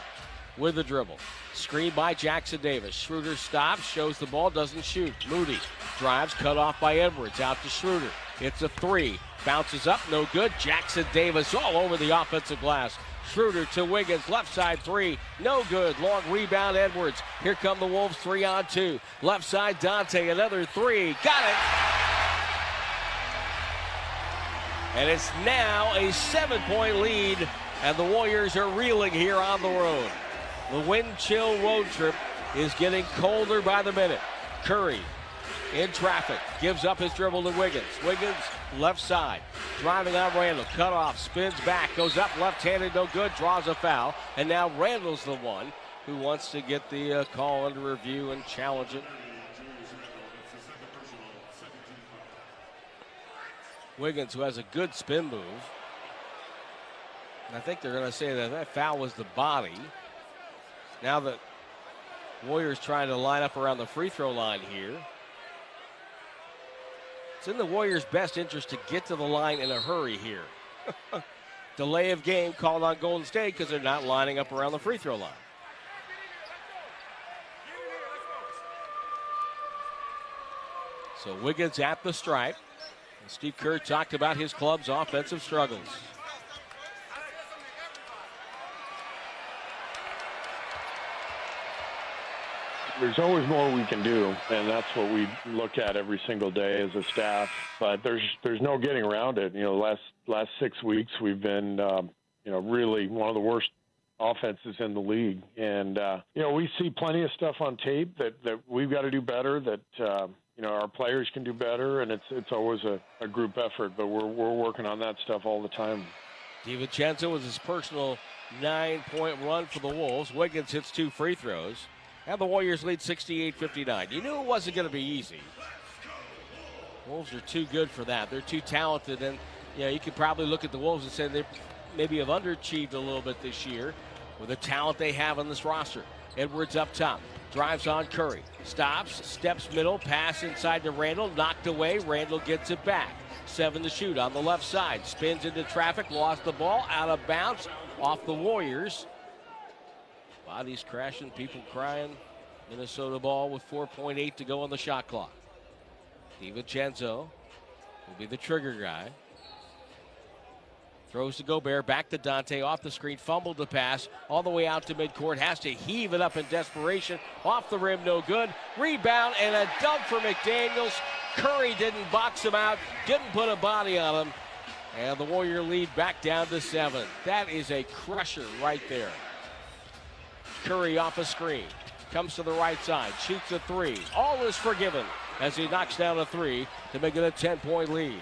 with the dribble. Screened by Jackson Davis. Schroeder stops, shows the ball, doesn't shoot. Moody drives, cut off by Edwards. Out to Schroeder. It's a three. Bounces up, no good. Jackson Davis all over the offensive glass. Schroeder to Wiggins, left side three, no good. Long rebound, Edwards. Here come the Wolves, 3-on-2. Left side, Dante, another three. Got it! And it's now a 7-point lead, and the Warriors are reeling here on the road. The wind chill road trip is getting colder by the minute. Curry in traffic, gives up his dribble to Wiggins. Wiggins, left side, driving on Randall, cut off, spins back, goes up left-handed, no good, draws a foul. And now Randall's the one who wants to get the call under review and challenge it. Wiggins, who has a good spin move. And I think they're going to say that that foul was the body. Now that Warriors trying to line up around the free throw line here. It's in the Warriors' best interest to get to the line in a hurry here. Delay of game called on Golden State because they're not lining up around the free throw line. So Wiggins at the stripe. And Steve Kerr talked about his club's offensive struggles. There's always more we can do, and that's what we look at every single day as a staff. But there's no getting around it. You know, last 6 weeks we've been, really one of the worst offenses in the league. And we see plenty of stuff on tape that we've got to do better. That our players can do better, and it's always a group effort. But we're working on that stuff all the time. DiVincenzo with his personal 9-point run for the Wolves. Wiggins hits 2 free throws. And the Warriors lead 68-59. You knew it wasn't going to be easy. Wolves are too good for that. They're too talented. And, you could probably look at the Wolves and say they maybe have underachieved a little bit this year with the talent they have on this roster. Edwards up top. Drives on Curry. Stops. Steps middle. Pass inside to Randall. Knocked away. Randall gets it back. 7 to shoot on the left side. Spins into traffic. Lost the ball. Out of bounds. Off the Warriors. Bodies crashing, people crying. Minnesota ball with 4.8 to go on the shot clock. DiVincenzo will be the trigger guy. Throws to Gobert, back to Dante, off the screen, fumbled the pass, all the way out to midcourt, has to heave it up in desperation. Off the rim, no good. Rebound and a dunk for McDaniels. Curry didn't box him out, didn't put a body on him. And the Warrior lead back down to 7. That is a crusher right there. Curry off a screen, comes to the right side, shoots a 3. All is forgiven as he knocks down a 3 to make it a 10-point lead.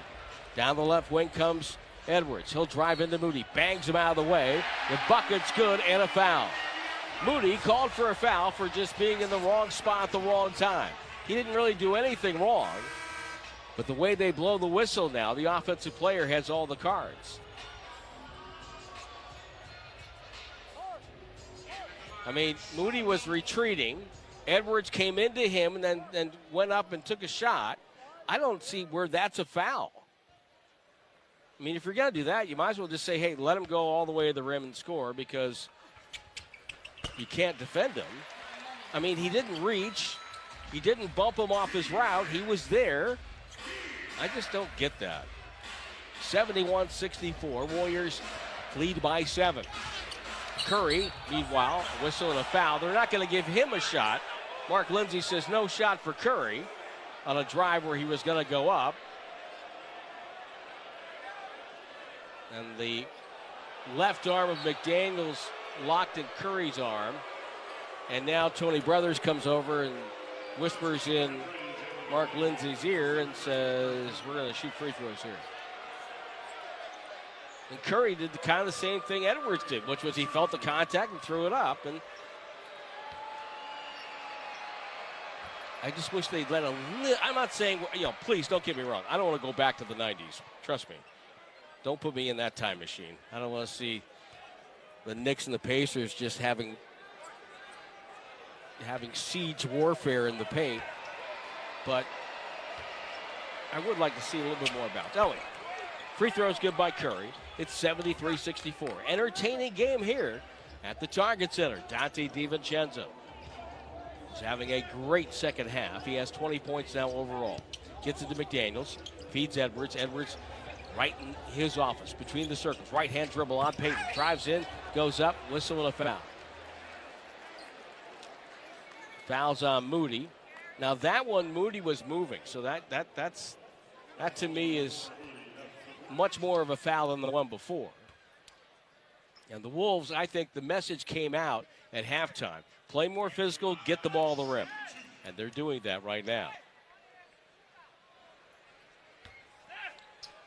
Down the left wing comes Edwards. He'll drive into Moody, bangs him out of the way. The bucket's good and a foul. Moody called for a foul for just being in the wrong spot at the wrong time. He didn't really do anything wrong, but the way they blow the whistle now, the offensive player has all the cards. I mean, Moody was retreating. Edwards came into him and then went up and took a shot. I don't see where that's a foul. I mean, if you're going to do that, you might as well just say, hey, let him go all the way to the rim and score because you can't defend him. I mean, he didn't reach. He didn't bump him off his route. He was there. I just don't get that. 71-64. Warriors lead by 7. Curry, meanwhile, whistle and a foul. They're not going to give him a shot. Mark Lindsay says no shot for Curry on a drive where he was going to go up. And the left arm of McDaniels locked in Curry's arm. And now Tony Brothers comes over and whispers in Mark Lindsay's ear and says, we're going to shoot free throws here. And Curry did kind of the same thing Edwards did, which was he felt the contact and threw it up. And I just wish they'd let a little. I'm not saying, please don't get me wrong. I don't want to go back to the 90s. Trust me. Don't put me in that time machine. I don't want to see the Knicks and the Pacers just having siege warfare in the paint. But I would like to see a little bit more about it. Anyway, free throws good by Curry. It's 73-64. Entertaining game here at the Target Center. Dante DiVincenzo is having a great second half. He has 20 points now overall. Gets it to McDaniels. Feeds Edwards. Edwards right in his office, between the circles. Right-hand dribble on Payton. Drives in, goes up, whistle and a foul. Fouls on Moody. Now that one, Moody was moving, so that to me is much more of a foul than the one before. And the Wolves, I think the message came out at halftime. Play more physical, get the ball to the rim. And they're doing that right now.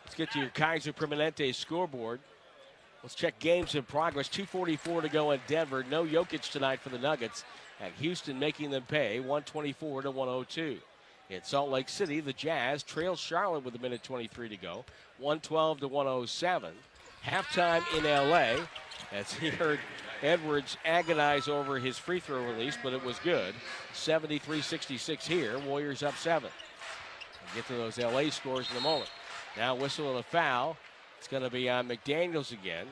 Let's get to your Kaiser Permanente scoreboard. Let's check games in progress. 2:44 to go in Denver. No Jokic tonight for the Nuggets. And Houston making them pay 124 to 102. In Salt Lake City, the Jazz trail Charlotte with 1:23 to go. 112 to 107. Halftime in LA, as he heard Edwards agonize over his free throw release, but it was good. 73-66 here. Warriors up 7. We'll get to those LA scores in a moment. Now whistle and a foul. It's going to be on McDaniels again,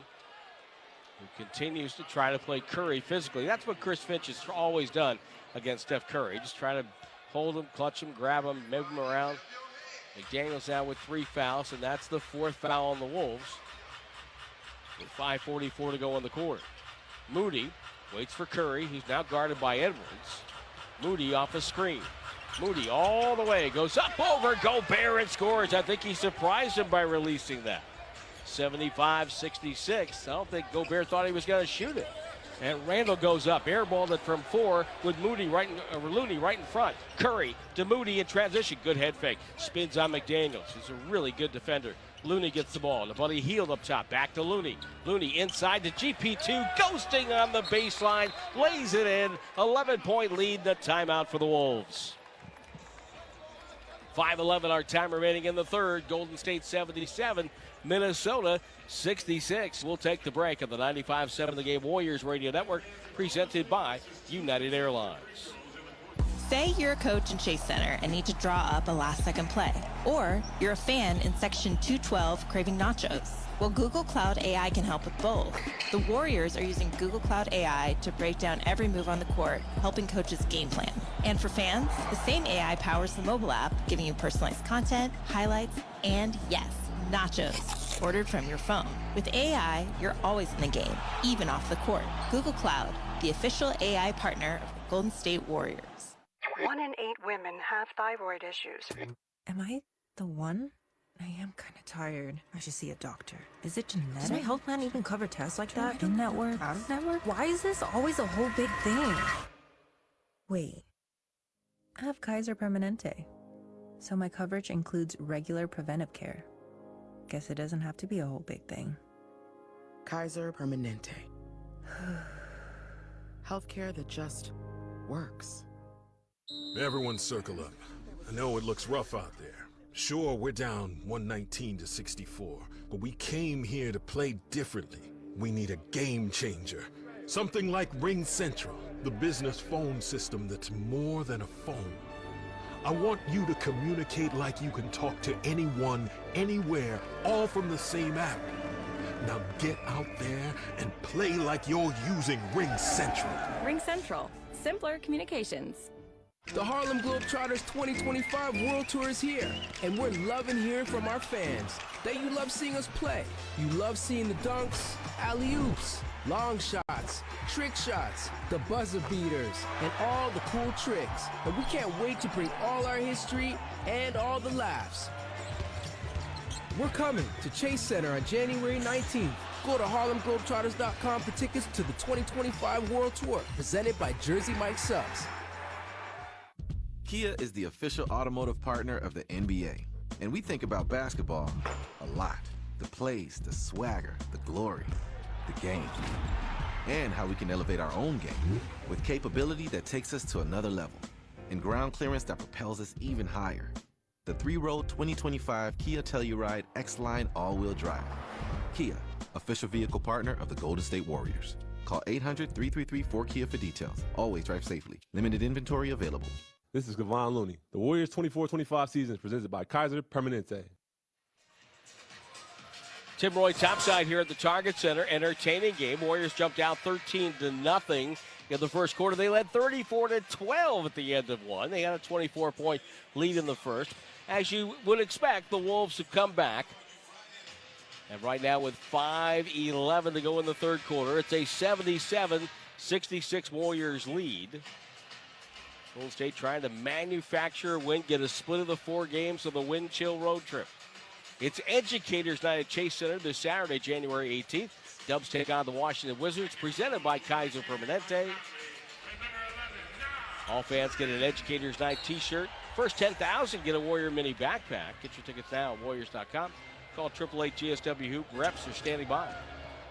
who continues to try to play Curry physically. That's what Chris Finch has always done against Steph Curry. Just try to hold him, clutch him, grab him, move him around. McDaniels now with 3 fouls, and that's the 4th foul on the Wolves. With 5:44 to go in the quarter. Moody waits for Curry, who's now guarded by Edwards. Moody off a screen. Moody all the way, goes up over Gobert and scores. I think he surprised him by releasing that. 75-66. I don't think Gobert thought he was going to shoot it. And Randall goes up, airballed it from 4 with Looney right in front. Curry to Moody in transition. Good head fake. Spins on McDaniels. He's a really good defender. Looney gets the ball. The buddy Hield up top. Back to Looney. Looney inside to GP2. Ghosting on the baseline. Lays it in. 11-point lead. The timeout for the Wolves. 5:11 our time remaining in the third. Golden State 77. Minnesota 66. We'll take the break on the 95.7 The Game Warriors Radio Network, presented by United Airlines. Say you're a coach in Chase Center and need to draw up a last-second play. Or you're a fan in Section 212 craving nachos. Well, Google Cloud AI can help with both. The Warriors are using Google Cloud AI to break down every move on the court, helping coaches game plan. And for fans, the same AI powers the mobile app, giving you personalized content, highlights, and yes, nachos, ordered from your phone. With AI, you're always in the game, even off the court. Google Cloud, the official AI partner of the Golden State Warriors. 1 in 8 women have thyroid issues. Am I the one? I am kind of tired. I should see a doctor. Is it genetic? Does my health plan even cover tests like that? In-network? Out-of-network? Why is this always a whole big thing? Wait. I have Kaiser Permanente. So my coverage includes regular preventive care. Guess it doesn't have to be a whole big thing. Kaiser Permanente. Healthcare that just works. Everyone circle up. I know it looks rough out there. Sure, we're down 119 to 64, but we came here to play differently. We need a game changer. Something like Ring Central, the business phone system that's more than a phone. I want you to communicate like you can talk to anyone, anywhere, all from the same app. Now get out there and play like you're using Ring Central. Ring Central. Simpler communications. The Harlem Globetrotters 2025 World Tour is here, and we're loving hearing from our fans that you love seeing us play. You love seeing the dunks, alley-oops, long shots, trick shots, the buzzer beaters, and all the cool tricks. And we can't wait to bring all our history and all the laughs. We're coming to Chase Center on January 19th. Go to HarlemGlobetrotters.com for tickets to the 2025 World Tour, presented by Jersey Mike Subs. Kia is the official automotive partner of the NBA. And we think about basketball a lot. The plays, the swagger, the glory, the game. And how we can elevate our own game with capability that takes us to another level. And ground clearance that propels us even higher. The 3-row 2025 Kia Telluride X-Line all-wheel drive. Kia, official vehicle partner of the Golden State Warriors. Call 800-333-4KIA for details. Always drive safely. Limited inventory available. This is Kevon Looney. The Warriors 24-25 season is presented by Kaiser Permanente. Tim Roy topside here at the Target Center. Entertaining game. Warriors jumped out 13-0 in the first quarter. They led 34-12 at the end of one. They had a 24-point lead in the first. as you would expect, the Wolves have come back. And right now with 5:11 to go in the third quarter, it's a 77-66 Warriors lead. Golden State trying to manufacture a win, get a split of the 4 games of the wind-chill road trip. It's Educators Night at Chase Center this Saturday, January 18th. Dubs take on the Washington Wizards, presented by Kaiser Permanente. All fans get an Educators Night t-shirt. First 10,000 get a Warrior Mini backpack. Get your tickets now at Warriors.com. Call 888-GSW Hoop. Reps are standing by.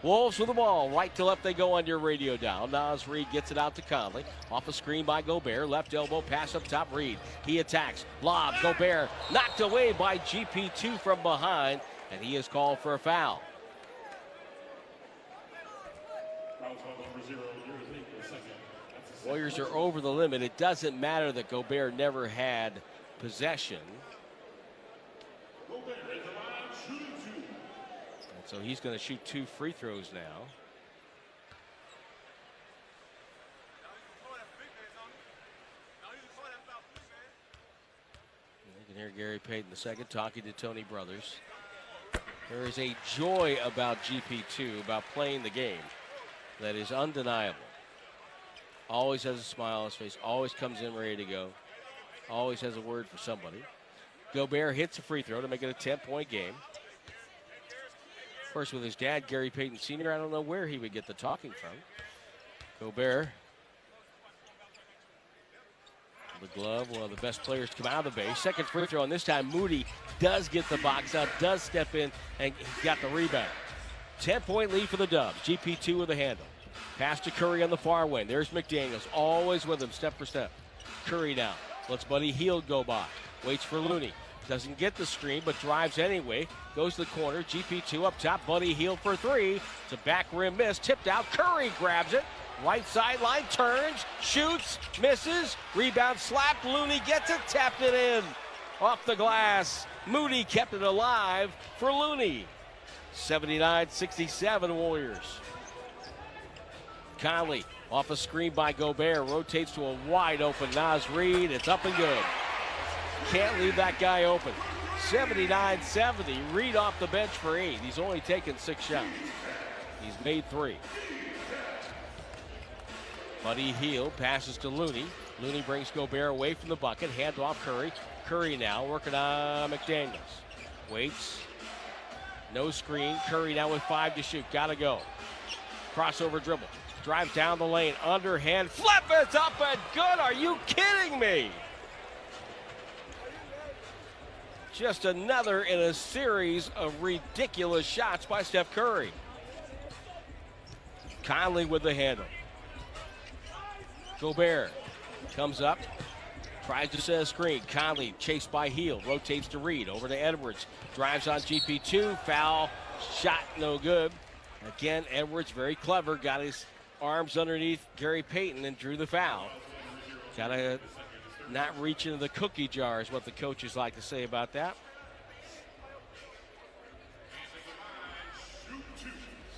Wolves with the ball. Right to left they go on your radio dial. Naz Reid gets it out to Conley. Off a screen by Gobert. Left elbow pass up top. Reid. He attacks. Lob. Gobert knocked away by GP2 from behind. And he is called for a foul. Warriors are over the limit. It doesn't matter that Gobert never had possession. So he's going to shoot 2 free throws now. You can hear Gary Payton II talking to Tony Brothers. There is a joy about GP2, about playing the game, that is undeniable. Always has a smile on his face, always comes in ready to go, always has a word for somebody. Gobert hits a free throw to make it a 10-point game. Of course, with his dad, Gary Payton Sr., I don't know where he would get the talking from. Gobert, the glove, one of the best players to come out of the base. Second free throw, and this time Moody does get the box out, does step in, and got the rebound. 10-point lead for the Dubs. GP2 with a handle. Pass to Curry on the far wing. There's McDaniels, always with him, step for step. Curry now lets Buddy Hield go by. Waits for Looney. Doesn't get the screen, but drives anyway. Goes to the corner. GP2 up top. Buddy Hield for 3. It's a back rim miss. Tipped out. Curry grabs it. Right sideline. Turns. Shoots. Misses. Rebound slapped. Looney gets it. Tapped it in. Off the glass. Moody kept it alive for Looney. 79-67 Warriors. Conley off a screen by Gobert. Rotates to a wide open Naz Reid. It's up and good. Can't leave that guy open. 79-70. Reid off the bench for 8. He's only taken 6 shots. He's made 3. Buddy Hield passes to Looney. Looney brings Gobert away from the bucket. Hand off Curry. Curry now working on McDaniels. Waits. No screen. Curry now with 5 to shoot. Gotta go. Crossover dribble. Drives down the lane. Underhand. Flip. It's up and good. Are you kidding me? Just another in a series of ridiculous shots by Steph Curry. Conley with the handle. Gobert comes up, tries to set a screen. Conley chased by Hield, rotates to Reid, over to Edwards. Drives on GP2, foul, shot no good. Again, Edwards very clever, got his arms underneath Gary Payton and drew the foul. Gotta not reach into the cookie jar is what the coaches like to say about that.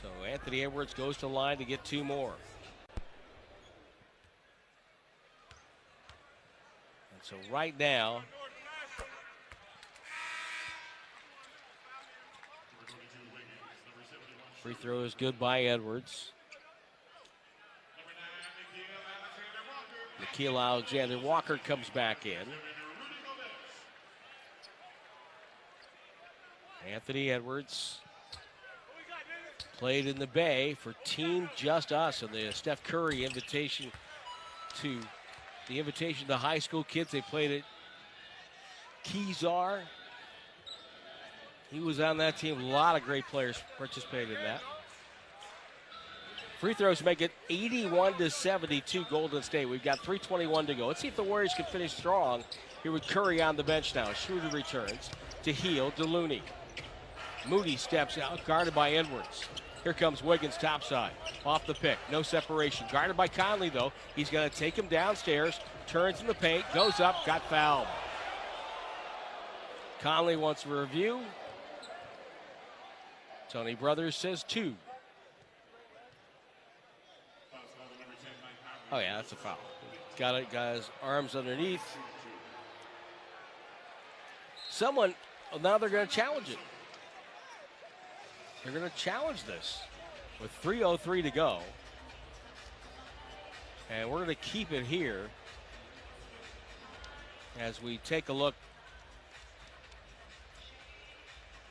So Anthony Edwards goes to line to get 2 more. And so right now, free throw is good by Edwards. Nickeil Alexander-Walker comes back in. Anthony Edwards played in the Bay for Team Just Us and the Steph Curry invitation to high school kids. They played at Kezar. He was on that team. A lot of great players participated in that. Free throws make it 81-72 Golden State. We've got 3:21 to go. Let's see if the Warriors can finish strong here with Curry on the bench now. Schroeder returns to Hield, to Looney. Moody steps out, guarded by Edwards. Here comes Wiggins topside, off the pick, no separation. Guarded by Conley though. He's gonna take him downstairs, turns in the paint, goes up, got fouled. Conley wants a review. Tony Brothers says 2. Oh yeah, that's a foul. Got his arms underneath. now they're going to challenge it. They're going to challenge this with 3:03 to go. And we're going to keep it here as we take a look.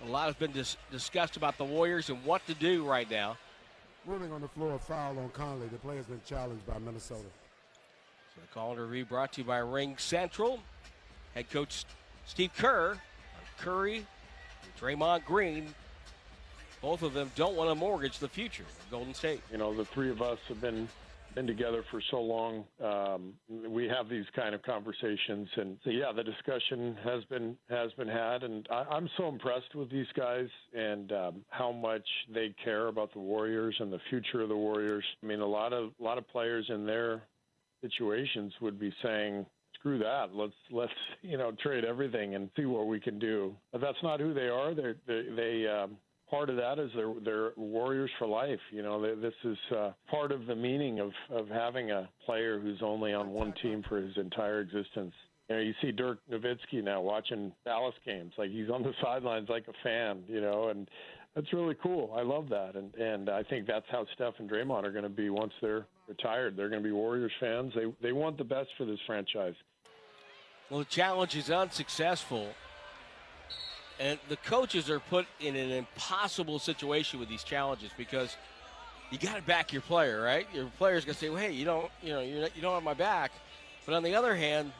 A lot has been discussed about the Warriors and what to do right now. Ruling on the floor, foul on Conley. The play has been challenged by Minnesota. So the call to review brought to you by Ring Central. Head coach Steve Kerr, Curry, Draymond Green, both of them don't want to mortgage the future of Golden State. You know, the three of us have been together for so long. We have these kind of conversations, and so, yeah, the discussion has been had, and I'm so impressed with these guys and how much they care about the Warriors and the future of the Warriors. I mean, a lot of players in their situations would be saying, screw that, let's trade everything and see what we can do. But that's not who they are. They part of that is they're Warriors for life. You know, this is part of the meaning of having a player who's only on one team for his entire existence. You know, you see Dirk Nowitzki now watching Dallas games, like he's on the sidelines like a fan, you know, and that's really cool. I love that. And I think that's how Steph and Draymond are going to be once they're retired. They're going to be Warriors fans. They want the best for this franchise. Well, the challenge is unsuccessful. And the coaches are put in an impossible situation with these challenges because you got to back your player, right? Your player's going to say, well, hey, you don't have my back. But on the other hand,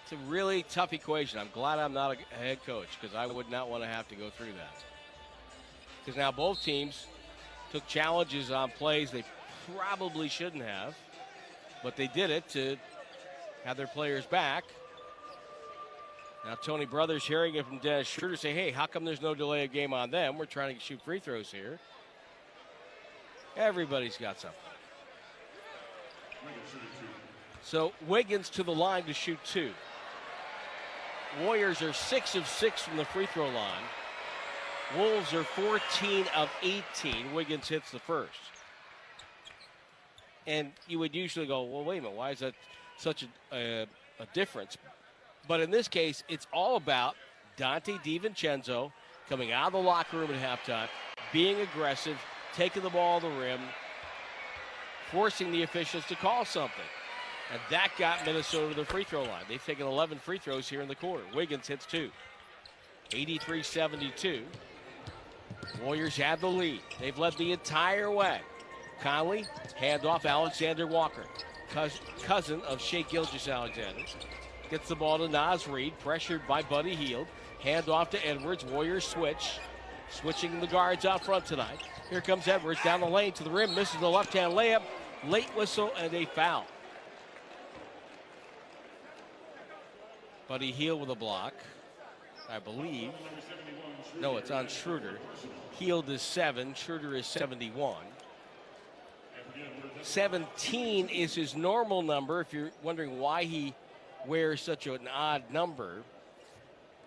it's a really tough equation. I'm glad I'm not a head coach because I would not want to have to go through that. Because now both teams took challenges on plays they probably shouldn't have, but they did it to have their players back. Now Tony Brothers hearing it from Dennis Schroeder say, hey, how come there's no delay of game on them? We're trying to shoot free throws here. Everybody's got something. So Wiggins to the line to shoot 2. Warriors are 6 of 6 from the free throw line. Wolves are 14 of 18. Wiggins hits the first. And you would usually go, well, wait a minute, why is that such a difference? But in this case, it's all about Dante DiVincenzo coming out of the locker room at halftime, being aggressive, taking the ball to the rim, forcing the officials to call something. And that got Minnesota to the free throw line. They've taken 11 free throws here in the quarter. Wiggins hits 2. 83-72. Warriors have the lead. They've led the entire way. Conley, handoff Alexander Walker, cousin of Shai Gilgeous-Alexander. Gets the ball to Naz Reid, pressured by Buddy Hield. Hand off to Edwards. Warriors switch. Switching the guards out front tonight. Here comes Edwards down the lane to the rim. Misses the left-hand layup. Late whistle and a foul. Buddy Hield with a block, I believe. No, it's on Schroeder. Hield is 7. Schroeder is 71. 17 is his normal number, if you're wondering why he wears such an odd number,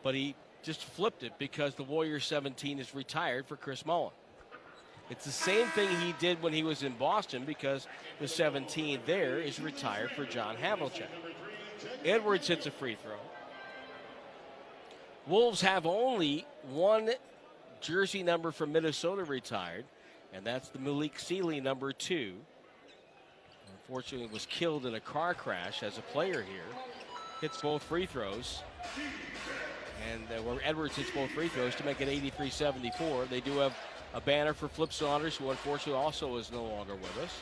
but he just flipped it because the Warriors 17 is retired for Chris Mullin. It's the same thing he did when he was in Boston because the 17 there is retired for John Havlicek. Edwards hits a free throw. Wolves have only one jersey number from Minnesota retired, and that's the Malik Sealy number 2. Unfortunately, was killed in a car crash as a player here. Hits both free throws. And where Edwards hits both free throws to make it 83-74. They do have a banner for Flip Saunders, who unfortunately also is no longer with us.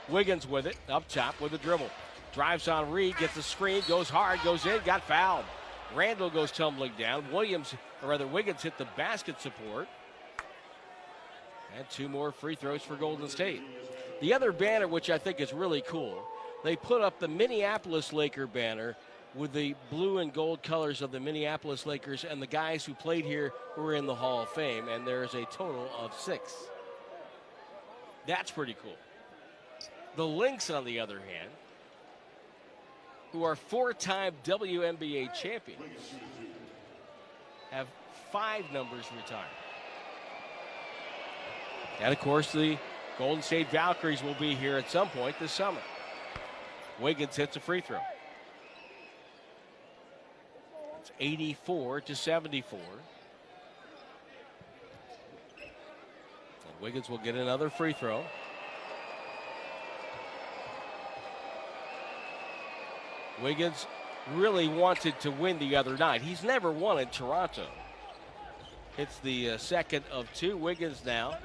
Wiggins with it, up top with a dribble. Drives on Reed, gets the screen, goes hard, goes in, got fouled. Randall goes tumbling down. Wiggins hit the basket support. And 2 more free throws for Golden State. The other banner, which I think is really cool, they put up the Minneapolis Laker banner with the blue and gold colors of the Minneapolis Lakers and the guys who played here who were in the Hall of Fame, and there's a total of 6. That's pretty cool. The Lynx, on the other hand, who are 4-time WNBA champions, have 5 numbers retired. And, of course, the Golden State Valkyries will be here at some point this summer. Wiggins hits a free throw. 84-74. And Wiggins will get another free throw. Wiggins really wanted to win the other night. He's never won in Toronto. It's the second of two. Wiggins now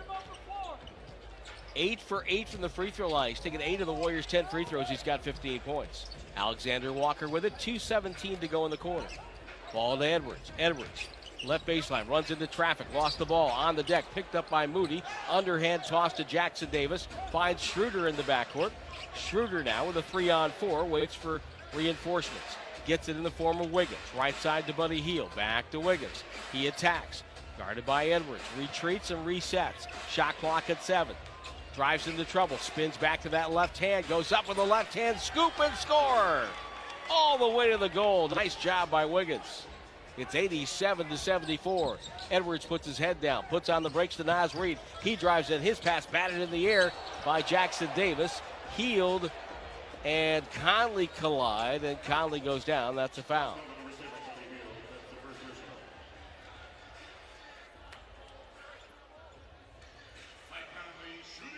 8 for 8 from the free throw line. He's taken 8 of the Warriors' 10 free throws. He's got 15 points. Alexander Walker with it. 2:17 to go in the quarter. Ball to Edwards. Edwards, left baseline, runs into traffic, lost the ball on the deck, picked up by Moody. Underhand toss to Jackson Davis. Finds Schroeder in the backcourt. Schroeder now with a 3-on-4, waits for reinforcements. Gets it in the form of Wiggins. Right side to Buddy Hield. Back to Wiggins. He attacks. Guarded by Edwards. Retreats and resets. Shot clock at 7. Drives into trouble. Spins back to that left hand. Goes up with a left hand. Scoop and score. All the way to the goal. Nice job by Wiggins. It's 87-74. Edwards puts his head down. Puts on the brakes to Naz Reid. He drives in. His pass batted in the air by Jackson Davis. Hield and Conley collide, and Conley goes down. That's a foul.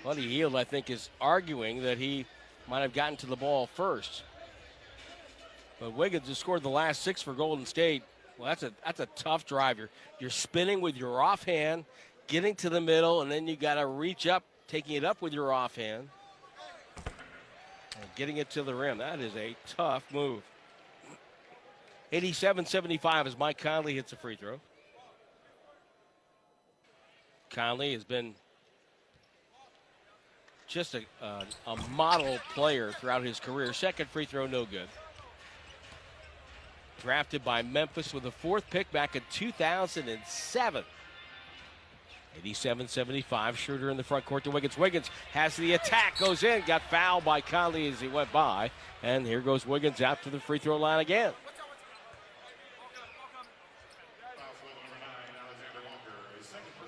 Buddy Hield, I think, is arguing that he might have gotten to the ball first. But Wiggins has scored the last 6 for Golden State. Well, that's a tough drive. You're spinning with your offhand, getting to the middle, and then you got to reach up, taking it up with your offhand. And getting it to the rim. That is a tough move. 87-75 as Mike Conley hits a free throw. Conley has been just a model player throughout his career. Second free throw, no good. Drafted by Memphis with the 4th pick back in 2007. 87-75, Schroeder in the front court to Wiggins. Wiggins has the attack, goes in, got fouled by Conley as he went by. And here goes Wiggins out to the free throw line again.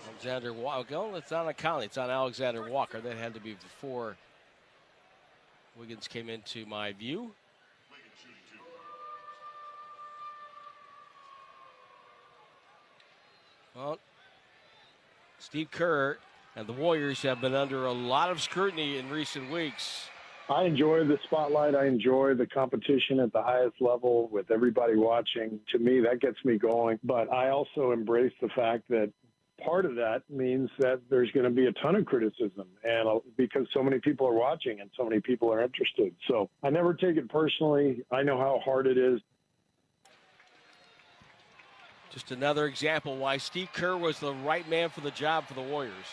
Alexander Walker, oh, it's not on Conley, it's on Alexander Walker. That had to be before Wiggins came into my view. Well, Steve Kerr and the Warriors have been under a lot of scrutiny in recent weeks. I enjoy the spotlight. I enjoy the competition at the highest level with everybody watching. To me, that gets me going. But I also embrace the fact that part of that means that there's going to be a ton of criticism, and because so many people are watching and so many people are interested. So I never take it personally. I know how hard it is. Just another example why Steve Kerr was the right man for the job for the Warriors.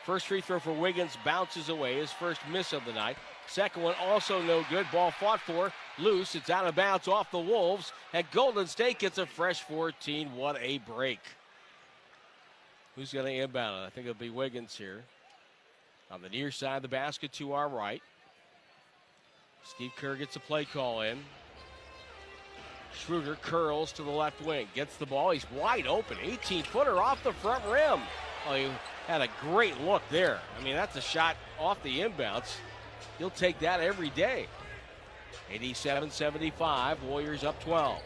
First free throw for Wiggins bounces away, his first miss of the night. Second one also no good. Ball fought for, loose. It's out of bounds off the Wolves, and Golden State gets a fresh 14. What a break. Who's going to inbound it? I think it'll be Wiggins here. On the near side of the basket to our right. Steve Kerr gets a play call in. Schroeder curls to the left wing, gets the ball. He's wide open, 18-footer off the front rim. Oh, he had a great look there. I mean, that's a shot off the inbounds. He'll take that every day. 87-75, Warriors up 12.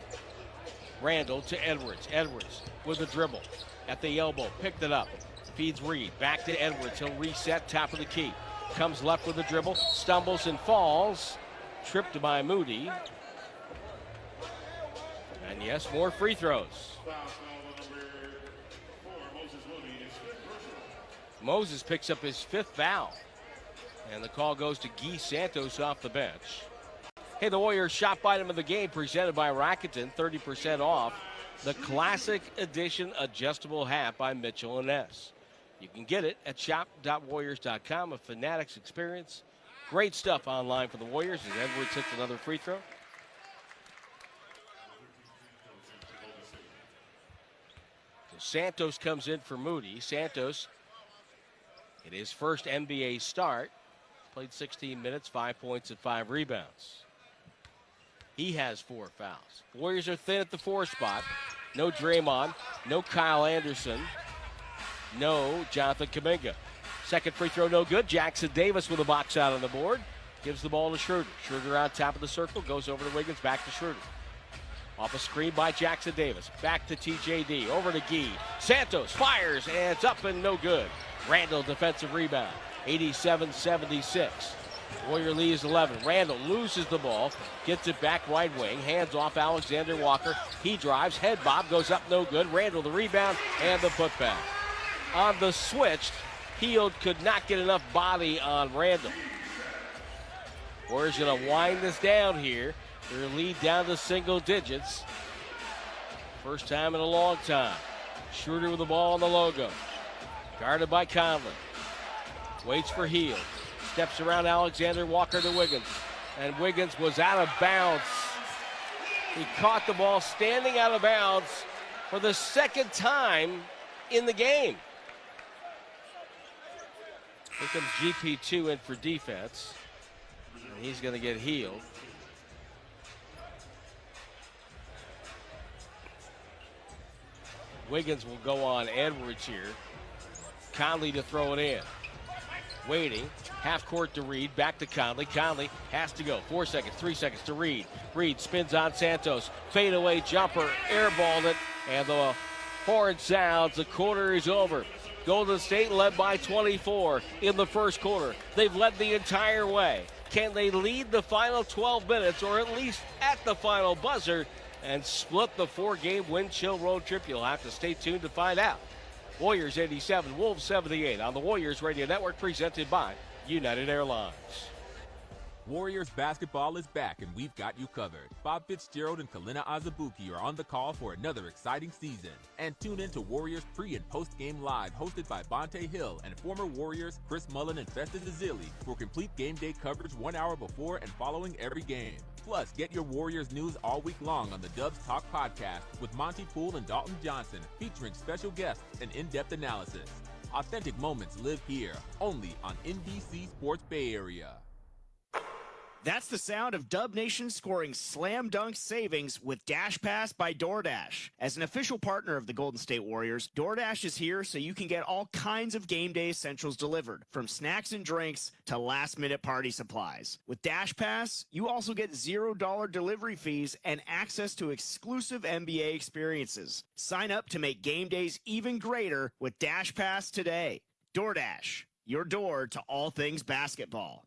Randall to Edwards. Edwards with a dribble at the elbow, picked it up. Feeds Reed, back to Edwards. He'll reset, top of the key. Comes left with a dribble, stumbles and falls. Tripped by Moody. And yes, more free throws. Moses picks up his 5th foul. And the call goes to Guy Santos off the bench. Hey, the Warriors shop item of the game presented by Rakuten, 30% off. The Classic Edition Adjustable Hat by Mitchell & Ness. You can get it at shop.warriors.com, a Fanatics experience. Great stuff online for the Warriors as Edwards hits another free throw. Santos comes in for Moody. Santos, in his first NBA start, played 16 minutes, 5 points and 5 rebounds. He has 4 fouls. Warriors are thin at the 4 spot. No Draymond, no Kyle Anderson, no Jonathan Kuminga. Second free throw no good. Jackson Davis with a box out on the board. Gives the ball to Schroeder. Schroeder on top of the circle, goes over to Wiggins, back to Schroeder. Off a screen by Jackson Davis. Back to TJD. Over to Gee. Santos fires, and it's up and no good. Randall defensive rebound. 87-76. Warrior leads 11. Randall loses the ball. Gets it back right wing. Hands off Alexander Walker. He drives. Head bob goes up no good. Randall the rebound and the putback. On the switch, Hield could not get enough body on Randall. Warriors going to wind this down here. Their lead down to single digits. First time in a long time. Schroeder with the ball on the logo. Guarded by Conley. Waits for Hield. Steps around Alexander Walker to Wiggins. And Wiggins was out of bounds. He caught the ball standing out of bounds for the second time in the game. Here comes GP2 in for defense. And he's going to get Hield. Wiggins will go on Edwards here. Conley to throw it in. Waiting. Half court to Reed. Back to Conley. Conley has to go. 4 seconds, 3 seconds to Reed. Reed spins on Santos. Fadeaway jumper. Airballed it. And the horn sounds. The quarter is over. Golden State led by 24 in the first quarter. They've led the entire way. Can they lead the final 12 minutes, or at least at the final buzzer, and split the 4-game wind-chill road trip? You'll have to stay tuned to find out. Warriors 87, Wolves 78 on the Warriors Radio Network, presented by United Airlines. Warriors basketball is back, and we've got you covered. Bob Fitzgerald and Kalina Azubuike are on the call for another exciting season. And tune in to Warriors pre- and post-game live, hosted by Bonte Hill and former Warriors Chris Mullin and Festus Ezeli for complete game day coverage 1 hour before and following every game. Plus, get your Warriors news all week long on the Dubs Talk podcast with Monty Poole and Dalton Johnson, featuring special guests and in-depth analysis. Authentic moments live here, only on NBC Sports Bay Area. That's the sound of Dub Nation scoring slam dunk savings with Dash Pass by DoorDash. As an official partner of the Golden State Warriors, DoorDash is here so you can get all kinds of game day essentials delivered, from snacks and drinks to last-minute party supplies. With Dash Pass, you also get $0 delivery fees and access to exclusive NBA experiences. Sign up to make game days even greater with Dash Pass today. DoorDash, your door to all things basketball.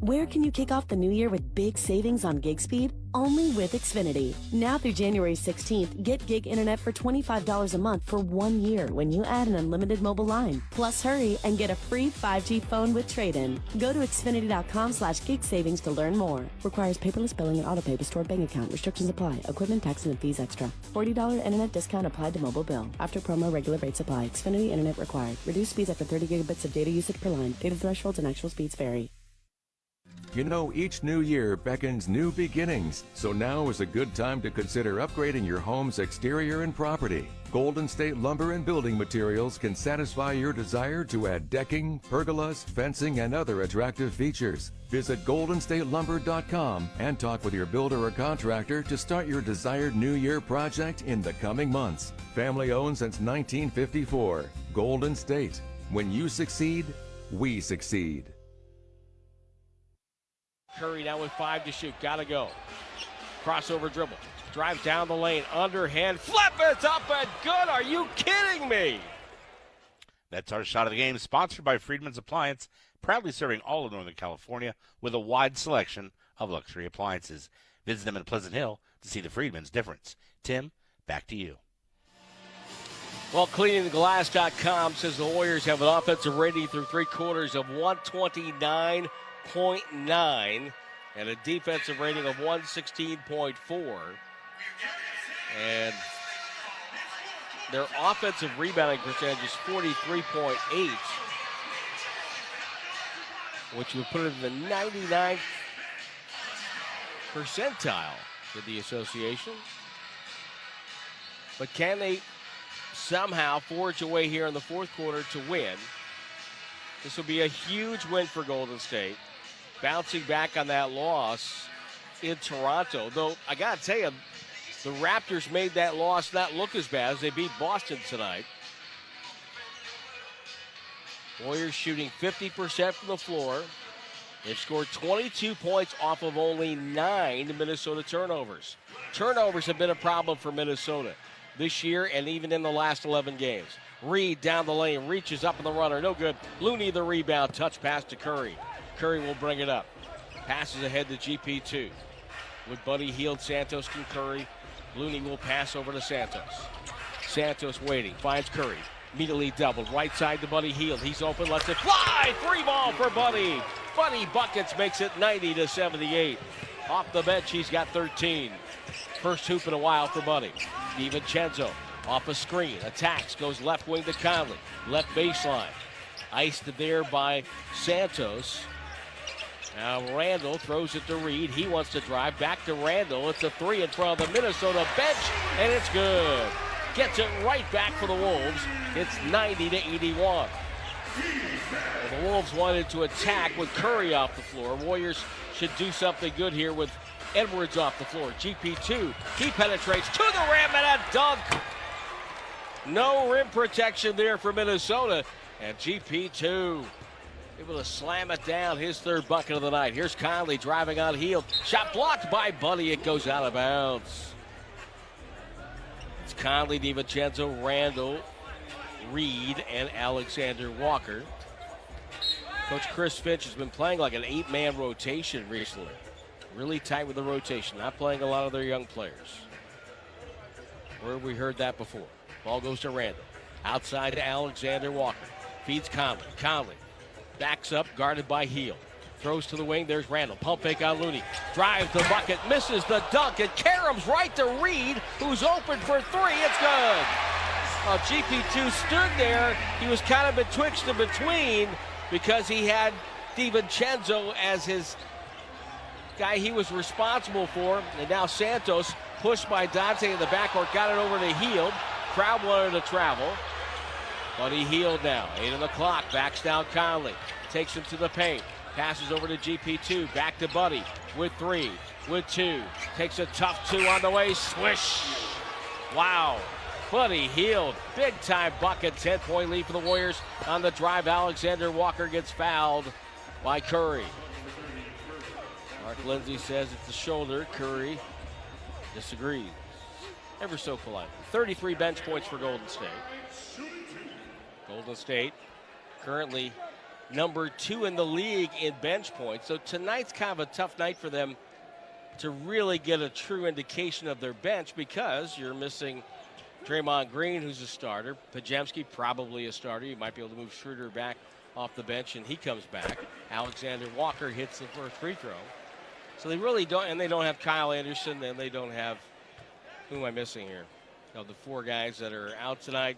Where can you kick off the new year with big savings on gig speed? Only with Xfinity. Now through January 16th, get gig internet for $25 a month for 1 year when you add an unlimited mobile line. Plus hurry and get a free 5G phone with trade-in. Go to Xfinity.com/gig savings to learn more. Requires paperless billing and autopay to stored bank account. Restrictions apply. Equipment, taxes, and fees extra. $40 internet discount applied to mobile bill. After promo, regular rates apply. Xfinity internet required. Reduced speeds after 30 gigabits of data usage per line. Data thresholds and actual speeds vary. You know, each new year beckons new beginnings, so now is a good time to consider upgrading your home's exterior and property. Golden State Lumber and Building Materials can satisfy your desire to add decking, pergolas, fencing, and other attractive features. Visit goldenstatelumber.com and talk with your builder or contractor to start your desired New Year project in the coming months. Family owned since 1954. Golden State. When you succeed, we succeed. Curry now with 5 to shoot. Gotta go. Crossover dribble. Drives down the lane. Underhand. Flip. It's up and good. Are you kidding me? That's our shot of the game, sponsored by Friedman's Appliance, proudly serving all of Northern California with a wide selection of luxury appliances. Visit them in Pleasant Hill to see the Friedman's difference. Tim, back to you. Well, cleaningtheglass.com says the Warriors have an offensive rating through 3 quarters of 129.9 and a defensive rating of 116.4. And their offensive rebounding percentage is 43.8, which would put it in the 99th percentile for the association. But can they somehow forge a way here in the fourth quarter to win? This will be a huge win for Golden State, bouncing back on that loss in Toronto. Though, I got to tell you, the Raptors made that loss not look as bad as they beat Boston tonight. Warriors shooting 50% from the floor, They've scored 22 points off of only 9 Minnesota turnovers. Turnovers have been a problem for Minnesota this year and even in the last 11 games. Reed down the lane, reaches up in the runner, no good. Looney the rebound, touch pass to Curry. Curry will bring it up. Passes ahead to GP2. With Buddy Hield, Santos can Curry. Looney will pass over to Santos. Santos waiting, finds Curry. Immediately doubled, right side to Buddy Hield. He's open, lets it fly. 3-ball for Buddy. Buddy buckets, makes it 90-78. Off the bench, he's got 13. First hoop in a while for Buddy. DiVincenzo off a screen, attacks, goes left wing to Conley. Left baseline. Iced there by Santos. Now Randall throws it to Reed. He wants to drive back to Randall. It's a 3 in front of the Minnesota bench, and it's good. Gets it right back for the Wolves. It's 90-81. Well, the Wolves wanted to attack with Curry off the floor. Warriors should do something good here with Edwards off the floor. GP2, he penetrates to the rim and a dunk. No rim protection there for Minnesota. And GP2 able to slam it down, his third bucket of the night. Here's Conley driving on Hield. Shot blocked by Buddy. It goes out of bounds. It's Conley, DiVincenzo, Randall, Reed, and Alexander Walker. Coach Chris Finch has been playing like an 8-man rotation recently. Really tight with the rotation, not playing a lot of their young players. Where have we heard that before? Ball goes to Randall. Outside to Alexander Walker. Feeds Conley. Conley backs up, guarded by Hield. Throws to the wing, there's Randall. Pump fake on Looney. Drives the bucket, misses the dunk, and Karam's right to Reed, who's open for 3. It's good. GP2 stood there. He was kind of betwixt and between because he had DiVincenzo as his guy he was responsible for. And now Santos, pushed by Dante in the backcourt, got it over to Hield. Crowd wanted to travel. Buddy Hield now, 8 on the clock, backs down Conley. Takes him to the paint. Passes over to GP2, back to Buddy with 3, with 2. Takes a tough 2 on the way, swish. Wow. Buddy Hield, big time bucket, 10-point lead for the Warriors. On the drive, Alexander Walker gets fouled by Curry. Mark Lindsay says it's the shoulder. Curry disagrees. Ever so polite. 33 bench points for Golden State. Golden State currently number 2 in the league in bench points. So tonight's kind of a tough night for them to really get a true indication of their bench because you're missing Draymond Green, who's a starter. Pajemski, probably a starter. You might be able to move Schroeder back off the bench, and he comes back. Alexander Walker hits the first free throw. So they really don't, and they don't have Kyle Anderson, and they don't have, who am I missing here? Of the 4 guys that are out tonight,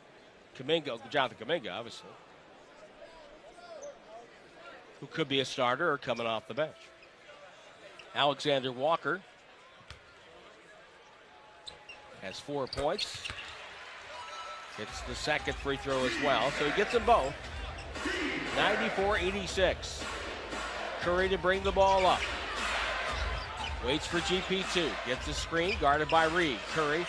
Jonathan Kuminga, obviously, who could be a starter or coming off the bench. Alexander Walker has 4 points. Hits the second free throw as well, so he gets them both. 94-86. Curry to bring the ball up. Waits for GP2. Gets the screen, guarded by Reed. Curry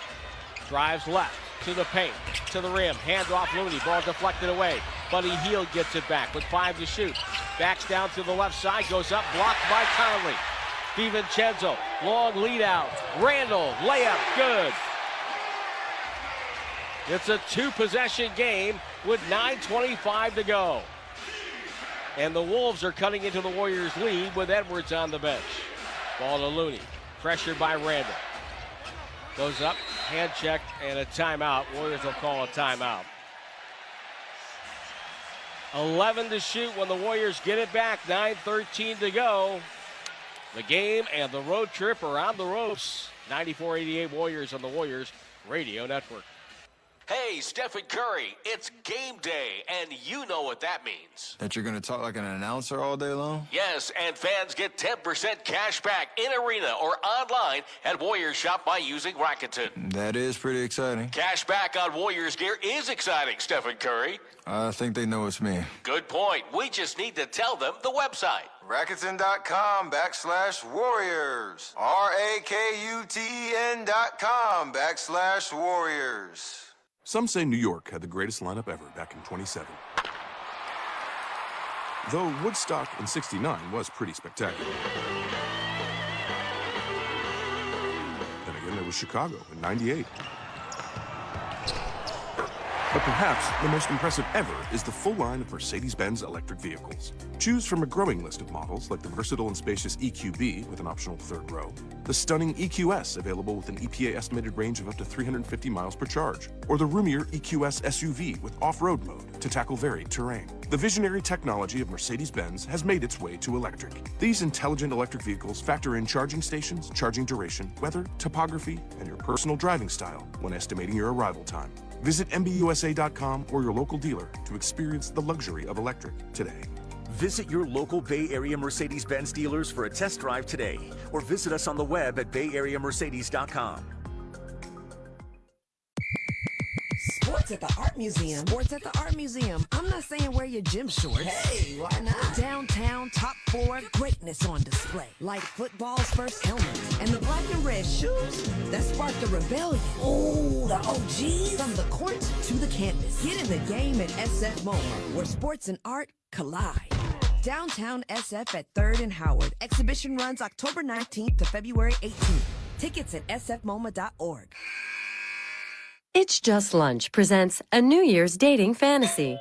drives left to the paint, to the rim. Hand off Looney. Ball deflected away. Buddy Hield gets it back with 5 to shoot. Backs down to the left side, goes up, blocked by Conley. DiVincenzo, long lead out. Randall, layup, good. It's a 2-possession game with 9:25 to go. And the Wolves are cutting into the Warriors' lead with Edwards on the bench. Ball to Looney, pressured by Randall. Goes up, hand check, and a timeout. Warriors will call a timeout. 11 to shoot when the Warriors get it back. 9:13 to go. The game and the road trip are on the ropes. 94-88 Warriors on the Warriors Radio Network. Hey, Stephen Curry, it's game day, and you know what that means. That you're going to talk like an announcer all day long? Yes, and fans get 10% cash back in arena or online at Warriors Shop by using Rakuten. That is pretty exciting. Cash back on Warriors gear is exciting, Stephen Curry. I think they know it's me. Good point. We just need to tell them the website. Rakuten.com/Warriors. RAKUTEN.com/Warriors. Some say New York had the greatest lineup ever back in 27. though Woodstock in '69 was pretty spectacular. Then again, there was Chicago in '98. But perhaps the most impressive ever is the full line of Mercedes-Benz electric vehicles. Choose from a growing list of models like the versatile and spacious EQB with an optional third row, the stunning EQS available with an EPA estimated range of up to 350 miles per charge, or the roomier EQS SUV with off-road mode to tackle varied terrain. The visionary technology of Mercedes-Benz has made its way to electric. These intelligent electric vehicles factor in charging stations, charging duration, weather, topography, and your personal driving style when estimating your arrival time. Visit MBUSA.com or your local dealer to experience the luxury of electric today. Visit your local Bay Area Mercedes-Benz dealers for a test drive today, or visit us on the web at bayareamercedes.com. Sports at the Art Museum. Sports at the Art Museum. I'm not saying wear your gym shorts. Hey, why not? Downtown, top 4, greatness on display. Like football's first helmet. And the black and red shoes that sparked the rebellion. Oh, the OGs. From the court to the canvas. Get in the game at SF MoMA, where sports and art collide. Downtown SF at 3rd and Howard. Exhibition runs October 19th to February 18th. Tickets at sfmoma.org. It's Just Lunch presents a New Year's dating fantasy.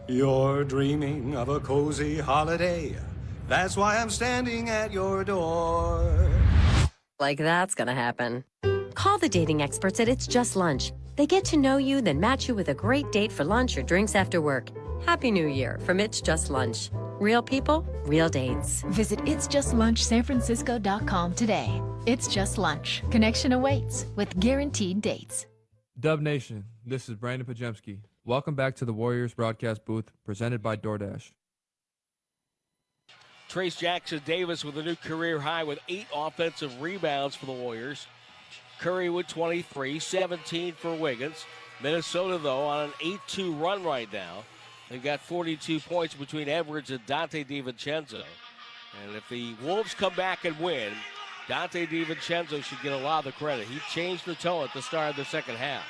You're dreaming of a cozy holiday. That's why I'm standing at your door. Like that's gonna happen. Call the dating experts at It's Just Lunch. They get to know you, then match you with a great date for lunch or drinks after work. Happy New Year from It's Just Lunch. Real people, real dates. Visit itsjustlunchsanfrancisco.com today. It's Just Lunch. Connection awaits with guaranteed dates. Dub Nation, this is Brandon Pajemski. Welcome back to the Warriors broadcast booth presented by DoorDash. Trace Jackson-Davis with a new career high with 8 offensive rebounds for the Warriors. Curry with 23, 17 for Wiggins. Minnesota, though, on an 8-2 run right now. They've got 42 points between Edwards and Dante DiVincenzo. And if the Wolves come back and win, Dante DiVincenzo should get a lot of the credit. He changed the tone at the start of the second half.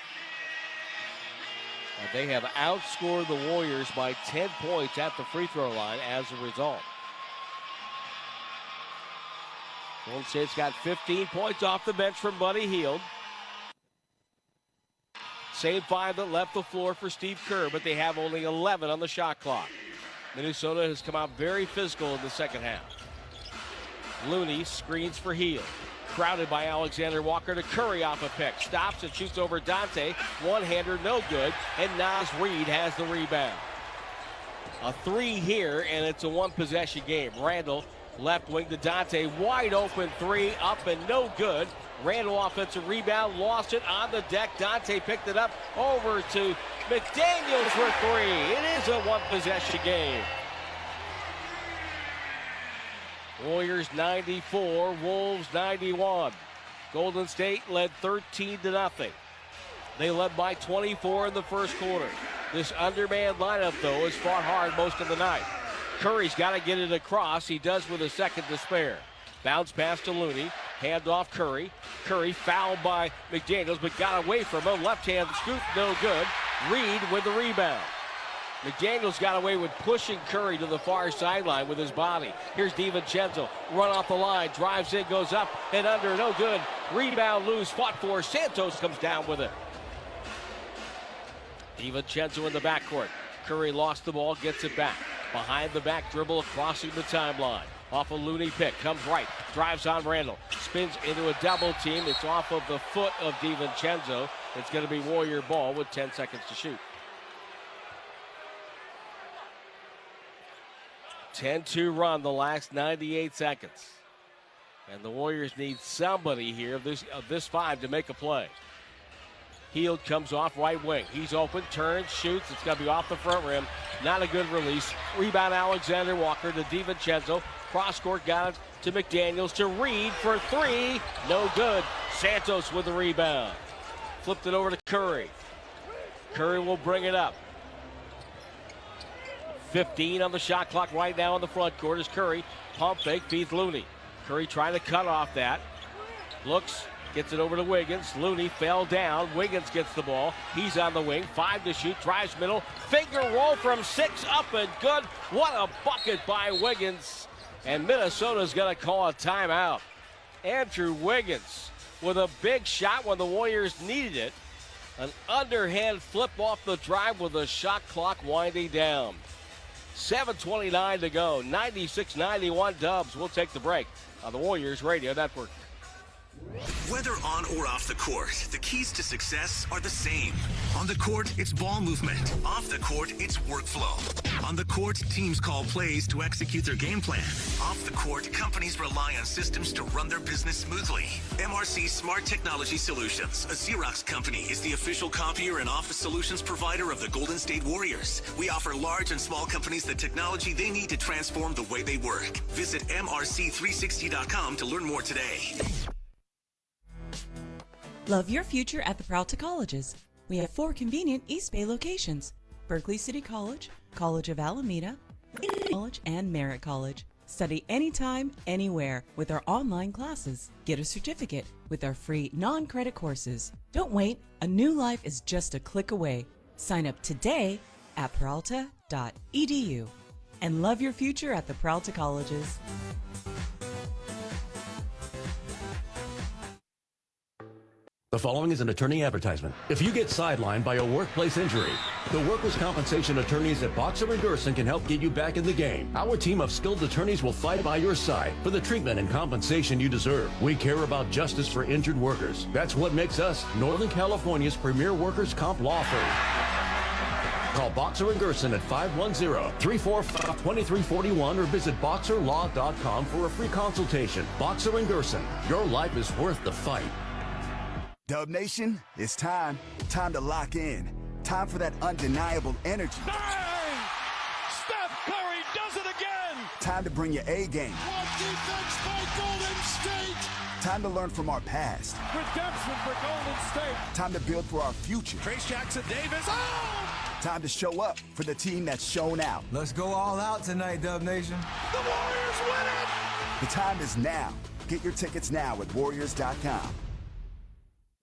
And they have outscored the Warriors by 10 points at the free throw line as a result. Golden State's got 15 points off the bench from Buddy Hield. Same 5 that left the floor for Steve Kerr, but they have only 11 on the shot clock. Minnesota has come out very physical in the second half. Looney screens for Hield. Crowded by Alexander Walker to Curry off a pick. Stops and shoots over Dante. One-hander, no good. And Naz Reid has the rebound. A 3 here, and it's a one-possession game. Randall, left wing to Dante. Wide open 3, up and no good. Randall offensive rebound, lost it on the deck. Dante picked it up over to McDaniels for 3. It is a one-possession game. Warriors 94, Wolves 91. Golden State led 13-0. They led by 24 in the first quarter. This undermanned lineup, though, has fought hard most of the night. Curry's got to get it across. He does with a second to spare. Bounce pass to Looney. Hand off Curry. Curry fouled by McDaniels, but got away from him. Left-hand scoop, no good. Reed with the rebound. McDaniels got away with pushing Curry to the far sideline with his body. Here's DiVincenzo, run off the line, drives in, goes up and under, no good. Rebound loose, fought for. Santos comes down with it. DiVincenzo in the backcourt. Curry lost the ball, gets it back. Behind the back dribble, crossing the timeline. Off a Looney pick, comes right, drives on Randall, spins into a double team. It's off of the foot of DiVincenzo. It's going to be Warrior ball with 10 seconds to shoot. 10-2 run the last 98 seconds. And the Warriors need somebody here of this 5 to make a play. Hield comes off right wing. He's open, turns, shoots. It's going to be off the front rim. Not a good release. Rebound Alexander Walker to DiVincenzo. Cross court got it to McDaniels to Reed for 3. No good. Santos with the rebound. Flipped it over to Curry. Curry will bring it up. 15 on the shot clock right now in the front court is Curry. Pump fake, feeds Looney. Curry trying to cut off that. Looks, Gets it over to Wiggins. Looney fell down. Wiggins gets the ball. He's on the wing. 5 to shoot. Drives middle. Finger roll from 6. Up and good. What a bucket by Wiggins. And Minnesota's going to call a timeout. Andrew Wiggins with a big shot when the Warriors needed it. An underhand flip off the drive with the shot clock winding down. 7:29 to go. 96-91 Dubs. We'll take the break on the Warriors Radio Network. Whether on or off the court, the keys to success are the same. On the court, it's ball movement. Off the court, it's workflow. On the court, teams call plays to execute their game plan. Off the court, companies rely on systems to run their business smoothly. MRC Smart Technology Solutions, a Xerox company, is the official copier and office solutions provider of the Golden State Warriors. We offer large and small companies the technology they need to transform the way they work. Visit MRC360.com to learn more today. Love your future at the Peralta Colleges. We have 4 convenient East Bay locations: Berkeley City College, College of Alameda College, and Merritt College. Study anytime, anywhere with our online classes. Get a certificate with our free non-credit courses. Don't wait. A new life is just a click away. Sign up today at peralta.edu. And love your future at the Peralta Colleges. The following is an attorney advertisement. If you get sidelined by a workplace injury, the workers' compensation attorneys at Boxer & Gerson can help get you back in the game. Our team of skilled attorneys will fight by your side for the treatment and compensation you deserve. We care about justice for injured workers. That's what makes us Northern California's premier workers' comp law firm. Call Boxer & Gerson at 510-345-2341 or visit boxerlaw.com for a free consultation. Boxer & Gerson, your life is worth the fight. Dub Nation, it's time. Time to lock in. Time for that undeniable energy. Bang! Steph Curry does it again! Time to bring your A game. What defense by Golden State! Time to learn from our past. Redemption for Golden State! Time to build for our future. Trace Jackson Davis, oh! Time to show up for the team that's shown out. Let's go all out tonight, Dub Nation. The Warriors win it! The time is now. Get your tickets now at Warriors.com.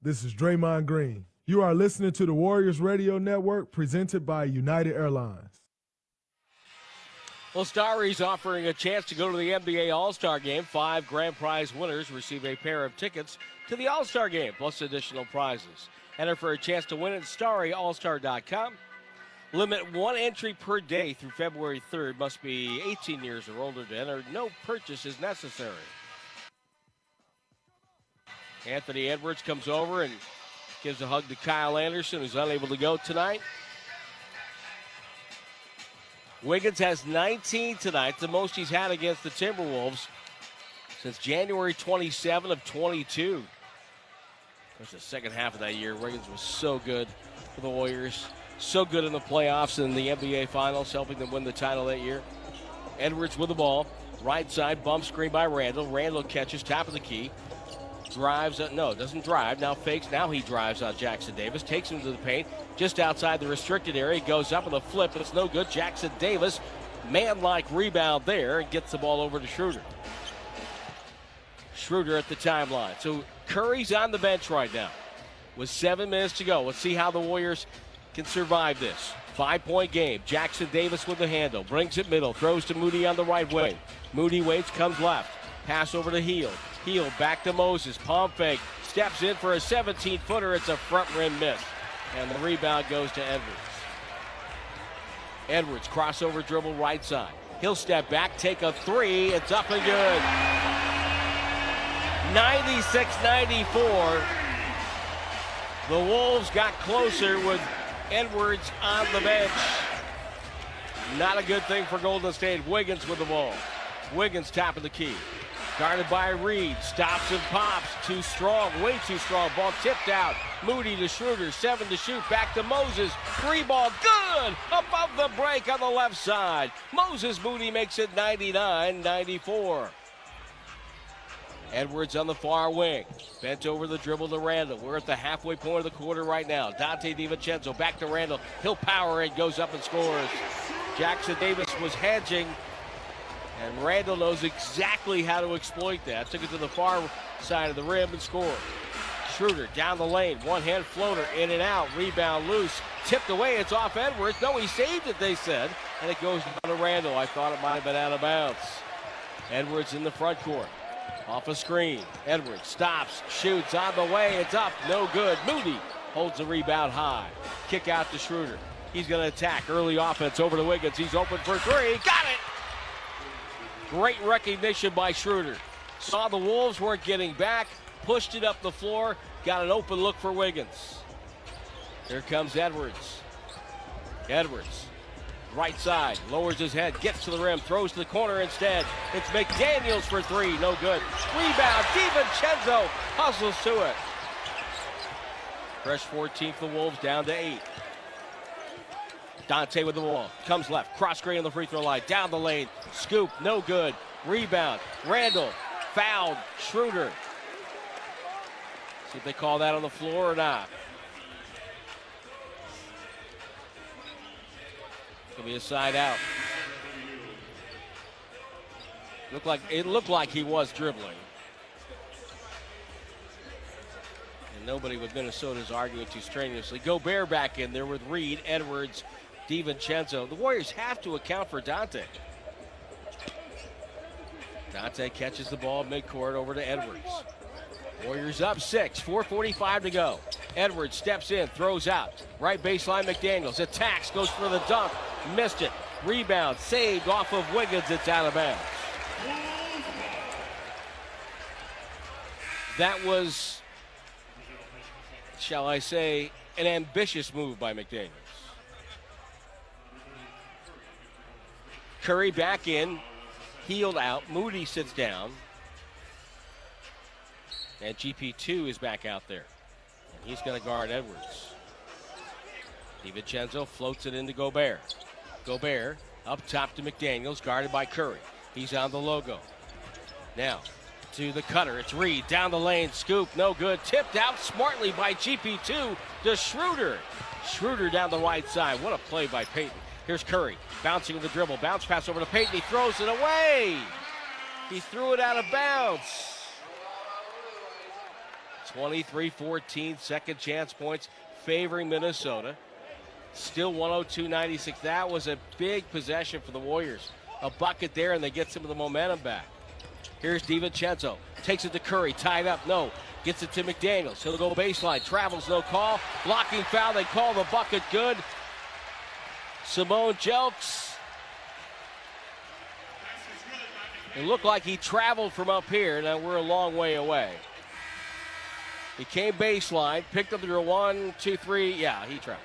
This is Draymond Green. You are listening to the Warriors Radio Network presented by United Airlines. Well, Starry's offering a chance to go to the NBA All-Star Game. 5 grand prize winners receive a pair of tickets to the All-Star Game, plus additional prizes. Enter for a chance to win at StarryAllStar.com. Limit 1 entry per day through February 3rd. Must be 18 years or older to enter. No purchase is necessary. Anthony Edwards comes over and gives a hug to Kyle Anderson, who's unable to go tonight. Wiggins has 19 tonight, the most he's had against the Timberwolves since January 27 of 22. That's the second half of that year. Wiggins was so good for the Warriors, so good in the playoffs and the NBA Finals, helping them win the title that year. Edwards with the ball, right side, bump screen by Randall. Randall catches, top of the key. Drives, doesn't drive, now fakes, now he drives on Jackson Davis, takes him to the paint, just outside the restricted area, goes up with a flip, but it's no good. Jackson Davis, man-like rebound there, and gets the ball over to Schroeder. Schroeder at the timeline. So Curry's on the bench right now with 7 minutes to go. Let's see how the Warriors can survive this. 5-point game. Jackson Davis with the handle, brings it middle, throws to Moody on the right wing. Moody waits, comes left. Pass over to Hield. Hield back to Moses. Palm fake. Steps in for a 17-footer. It's a front rim miss. And the rebound goes to Edwards. Edwards, crossover dribble right side. He'll step back, take a 3. It's up and good. 96-94. The Wolves got closer with Edwards on the bench. Not a good thing for Golden State. Wiggins with the ball. Wiggins top of the key. Guarded by Reed, stops and pops, too strong, way too strong, ball tipped out. Moody to Schroeder, 7 to shoot, back to Moses, 3 ball, good, above the break on the left side. Moses Moody makes it 99-94. Edwards on the far wing, bent over the dribble to Randall. We're at the halfway point of the quarter right now. Dante DiVincenzo back to Randall, he'll power it, goes up and scores. Jackson Davis was hedging, and Randall knows exactly how to exploit that. Took it to the far side of the rim and scored. Schroeder down the lane, one-hand floater, in and out, rebound loose, tipped away, it's off Edwards. No, he saved it, they said, and it goes down to Randall. I thought it might have been out of bounds. Edwards in the front court, off a screen. Edwards stops, shoots on the way, it's up, no good. Moody holds the rebound high. Kick out to Schroeder. He's going to attack, early offense over to Wiggins. He's open for three, got it! Great recognition by Schroeder. Saw the Wolves weren't getting back, pushed it up the floor, got an open look for Wiggins. Here comes Edwards. Edwards, right side, lowers his head, gets to the rim, throws to the corner instead. It's McDaniels for three, no good. Rebound, DiVincenzo hustles to it. Fresh 14th, the Wolves down to 8. Dante with the ball, comes left, cross screen on the free throw line, down the lane, scoop, no good. Rebound, Randall, fouled, Schroeder. See if they call that on the floor or not. Gonna be a side out. It looked like he was dribbling. And nobody with Minnesota is arguing too strenuously. Gobert back in there with Reed, Edwards, DiVincenzo. The Warriors have to account for Dante. Dante catches the ball midcourt over to Edwards. Warriors up 6, 4:45 to go. Edwards steps in, throws out. Right baseline, McDaniels attacks, goes for the dunk, missed it. Rebound, saved off of Wiggins, it's out of bounds. That was, shall I say, an ambitious move by McDaniels. Curry back in, heeled out. Moody sits down. And GP2 is back out there. And he's going to guard Edwards. DiVincenzo floats it into Gobert. Gobert up top to McDaniels, guarded by Curry. He's on the logo. Now to the cutter. It's Reed down the lane. Scoop, no good. Tipped out smartly by GP2 to Schroeder. Schroeder down the right side. What a play by Payton. Here's Curry, bouncing with the dribble. Bounce pass over to Payton. He throws it away. He threw it out of bounds. 23-14, second chance points favoring Minnesota. Still 102-96. That was a big possession for the Warriors. A bucket there, and they get some of the momentum back. Here's DiVincenzo. Takes it to Curry. Tied up. No. Gets it to McDaniels. He'll go baseline. Travels. No call. Blocking foul. They call the bucket good. Simone Jelks. It looked like he traveled from up here. Now we're a long way away. He came baseline. Picked up the 1, 2, 3. Yeah, he traveled.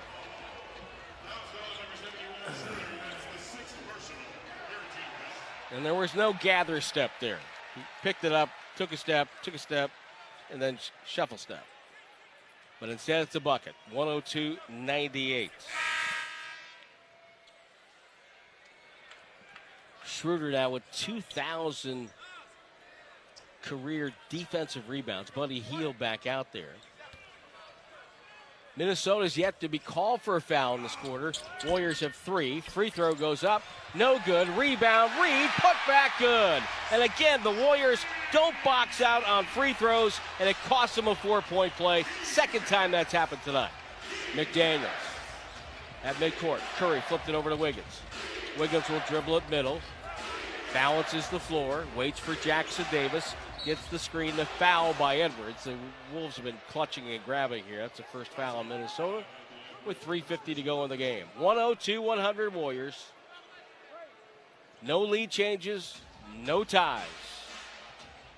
And there was no gather step there. He picked it up, took a step, and then shuffle step. But instead it's a bucket. 102-98. Schroeder now with 2,000 career defensive rebounds. Buddy Hield back out there. Minnesota's yet to be called for a foul in this quarter. Warriors have 3. Free throw goes up. No good. Rebound. Reed. Put back good. And again, the Warriors don't box out on free throws, and it costs them a 4-point play. Second time that's happened tonight. McDaniels at midcourt. Curry flipped it over to Wiggins. Wiggins will dribble at middle. Balances the floor. Waits for Jackson Davis. Gets the screen, the foul by Edwards. The Wolves have been clutching and grabbing here. That's the first foul on Minnesota with 3:50 to go in the game. 102-100 Warriors. No lead changes, no ties.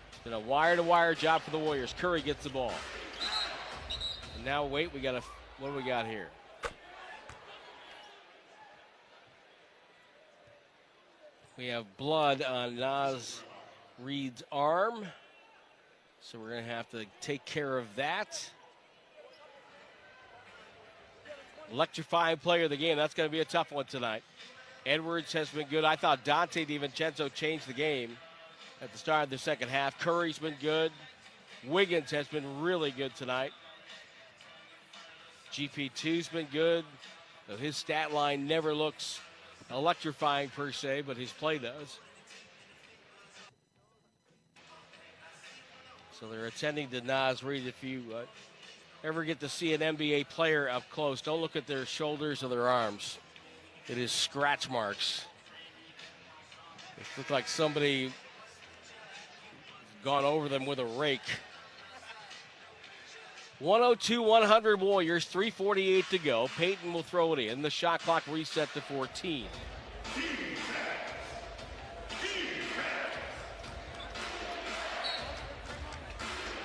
It's been a wire-to-wire job for the Warriors. Curry gets the ball. And now, wait, what do we got here? We have blood on Naz Reed's arm, so we're going to have to take care of that. Electrifying player of the game. That's going to be a tough one tonight. Edwards has been good. I thought Dante DiVincenzo changed the game at the start of the second half. Curry's been good. Wiggins has been really good tonight. GP2's been good. Though his stat line never looks electrifying per se, but his play does. So they're attending to Naz Reid. If you ever get to see an NBA player up close, don't look at their shoulders or their arms. It is scratch marks. It looks like somebody gone over them with a rake. 102-100 Warriors, 3:48 to go. Payton will throw it in. The shot clock reset to 14.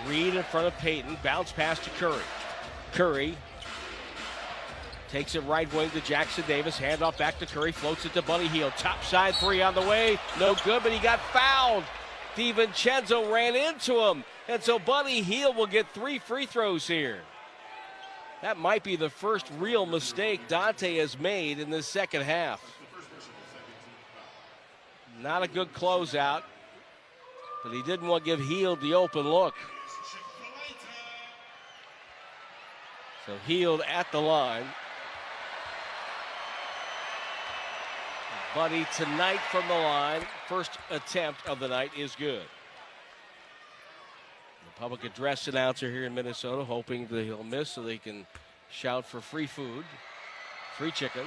Reed in front of Payton. Bounce pass to Curry. Curry takes it right wing to Jackson Davis. Handoff back to Curry. Floats it to Buddy Hield. Top side three on the way. No good, but he got fouled. DiVincenzo ran into him. And so Buddy Hield will get 3 free throws here. That might be the first real mistake Dante has made in this second half. Not a good closeout, but he didn't want to give Hield the open look. So Hield at the line. Buddy tonight from the line. First attempt of the night is good. The public address announcer here in Minnesota hoping that he'll miss so they can shout for free food, free chicken.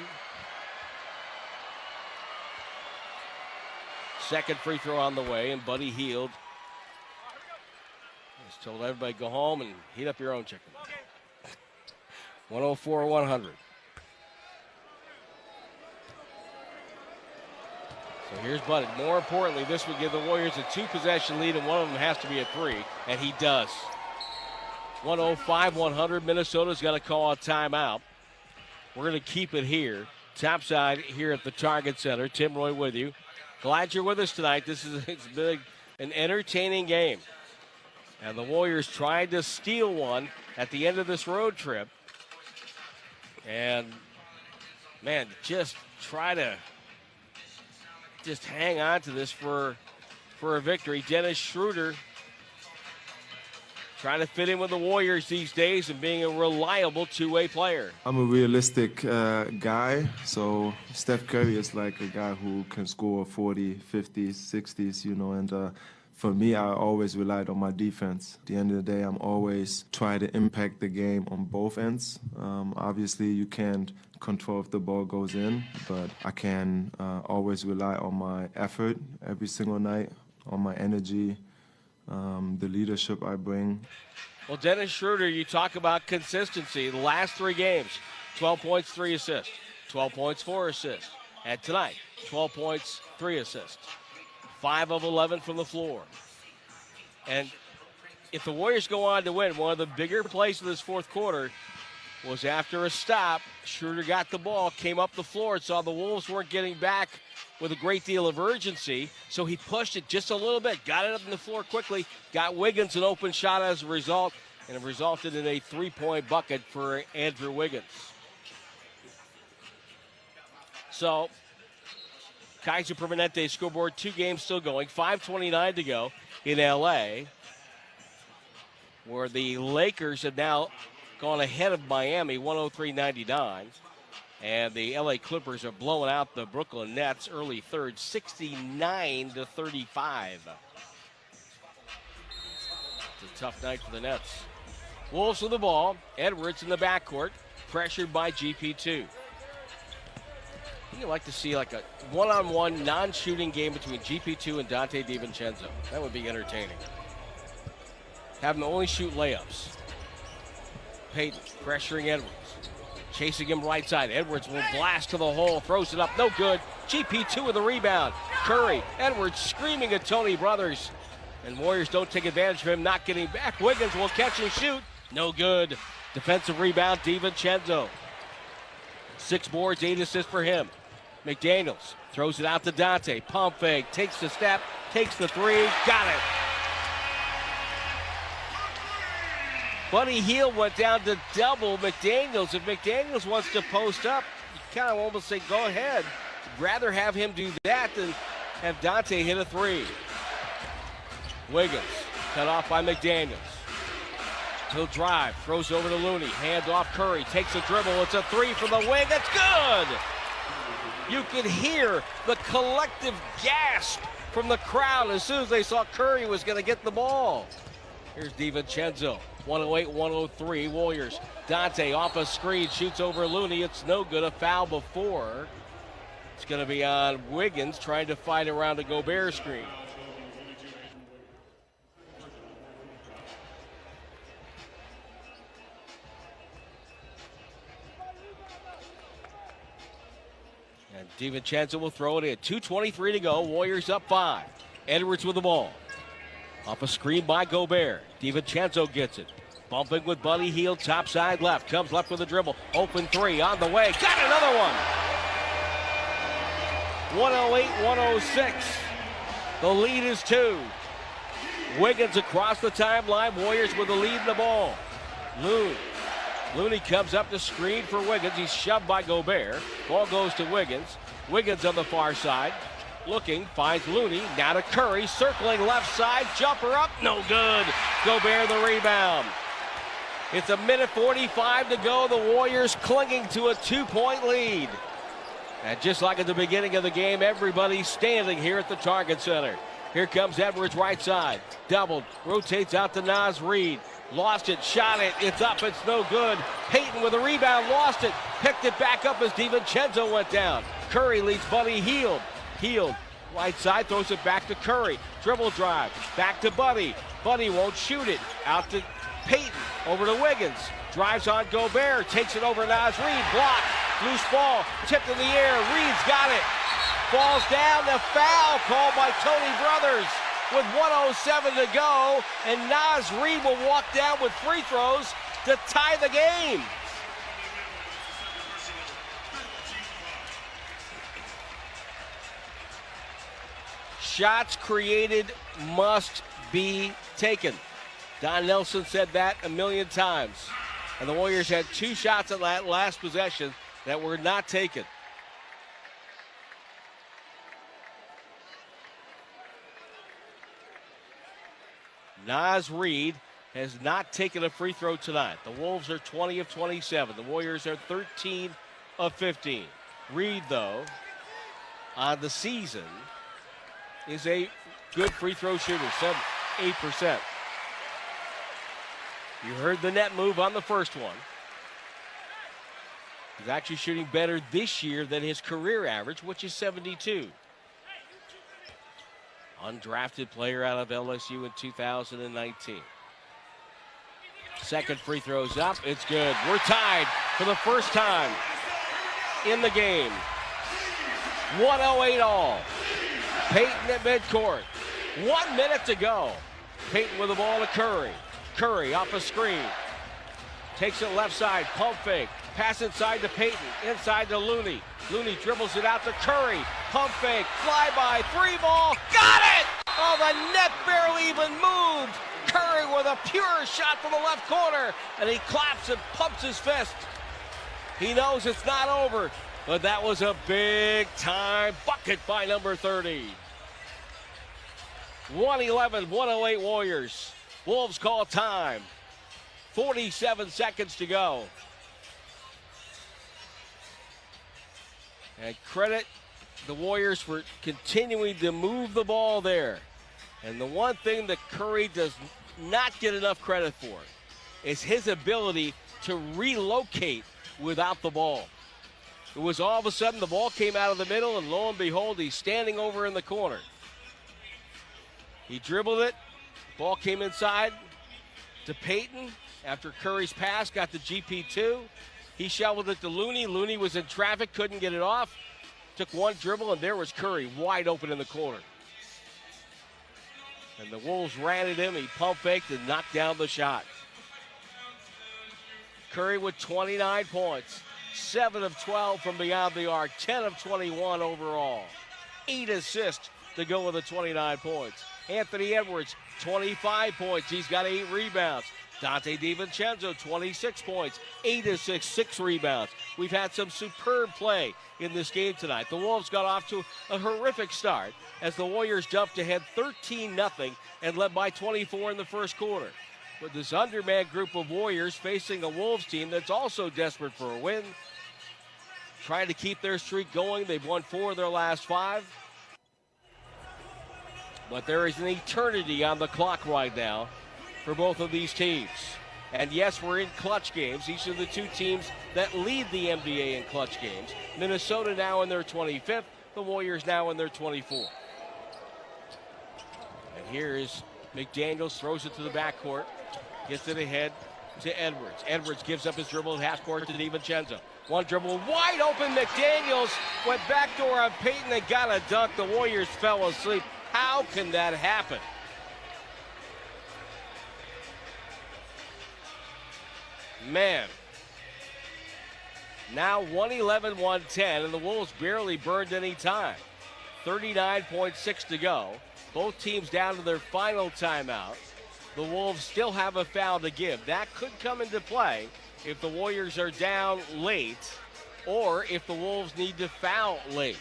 Second free throw on the way, and Buddy Hield has told everybody go home and heat up your own chicken. 104-100. So here's Buddy. More importantly, this would give the Warriors a 2-possession lead, and one of them has to be a 3, and he does. 105-100. Minnesota's got to call a timeout. We're going to keep it here. Topside here at the Target Center. Tim Roy with you. Glad you're with us tonight. It's been an entertaining game. And the Warriors tried to steal one at the end of this road trip. And, man, just try to just hang on to this for a victory. Dennis Schroeder trying to fit in with the Warriors these days and being a reliable two-way player. I'm a realistic guy, so Steph Curry is like a guy who can score 40, 50s, 60s, you know, and for me, I always relied on my defense. At the end of the day, I'm always trying to impact the game on both ends. Obviously, you can't control if the ball goes in, but I can always rely on my effort every single night, on my energy, the leadership I bring. Well, Dennis Schroeder, you talk about consistency. The last 3 games, 12 points, 3 assists. 12 points, 4 assists. And tonight, 12 points, 3 assists. 5 of 11 from the floor. And if the Warriors go on to win, one of the bigger plays of this fourth quarter was after a stop. Schroeder got the ball, came up the floor, and saw the Wolves weren't getting back with a great deal of urgency, so he pushed it just a little bit, got it up on the floor quickly, got Wiggins an open shot as a result, and it resulted in a 3-point bucket for Andrew Wiggins. So, Kaiser Permanente scoreboard, 2 games still going, 5:29 to go in L.A., where the Lakers have now gone ahead of Miami, 103-99. And the L.A. Clippers are blowing out the Brooklyn Nets early third, 69-35. It's a tough night for the Nets. Wolves with the ball. Edwards in the backcourt, pressured by GP2. You'd like to see like a one-on-one non-shooting game between GP2 and Dante DiVincenzo. That would be entertaining. Have them only shoot layups. Payton pressuring Edwards. Chasing him right side. Edwards will blast to the hole. Throws it up. No good. GP2 with the rebound. Curry. Edwards screaming at Tony Brothers. And Warriors don't take advantage of him not getting back. Wiggins will catch and shoot. No good. Defensive rebound. DiVincenzo. 6 boards, 8 assists for him. McDaniels throws it out to Dante. Pump fake. Takes the step. Takes the 3. Got it. Buddy Hield went down to double McDaniels. If McDaniels wants to post up, you kind of almost say, go ahead. Rather have him do that than have Dante hit a 3. Wiggins cut off by McDaniels. He'll drive, throws over to Looney. Hand off Curry, takes a dribble. It's a 3 from the wing. It's good! You could hear the collective gasp from the crowd as soon as they saw Curry was going to get the ball. Here's DiVincenzo. 108-103 Warriors. Dante off a screen, shoots over Looney. It's no good. A foul before. It's going to be on Wiggins trying to fight around a Gobert screen. And DiVincenzo will throw it in. 2:23 to go. Warriors up 5. Edwards with the ball. Off a screen by Gobert. DiVincenzo gets it. Bumping with Buddy Hield, top side left. Comes left with a dribble. Open three on the way. Got another one. 108-106. The lead is 2. Wiggins across the timeline. Warriors with the lead in the ball. Looney comes up the screen for Wiggins. He's shoved by Gobert. Ball goes to Wiggins. Wiggins on the far side. Looking, finds Looney. Now to Curry, circling left side. Jumper up, no good. Gobert the rebound. It's a minute 45 to go. The Warriors clinging to a 2-point lead. And just like at the beginning of the game, everybody's standing here at the Target Center. Here comes Edwards right side. Doubled, rotates out to Naz Reid. Lost it, shot it, it's up, it's no good. Payton with a rebound, lost it. Picked it back up as DiVincenzo went down. Curry leads Buddy Hield. Hield, right side, throws it back to Curry. Dribble drive, back to Buddy. Buddy won't shoot it. Out to Payton, over to Wiggins. Drives on Gobert, takes it over Naz Reid. Blocked, loose ball, tipped in the air. Reid's got it. Falls down, the foul called by Tony Brothers with 1:07 to go. And Naz Reid will walk down with free throws to tie the game. Shots created must be taken. Don Nelson said that a million times. And the Warriors had 2 shots at that last possession that were not taken. Naz Reid has not taken a free throw tonight. The Wolves are 20 of 27. The Warriors are 13 of 15. Reid, though, on the season, is a good free throw shooter, 8%. You heard the net move on the first one. He's actually shooting better this year than his career average, which is 72. Undrafted player out of LSU in 2019. Second free throw's up. It's good. We're tied for the first time in the game. 108 all. Payton at midcourt. 1 minute to go. Payton with the ball to Curry. Curry off a screen. Takes it left side. Pump fake. Pass inside to Payton. Inside to Looney. Looney dribbles it out to Curry. Pump fake. Fly by. 3-ball. Got it! Oh, the net barely even moved. Curry with a pure shot from the left corner. And he claps and pumps his fist. He knows it's not over. But that was a big time bucket by number 30. 111-108 Warriors. Wolves call time. 47 seconds to go. And credit the Warriors for continuing to move the ball there. And the one thing that Curry does not get enough credit for is his ability to relocate without the ball. It was all of a sudden the ball came out of the middle, and lo and behold, he's standing over in the corner. He dribbled it. Ball came inside to Payton after Curry's pass, got the GP2. He shoveled it to Looney. Looney was in traffic, couldn't get it off. Took one dribble, and there was Curry wide open in the corner. And the Wolves ran at him. He pump faked and knocked down the shot. Curry with 29 points. 7 of 12 from beyond the arc. 10 of 21 overall. 8 assists to go with the 29 points. Anthony Edwards, 25 points. He's got 8 rebounds. Dante DiVincenzo, 26 points, 8 assists, 6 rebounds. We've had some superb play in this game tonight. The Wolves got off to a horrific start as the Warriors jumped ahead 13-0 and led by 24 in the first quarter. With this undermanned group of Warriors facing a Wolves team that's also desperate for a win, trying to keep their streak going. They've won 4 of their last 5. But there is an eternity on the clock right now for both of these teams. And yes, we're in clutch games. These are the two teams that lead the NBA in clutch games. Minnesota now in their 25th. The Warriors now in their 24th. And here is McDaniels, throws it to the backcourt. Gets it ahead to Edwards. Edwards gives up his dribble at half court to DiVincenzo. One dribble, wide open. McDaniels went backdoor on Payton and got a dunk. The Warriors fell asleep. How can that happen? Man. Now 111-110, and the Wolves barely burned any time. 39.6 to go. Both teams down to their final timeout. The Wolves still have a foul to give. That could come into play if the Warriors are down late or if the Wolves need to foul late.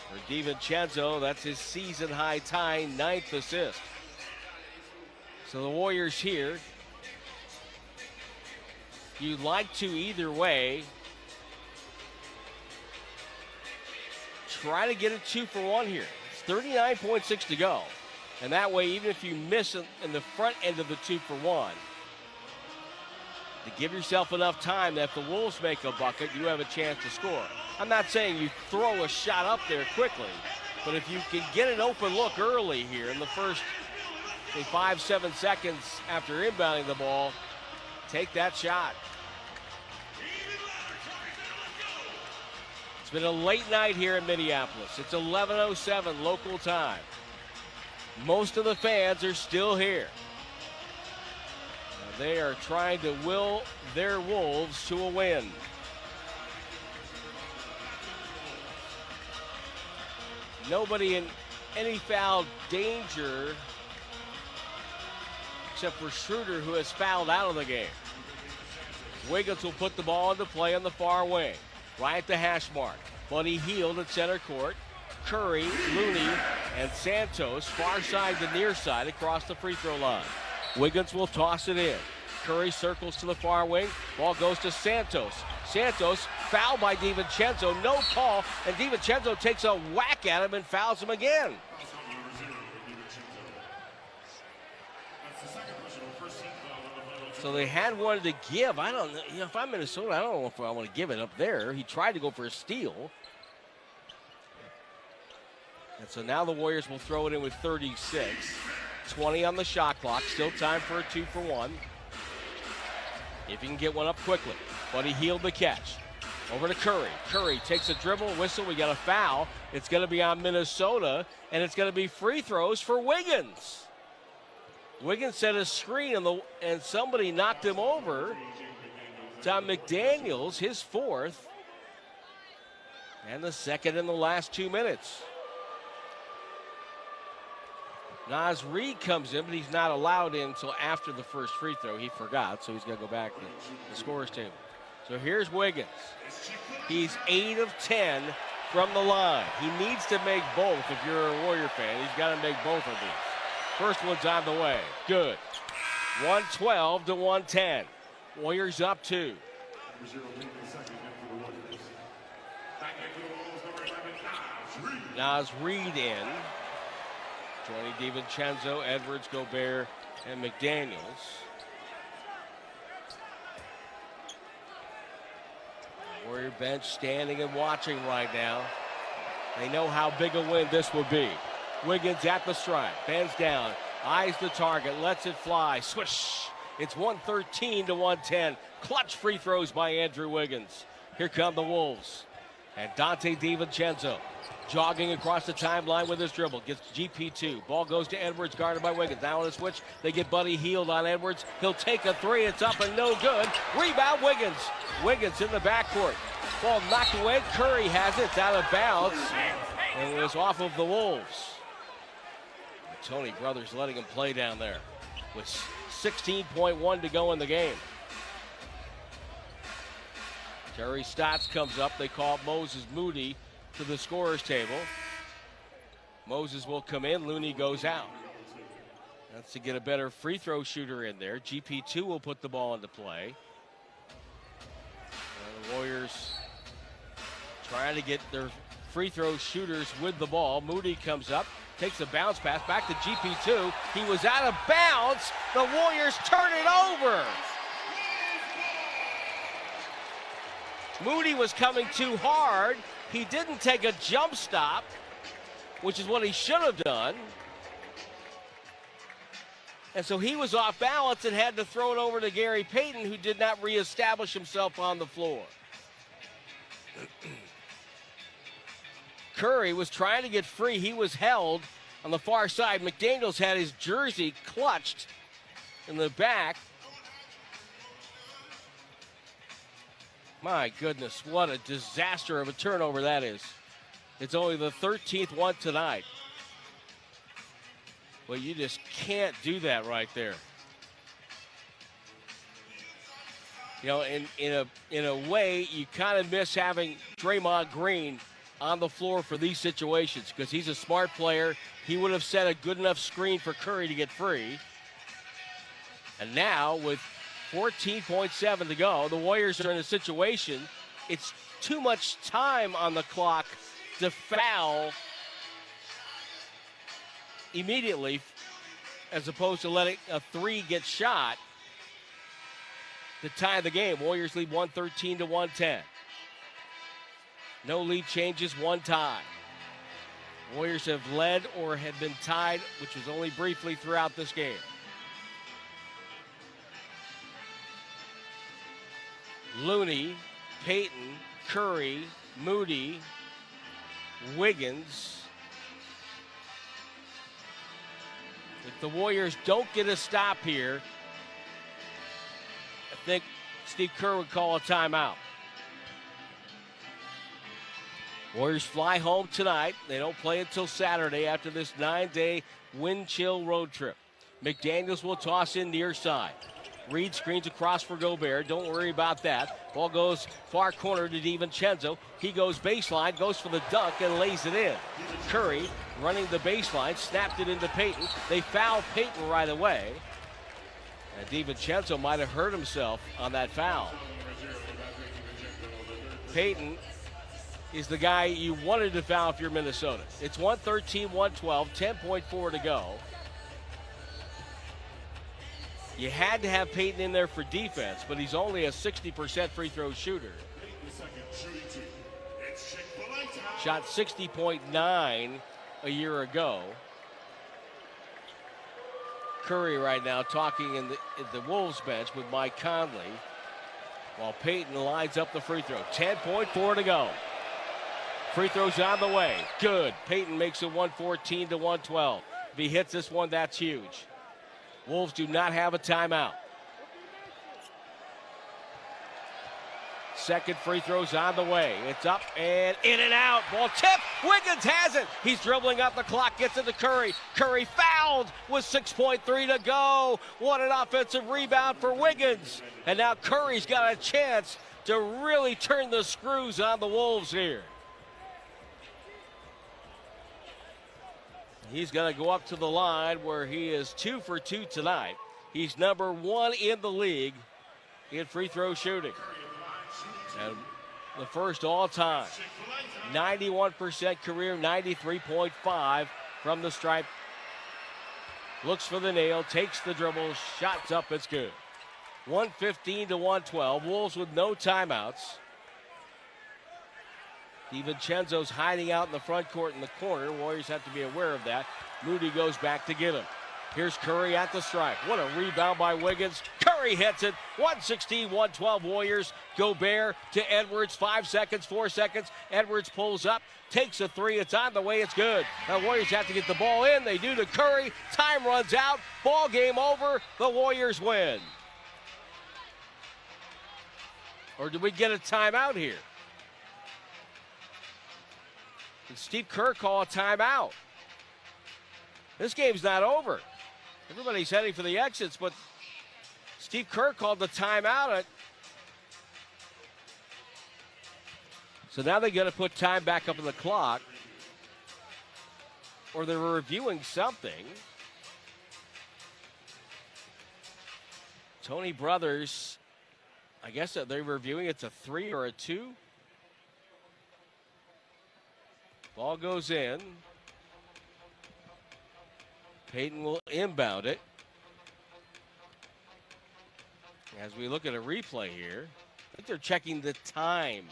For DiVincenzo, that's his season-high tie, 9th assist. So the Warriors here, you'd like to either way try to get a 2-for-1 here. It's 39.6 to go. And that way, even if you miss in the front end of the 2-for-1, to give yourself enough time that if the Wolves make a bucket, you have a chance to score. I'm not saying you throw a shot up there quickly, but if you can get an open look early here in the first, say, 5-7 seconds after inbounding the ball, take that shot. It's been a late night here in Minneapolis. It's 11:07 local time. Most of the fans are still here. They are trying to will their Wolves to a win. Nobody in any foul danger except for Schroeder, who has fouled out of the game. Wiggins will put the ball into play on the far wing, right at the hash mark. Buddy Hield at center court. Curry, Looney, and Santos, far side to near side across the free throw line. Wiggins will toss it in. Curry circles to the far wing. Ball goes to Santos. Santos fouled by DiVincenzo. No call, and DiVincenzo takes a whack at him and fouls him again. So they had one to give. I don't know. If I'm Minnesota, I don't know if I want to give it up there. He tried to go for a steal. And so now the Warriors will throw it in with 36. 20 on the shot clock. Still time for a 2-for-1. If you can get one up quickly. Buddy Hield the catch. Over to Curry. Curry takes a dribble, whistle. We got a foul. It's going to be on Minnesota, and it's going to be free throws for Wiggins. Wiggins set a screen, and somebody knocked him over. It's on McDaniels, his fourth. And the second in the last 2 minutes. Naz Reid comes in, but he's not allowed in until after the first free throw. He forgot, so he's going to go back to the scorer's table. So here's Wiggins. He's 8 of 10 from the line. He needs to make both if you're a Warrior fan. He's got to make both of these. First one's on the way. Good. 112 to 110. Warriors up 2. Naz Reid in. Joining DiVincenzo, Edwards, Gobert, and McDaniels. Warrior bench standing and watching right now. They know how big a win this will be. Wiggins at the stripe, bends down, eyes the target, lets it fly, swish. It's 113 to 110. Clutch free throws by Andrew Wiggins. Here come the Wolves. And Dante DiVincenzo jogging across the timeline with his dribble. Gets GP2. Ball goes to Edwards, guarded by Wiggins. Now on a switch, they get Buddy Hield on Edwards. He'll take a three. It's up and no good. Rebound, Wiggins. Wiggins in the backcourt. Ball knocked away. Curry has it. It's out of bounds. And it was off of the Wolves. And Tony Brothers letting him play down there with 16.1 to go in the game. Terry Stotts comes up. They call Moses Moody to the scorer's table. Moses will come in. Looney goes out. That's to get a better free throw shooter in there. GP2 will put the ball into play. And the Warriors trying to get their free throw shooters with the ball. Moody comes up. Takes a bounce pass back to GP2. He was out of bounds. The Warriors turn it over. Moody was coming too hard. He didn't take a jump stop, which is what he should have done. And so he was off balance and had to throw it over to Gary Payton, who did not reestablish himself on the floor. Curry was trying to get free. He was held on the far side. McDaniels had his jersey clutched in the back. My goodness, what a disaster of a turnover that is. It's only the 13th one tonight. Well, you just can't do that right there. You know, in a way, you kind of miss having Draymond Green on the floor for these situations because he's a smart player. He would have set a good enough screen for Curry to get free. And now with 14.7 to go, the Warriors are in a situation. It's too much time on the clock to foul immediately as opposed to letting a three get shot to tie the game. Warriors lead 113 to 110. No lead changes, one tie. Warriors have led or had been tied, which was only briefly throughout this game. Looney, Payton, Curry, Moody, Wiggins. If the Warriors don't get a stop here, I think Steve Kerr would call a timeout. Warriors fly home tonight. They don't play until Saturday after this 9-day wind-chill road trip. McDaniels will toss in near side. Reed screens across for Gobert. Don't worry about that. Ball goes far corner to DiVincenzo. He goes baseline, goes for the dunk, and lays it in. Curry running the baseline, snapped it into Payton. They foul Payton right away. And DiVincenzo might have hurt himself on that foul. Payton is the guy you wanted to foul if you're Minnesota. It's 113-112, 10.4 to go. You had to have Payton in there for defense, but he's only a 60% free throw shooter. Shot 60.9 a year ago. Curry right now talking in the Wolves bench with Mike Conley while Payton lines up the free throw. 10.4 to go. Free throws on the way. Good. Payton makes it 114 to 112. If he hits this one, that's huge. Wolves do not have a timeout. Second free throw's on the way. It's up and in and out. Ball tip. Wiggins has it. He's dribbling up the clock. Gets it to Curry. Curry fouled with 6.3 to go. What an offensive rebound for Wiggins. And now Curry's got a chance to really turn the screws on the Wolves here. He's going to go up to the line where he is 2 for 2 tonight. He's number 1 in the league in free throw shooting. And the first all time. 91% career, 93.5 from the stripe. Looks for the nail, takes the dribble, shots up, it's good. 115 to 112. Wolves with no timeouts. DiVincenzo's hiding out in the front court in the corner. Warriors have to be aware of that. Moody goes back to get him. Here's Curry at the stripe. What a rebound by Wiggins. Curry hits it. 116-112 Warriors. Gobert to Edwards. 5 seconds, 4 seconds. Edwards pulls up, takes a three. It's on the way. It's good. Now Warriors have to get the ball in. They do to Curry. Time runs out. Ball game over. The Warriors win. Or did we get a timeout here? Did Steve Kerr call a timeout? This game's not over. Everybody's heading for the exits, but Steve Kerr called the timeout. So now they got to put time back up on the clock, or they're reviewing something. Tony Brothers, I guess they're reviewing. It's a 3 or a 2. Ball goes in. Payton will inbound it. As we look at a replay here, I think they're checking the time.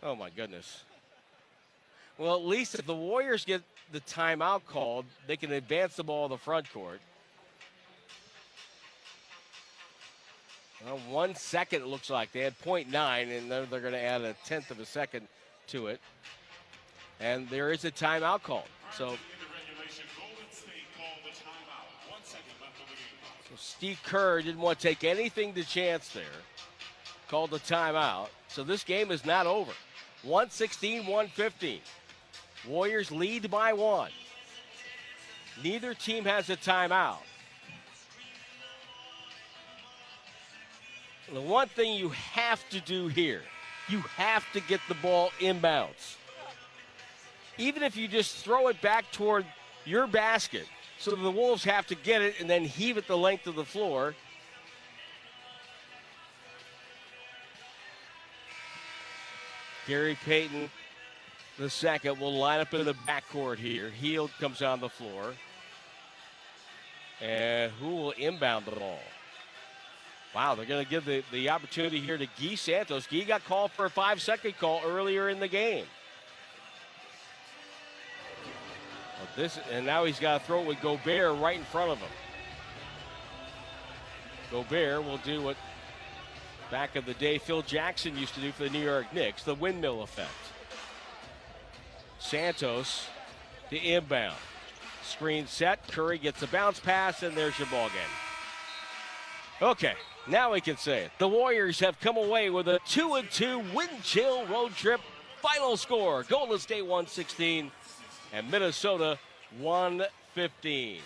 Oh, my goodness. Well, at least if the Warriors get the timeout called, they can advance the ball to the front court. Well, 1 second, it looks like. They had 0.9, and then they're going to add a tenth of a second to it. And there is a timeout called. So Steve Kerr didn't want to take anything to chance there. Called the timeout. So this game is not over. 116-115. Warriors lead by 1. Neither team has a timeout. The one thing you have to do here, you have to get the ball inbounds. Even if you just throw it back toward your basket, so the Wolves have to get it and then heave it the length of the floor. Gary Payton, the second, will line up in the backcourt here. Hield comes on the floor. And who will inbound the ball? Wow, they're going to give the opportunity here to Guy Santos. Guy got called for a 5-second call earlier in the game. And now he's got to throw it with Gobert right in front of him. Gobert will do what back in the day Phil Jackson used to do for the New York Knicks, the windmill effect. Santos to inbound. Screen set. Curry gets a bounce pass, and there's your ball game. Okay, now we can say it. The Warriors have come away with a 2-2 wind chill road trip. Final score, Golden State 116 and Minnesota 115.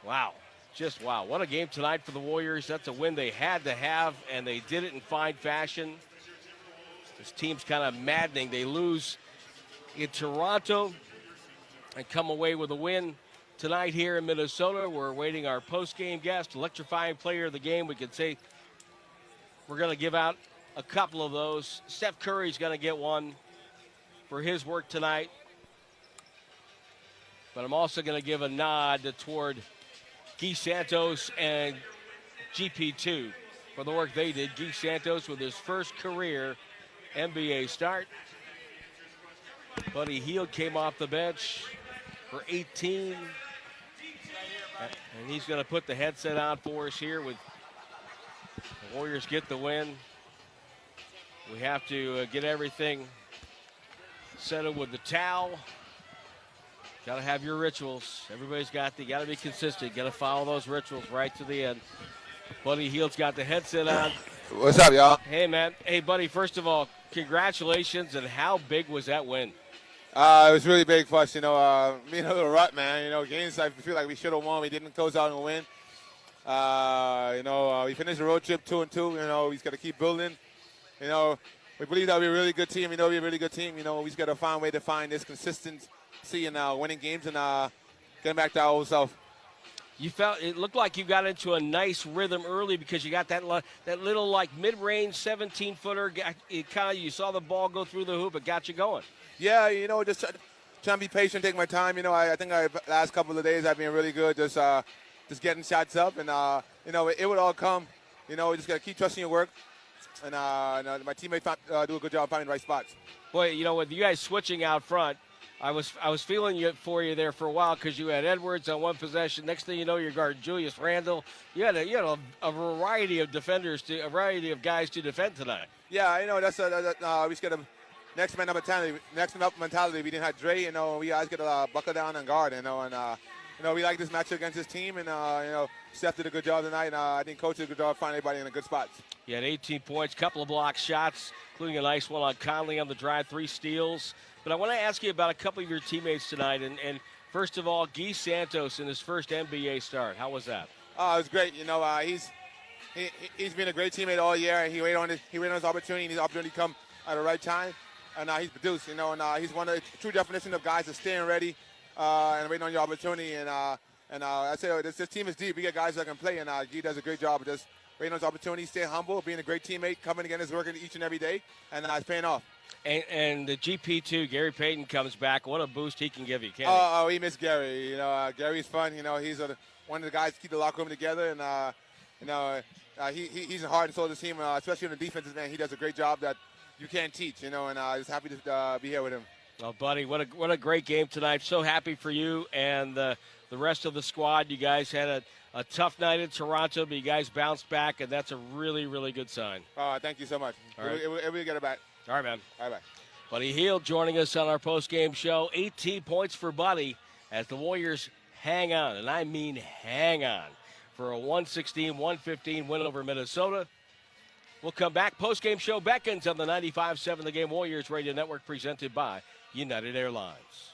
Wow, just wow. What a game tonight for the Warriors. That's a win they had to have, and they did it in fine fashion. This team's kind of maddening. They lose in Toronto and come away with a win tonight here in Minnesota. We're awaiting our post-game guest, electrifying player of the game. We could say we're going to give out a couple of those. Steph Curry's going to get one for his work tonight. But I'm also going to give a nod toward Guy Santos and GP2 for the work they did. Guy Santos with his first career NBA start. Buddy Hield came off the bench for 18. And he's going to put the headset on for us here with the Warriors get the win. We have to get everything settled with the towel. Got to have your rituals. Everybody's got to be consistent. Got to follow those rituals right to the end. Buddy Hield's got the headset on. What's up, y'all? Hey, man. Hey, buddy, first of all, congratulations. And how big was that win? It was really big for us, me and a little rut, man. Games I feel like we should have won. We didn't close out and win. We finished the road trip 2-2. We just got to keep building. We believe that we're a really good team. We're a really good team. We just got to find a way to find this consistency in winning games and getting back to our old self. It looked like you got into a nice rhythm early because you got that little like mid-range 17-footer. You saw the ball go through the hoop. It got you going. Yeah, just trying to be patient, take my time. I think last couple of days I've been really good, just getting shots up, and it would all come. You just gotta keep trusting your work, and my teammates do a good job finding the right spots. Boy, with you guys switching out front, I was feeling for you there for a while because you had Edwards on one possession. Next thing you know, you're guarding Julius Randle. You had a variety of defenders, a variety of guys to defend tonight. Yeah, that's we just got a next man up mentality. We didn't have Dre. We guys got to buckle down and guard. We like this matchup against this team, and Steph did a good job tonight. And I think Coach did a good job finding everybody in a good spot. You had 18 points, couple of block shots, including a nice one on Conley on the drive, 3 steals. But I want to ask you about a couple of your teammates tonight. And first of all, Guy Santos in his first NBA start. How was that? Oh, it was great. He's been a great teammate all year. He waited on his opportunity, and his opportunity come at the right time. And he's produced, and he's one of the true definition of guys that's staying ready and waiting on your opportunity. And I say this team is deep. We get guys that can play, and Guy does a great job of just waiting on his opportunity, stay humble, being a great teammate, coming again his work each and every day, and it's paying off. And the GP too, Gary Payton comes back. What a boost he can give you, can't Oh, he missed Gary. Gary's fun. He's one of the guys to keep the locker room together, and he's the heart and soul of the team, especially on the defensive end. He does a great job that you can't teach, and just happy to be here with him. Oh, buddy, what a great game tonight. So happy for you and the rest of the squad. You guys had a tough night in Toronto, but you guys bounced back, and that's a really, really good sign. Thank you so much. All right. We'll get it back. All right, man. All right, bye. Buddy Hield joining us on our post-game show. 18 points for Buddy as the Warriors hang on, and I mean hang on, for a 116-115 win over Minnesota. We'll come back. Post-game show beckons on the 95.7 The Game Warriors Radio Network, presented by United Airlines.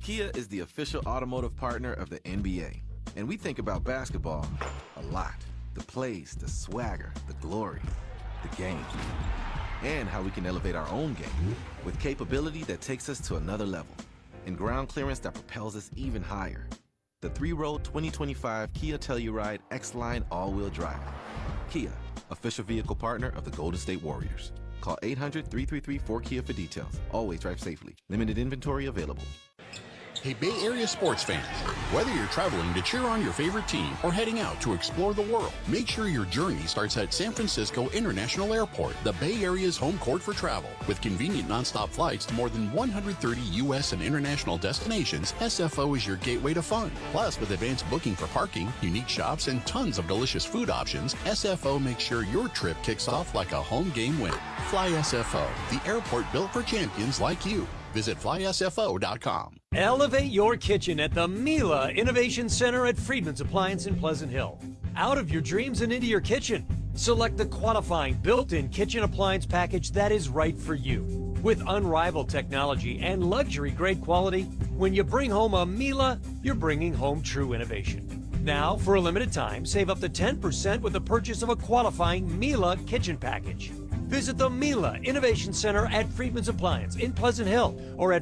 Kia is the official automotive partner of the NBA, and we think about basketball a lot. The plays, the swagger, the glory, the game, and how we can elevate our own game with capability that takes us to another level and ground clearance that propels us even higher. The 3-row 2025 Kia Telluride X-Line all-wheel drive. Kia, official vehicle partner of the Golden State Warriors. Call 800-333-4KIA for details. Always drive safely. Limited inventory available. Hey, Bay Area sports fans, whether you're traveling to cheer on your favorite team or heading out to explore the world, make sure your journey starts at San Francisco International Airport, the Bay Area's home court for travel. With convenient nonstop flights to more than 130 U.S. and international destinations, SFO is your gateway to fun. Plus, with advanced booking for parking, unique shops, and tons of delicious food options, SFO makes sure your trip kicks off like a home game winner. Fly SFO, the airport built for champions like you. Visit flysfo.com. Elevate your kitchen at the Mila Innovation Center at Friedman's Appliance in Pleasant Hill. Out of your dreams and into your kitchen. Select the qualifying built-in kitchen appliance package that is right for you. With unrivaled technology and luxury-grade quality, when you bring home a Mila, you're bringing home true innovation. Now, for a limited time, save up to 10% with the purchase of a qualifying Mila kitchen package. Visit the Mila Innovation Center at Friedman's Appliance in Pleasant Hill or at